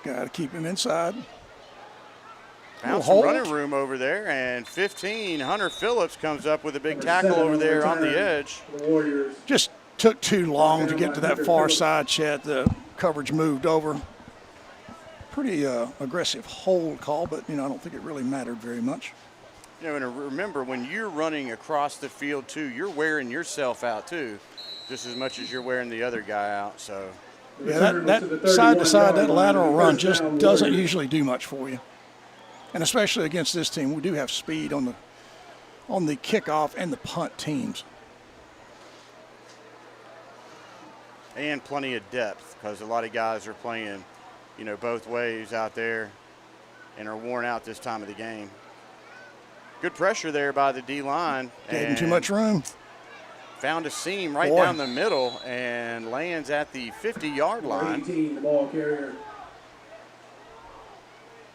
Got to keep him inside.
Found some running room over there, and 15, Hunter Phillips comes up with a big tackle over there on the edge.
Just took too long to get to that far side, Chet. The coverage moved over. Pretty aggressive hold call, but, you know, I don't think it really mattered very much.
You know, and remember, when you're running across the field, too, you're wearing yourself out, too, just as much as you're wearing the other guy out, so.
Yeah, that side-to-side, that lateral run just doesn't usually do much for you. And especially against this team, we do have speed on the kickoff and the punt teams.
And plenty of depth, because a lot of guys are playing, you know, both ways out there and are worn out this time of the game. Good pressure there by the D-line.
Gave him too much room.
Found a seam right down the middle and lands at the 50-yard line.
18, the ball carrier.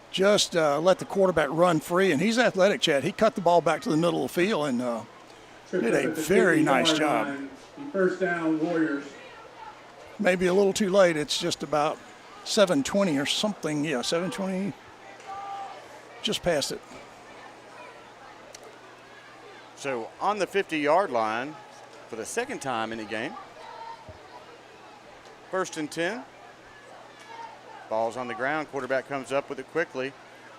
Just let the quarterback run free, and he's athletic, Chad. He cut the ball back to the middle of the field and did a very nice job.
First down, Warriors.
Maybe a little too late. It's just about 7:20 or something. Yeah, 7:20. Just past it.
So on the 50-yard line for the 2nd time in the game. 1st and 10. Ball's on the ground. Quarterback comes up with it quickly.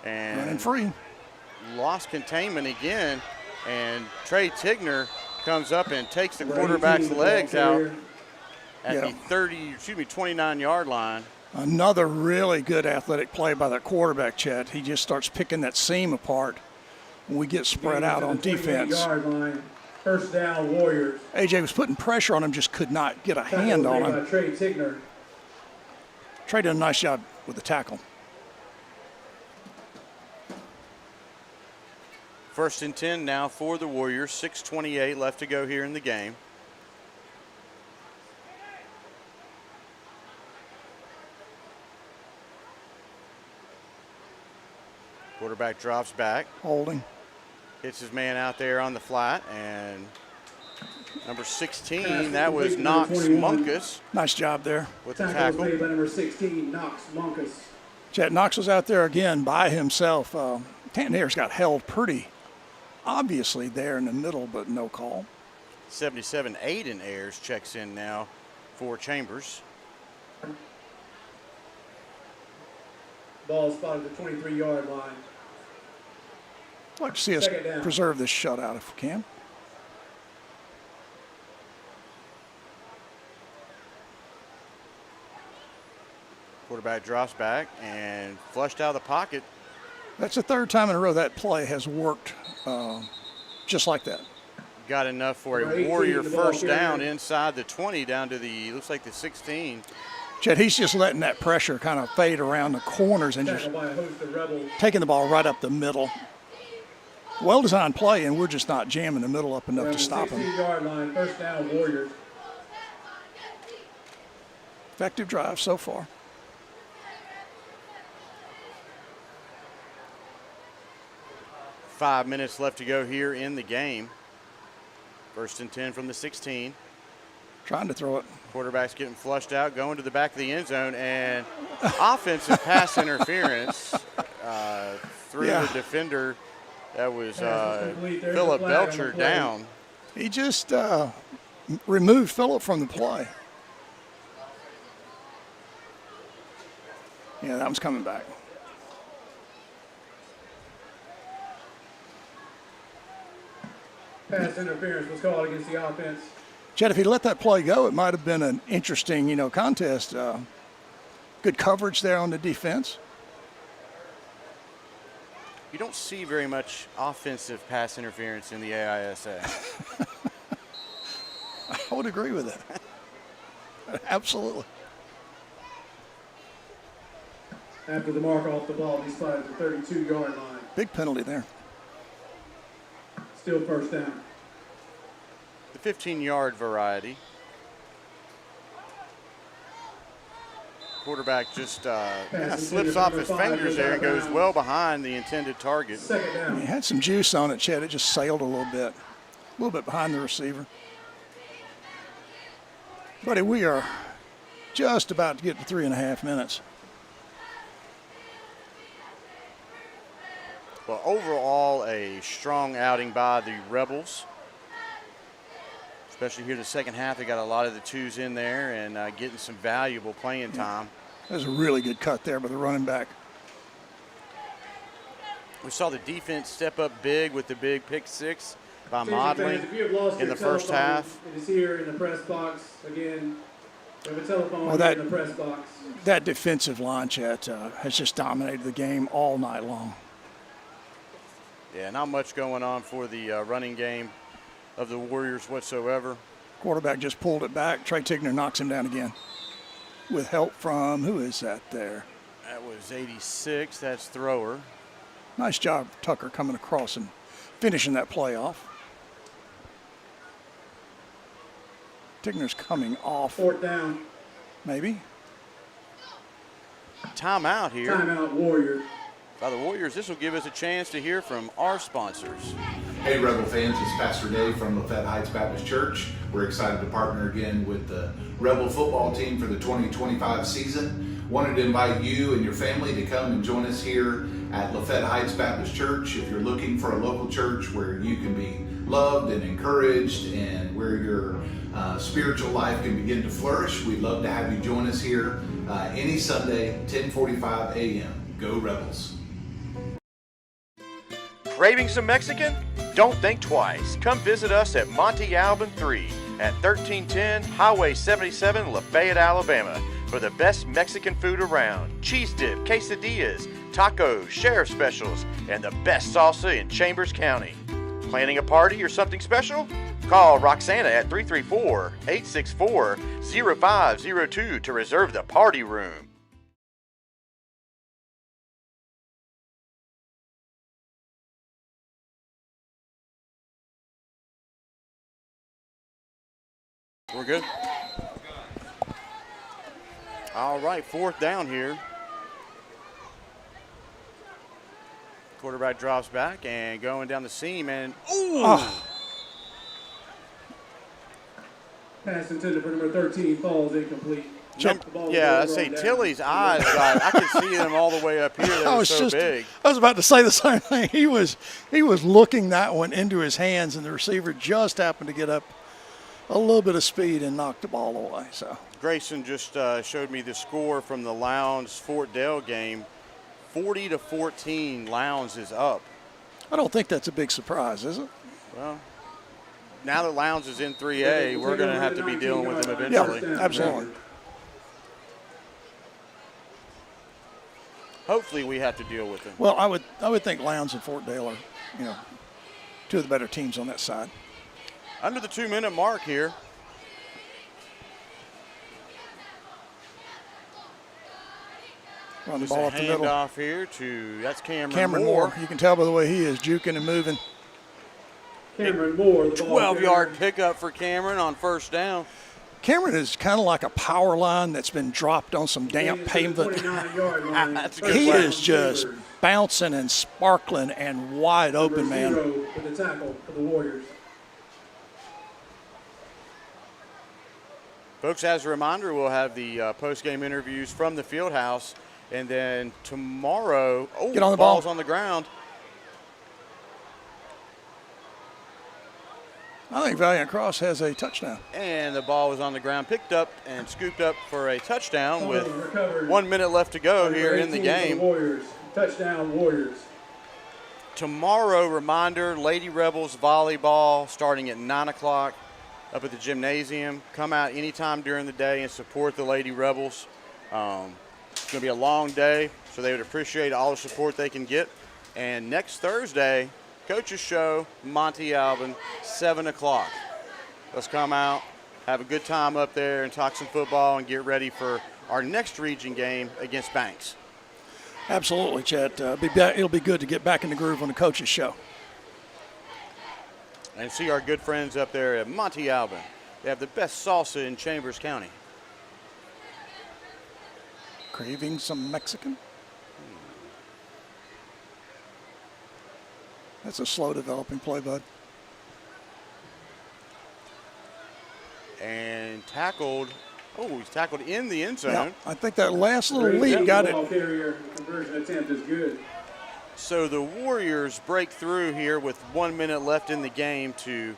And
running free.
Lost containment again. And Trey Tigner comes up and takes the quarterback's legs out at the 29-yard line.
Another really good athletic play by that quarterback, Chet. He just starts picking that seam apart when we get spread out on defense.
First down, Warriors.
AJ was putting pressure on him, just could not get a hand on him.
Trey Tigner.
Trey did a nice job with the tackle.
First and 10 now for the Warriors. 6:28 left to go here in the game. Quarterback drops back.
Holding.
Hits his man out there on the flat, and number 16, that was Knox Munkus.
Nice job there.
With the tackle.
Made by number 16, Knox Munkus.
Chet Knox was out there again by himself. Tanner's got held pretty obviously there in the middle, but no call.
77, Aiden Ayers checks in now for Chambers.
Ball spotted at the 23-yard line.
I'd like to see us
Second down.
preserve this shutout if we can.
Quarterback drops back and flushed out of the pocket.
That's the third time in a row that play has worked just like that.
Got enough for
Number
a
18,
Warrior
the ball
first
carrier.
down inside the 20 down to the, looks like the 16.
Chet, he's just letting that pressure kind of fade around the corners and just
Tackled by a host of Rebels.
taking the ball right up the middle. Well-designed play, and we're just not jamming the middle up enough
Around
to
the
stop him.
16-yard line, first down, Warriors.
Effective drive so far.
Five minutes left to go here in the game. First and 10 from the 16.
Trying to throw it.
Quarterback's getting flushed out, going to the back of the end zone, and offensive pass interference through
Yeah.
the defender. That was
Pass is complete. There's a
Philip
flag on the
Belcher
play.
down.
He just removed Phillip from the play. Yeah, that one's coming back.
Pass interference was called against the offense.
Chet, if he let that play go, it might have been an interesting, contest. Good coverage there on the defense.
You don't see very much offensive pass interference in the AISA.
I would agree with that. Absolutely.
After the mark off the ball, he spotted at the 32-yard line.
Big penalty there.
Still first down.
The 15-yard variety. Quarterback just kind of slips off his fingers there and goes well behind the intended target.
Second down.
He had some juice on it, Chet. It just sailed a little bit behind the receiver. Buddy, we are just about to get to 3.5 minutes.
Well, overall, a strong outing by the Rebels. Especially here in the second half, they got a lot of the twos in there and getting some valuable playing time.
There's a really good cut there by the running back.
We saw the defense step up big with the big pick six by
Attention
Modlin
fans, if you have lost
in
your
the first
telephone,
half.
It is here in the press box. Again, we have a telephone
Well,
here in the press box.
That defensive line, Chet, has just dominated the game all night long.
Yeah, not much going on for the running game of the Warriors whatsoever.
Quarterback just pulled it back. Trey Tigner knocks him down again with help from, who is that there?
That was 86. That's thrower.
Nice job, Tucker, coming across and finishing that play off. Tigner's coming off.
Fourth down.
Maybe.
Timeout here
Timeout, Warriors.
by the Warriors. This will give us a chance to hear from our sponsors.
Hey Rebel fans, it's Pastor Dave from Lafayette Heights Baptist Church. We're excited to partner again with the Rebel football team for the 2025 season. Wanted to invite you and your family to come and join us here at Lafayette Heights Baptist Church. If you're looking for a local church where you can be loved and encouraged and where your spiritual life can begin to flourish, we'd love to have you join us here any Sunday, 10:45 a.m. Go Rebels.
Craving some Mexican? Don't think twice. Come visit us at Monte Alban 3 at 1310 Highway 77, Lafayette, Alabama for the best Mexican food around. Cheese dip, quesadillas, tacos, sheriff specials, and the best salsa in Chambers County. Planning a party or something special? Call Roxana at 334-864-0502 to reserve the party room. We're good. All right, 4th down here. Quarterback drops back and going down the seam, and
Pass intended for number 13 falls incomplete.
Yeah, I say Tilly's eyes, I could see them all the way up here. They were so big.
I was about to say the same thing. He was looking that one into his hands, and the receiver just happened to get up a little bit of speed and knocked the ball away. So
Grayson just showed me the score from the Lowndes-Fort Dale game. 40-14, Lowndes is up.
I don't think that's a big surprise, is it?
Well, now that Lowndes is in 3A, we're going to have to be dealing with them eventually.
Yeah, absolutely.
Hopefully we have to deal with them.
Well, I would think Lowndes and Fort Dale are, two of the better teams on that side.
Under the 2-minute mark here.
Run the ball up the middle.
Handoff here to, that's
Cameron Moore. You can tell by the way he is juking and moving.
Cameron Moore.
12-yard pickup for Cameron on 1st down.
Cameron is kind of like a power line that's been dropped on some damp pavement.
That's a good
He
play.
is just bouncing and sparkling and wide open, man.
With the tackle for the Warriors.
Folks, as a reminder, we'll have the post-game interviews from the field house. And then tomorrow,
get on the ball.
Ball's on the ground.
I think Valiant Cross has a touchdown.
And the ball was on the ground, picked up and scooped up for a touchdown with 1 minute left to go here in the game.
Warriors. Touchdown, Warriors.
Tomorrow, reminder, Lady Rebels volleyball starting at 9 o'clock up at the gymnasium. Come out anytime during the day and support the Lady Rebels. It's going to be a long day, so they would appreciate all the support they can get. And next Thursday, Coach's Show, Monte Alban, 7 o'clock. Let's come out, have a good time up there, and talk some football and get ready for our next region game against Banks.
Absolutely, Chet. It'll be good to get back in the groove on the Coach's Show.
And see our good friends up there at Monte Alban. They have the best salsa in Chambers County.
Craving some Mexican? That's a slow developing play, bud.
And tackled. Oh, he's tackled in the end zone.
Yeah, I think that last little leap got it.
Carrier conversion attempt is good.
So the Warriors break through here with 1 minute left in the game to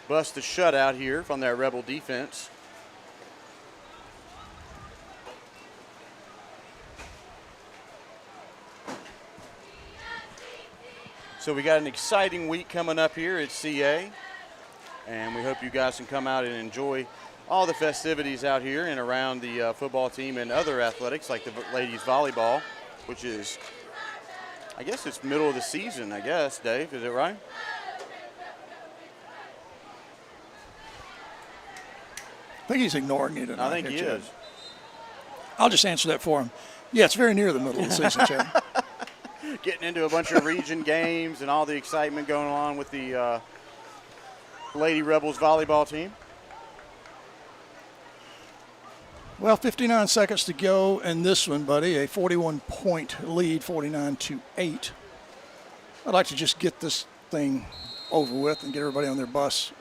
bust the shutout here from that Rebel defense. So we got an exciting week coming up here at CA, and we hope you guys can come out and enjoy all the festivities out here and around the football team and other athletics like the ladies volleyball, which is, I guess it's middle of the season, I guess, Dave, is it right?
I think he's ignoring you tonight.
I think he is.
I'll just answer that for him. Yeah, it's very near the middle of the season, Chad.
Getting into a bunch of region games and all the excitement going on with the Lady Rebels volleyball team.
Well, 59 seconds to go in this one, buddy. A 41-point lead, 49-8. I'd like to just get this thing over with and get everybody on their bus.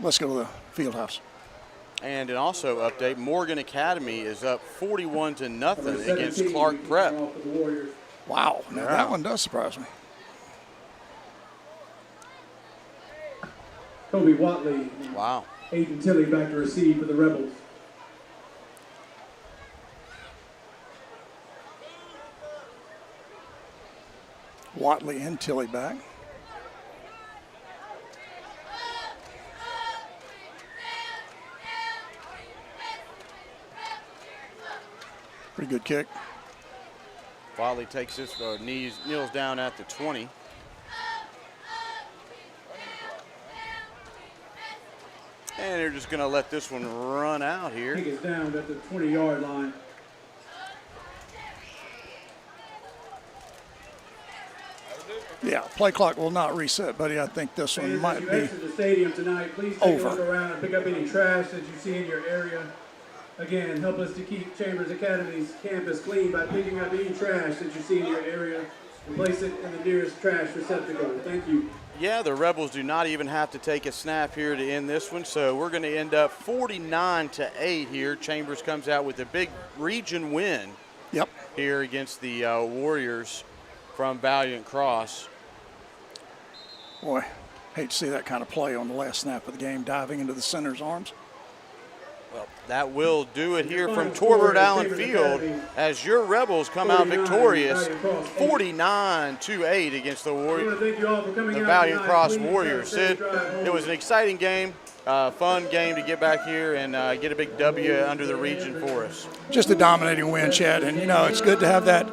Let's go to the field house.
And an also update, Morgan Academy is up 41-0 against Clark Prep.
Wow, now that one does surprise me.
Kobe Watley.
Wow.
Aiden Tilley back to receive for the Rebels.
Watley and Tilley back. Pretty good kick.
Watley takes this, kneels down at the 20. And they're just going to let this one run out here.
Kick is down at the 20-yard line.
Yeah, play clock will not reset, buddy. I think this one
Fans,
might
as you
be
exit the stadium tonight, please take
over.
a look around and pick up any trash that you see in your area. Again, help us to keep Chambers Academy's campus clean by picking up any trash that you see in your area and place it in the nearest trash receptacle. Thank you.
Yeah, the Rebels do not even have to take a snap here to end this one, so we're going to end up 49-8 here. Chambers comes out with a big region win.
Yep.
Here against the Warriors from Valiant Cross.
Boy, hate to see that kind of play on the last snap of the game, diving into the center's arms.
Well, that will do it here from Torbert Allen Field as your Rebels come out victorious 49-8 against the Valiant Cross Warriors. Sid, it was an exciting game, fun game to get back here and get a big W under the region for us.
Just a dominating win, Chad, and it's good to have that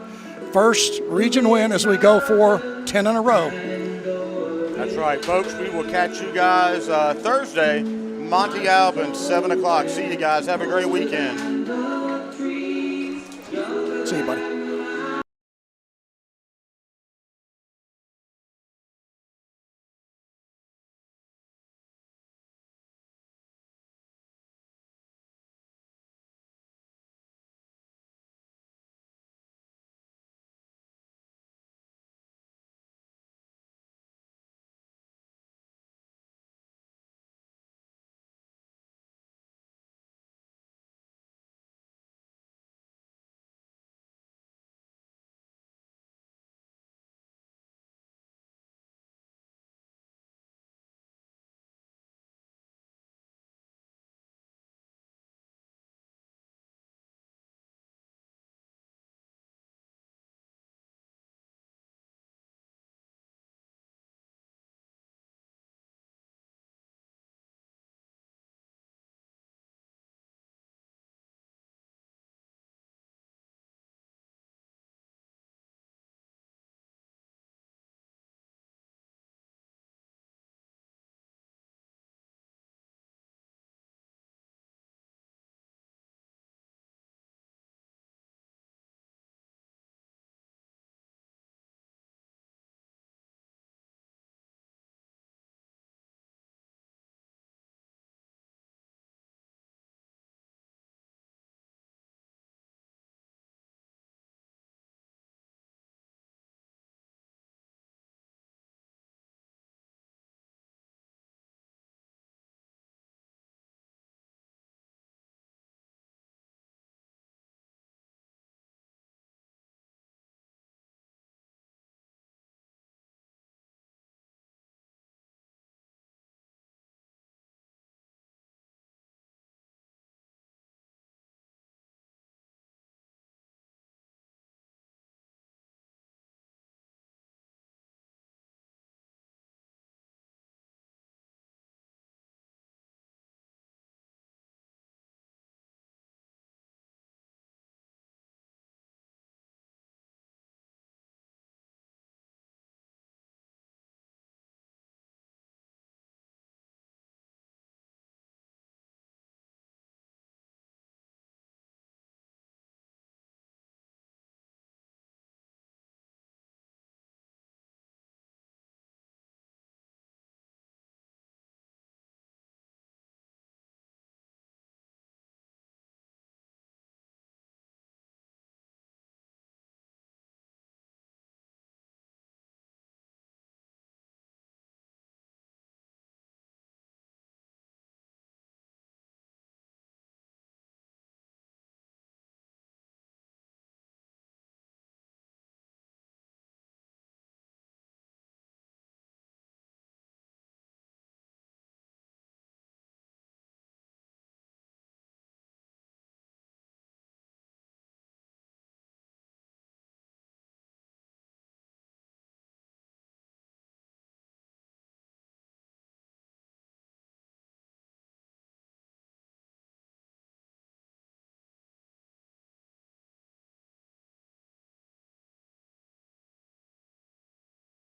first region win as we go for 10 in a row.
That's right, folks. We will catch you guys Thursday. Monty Albin, 7 o'clock. See you guys. Have a great weekend.
See you, buddy.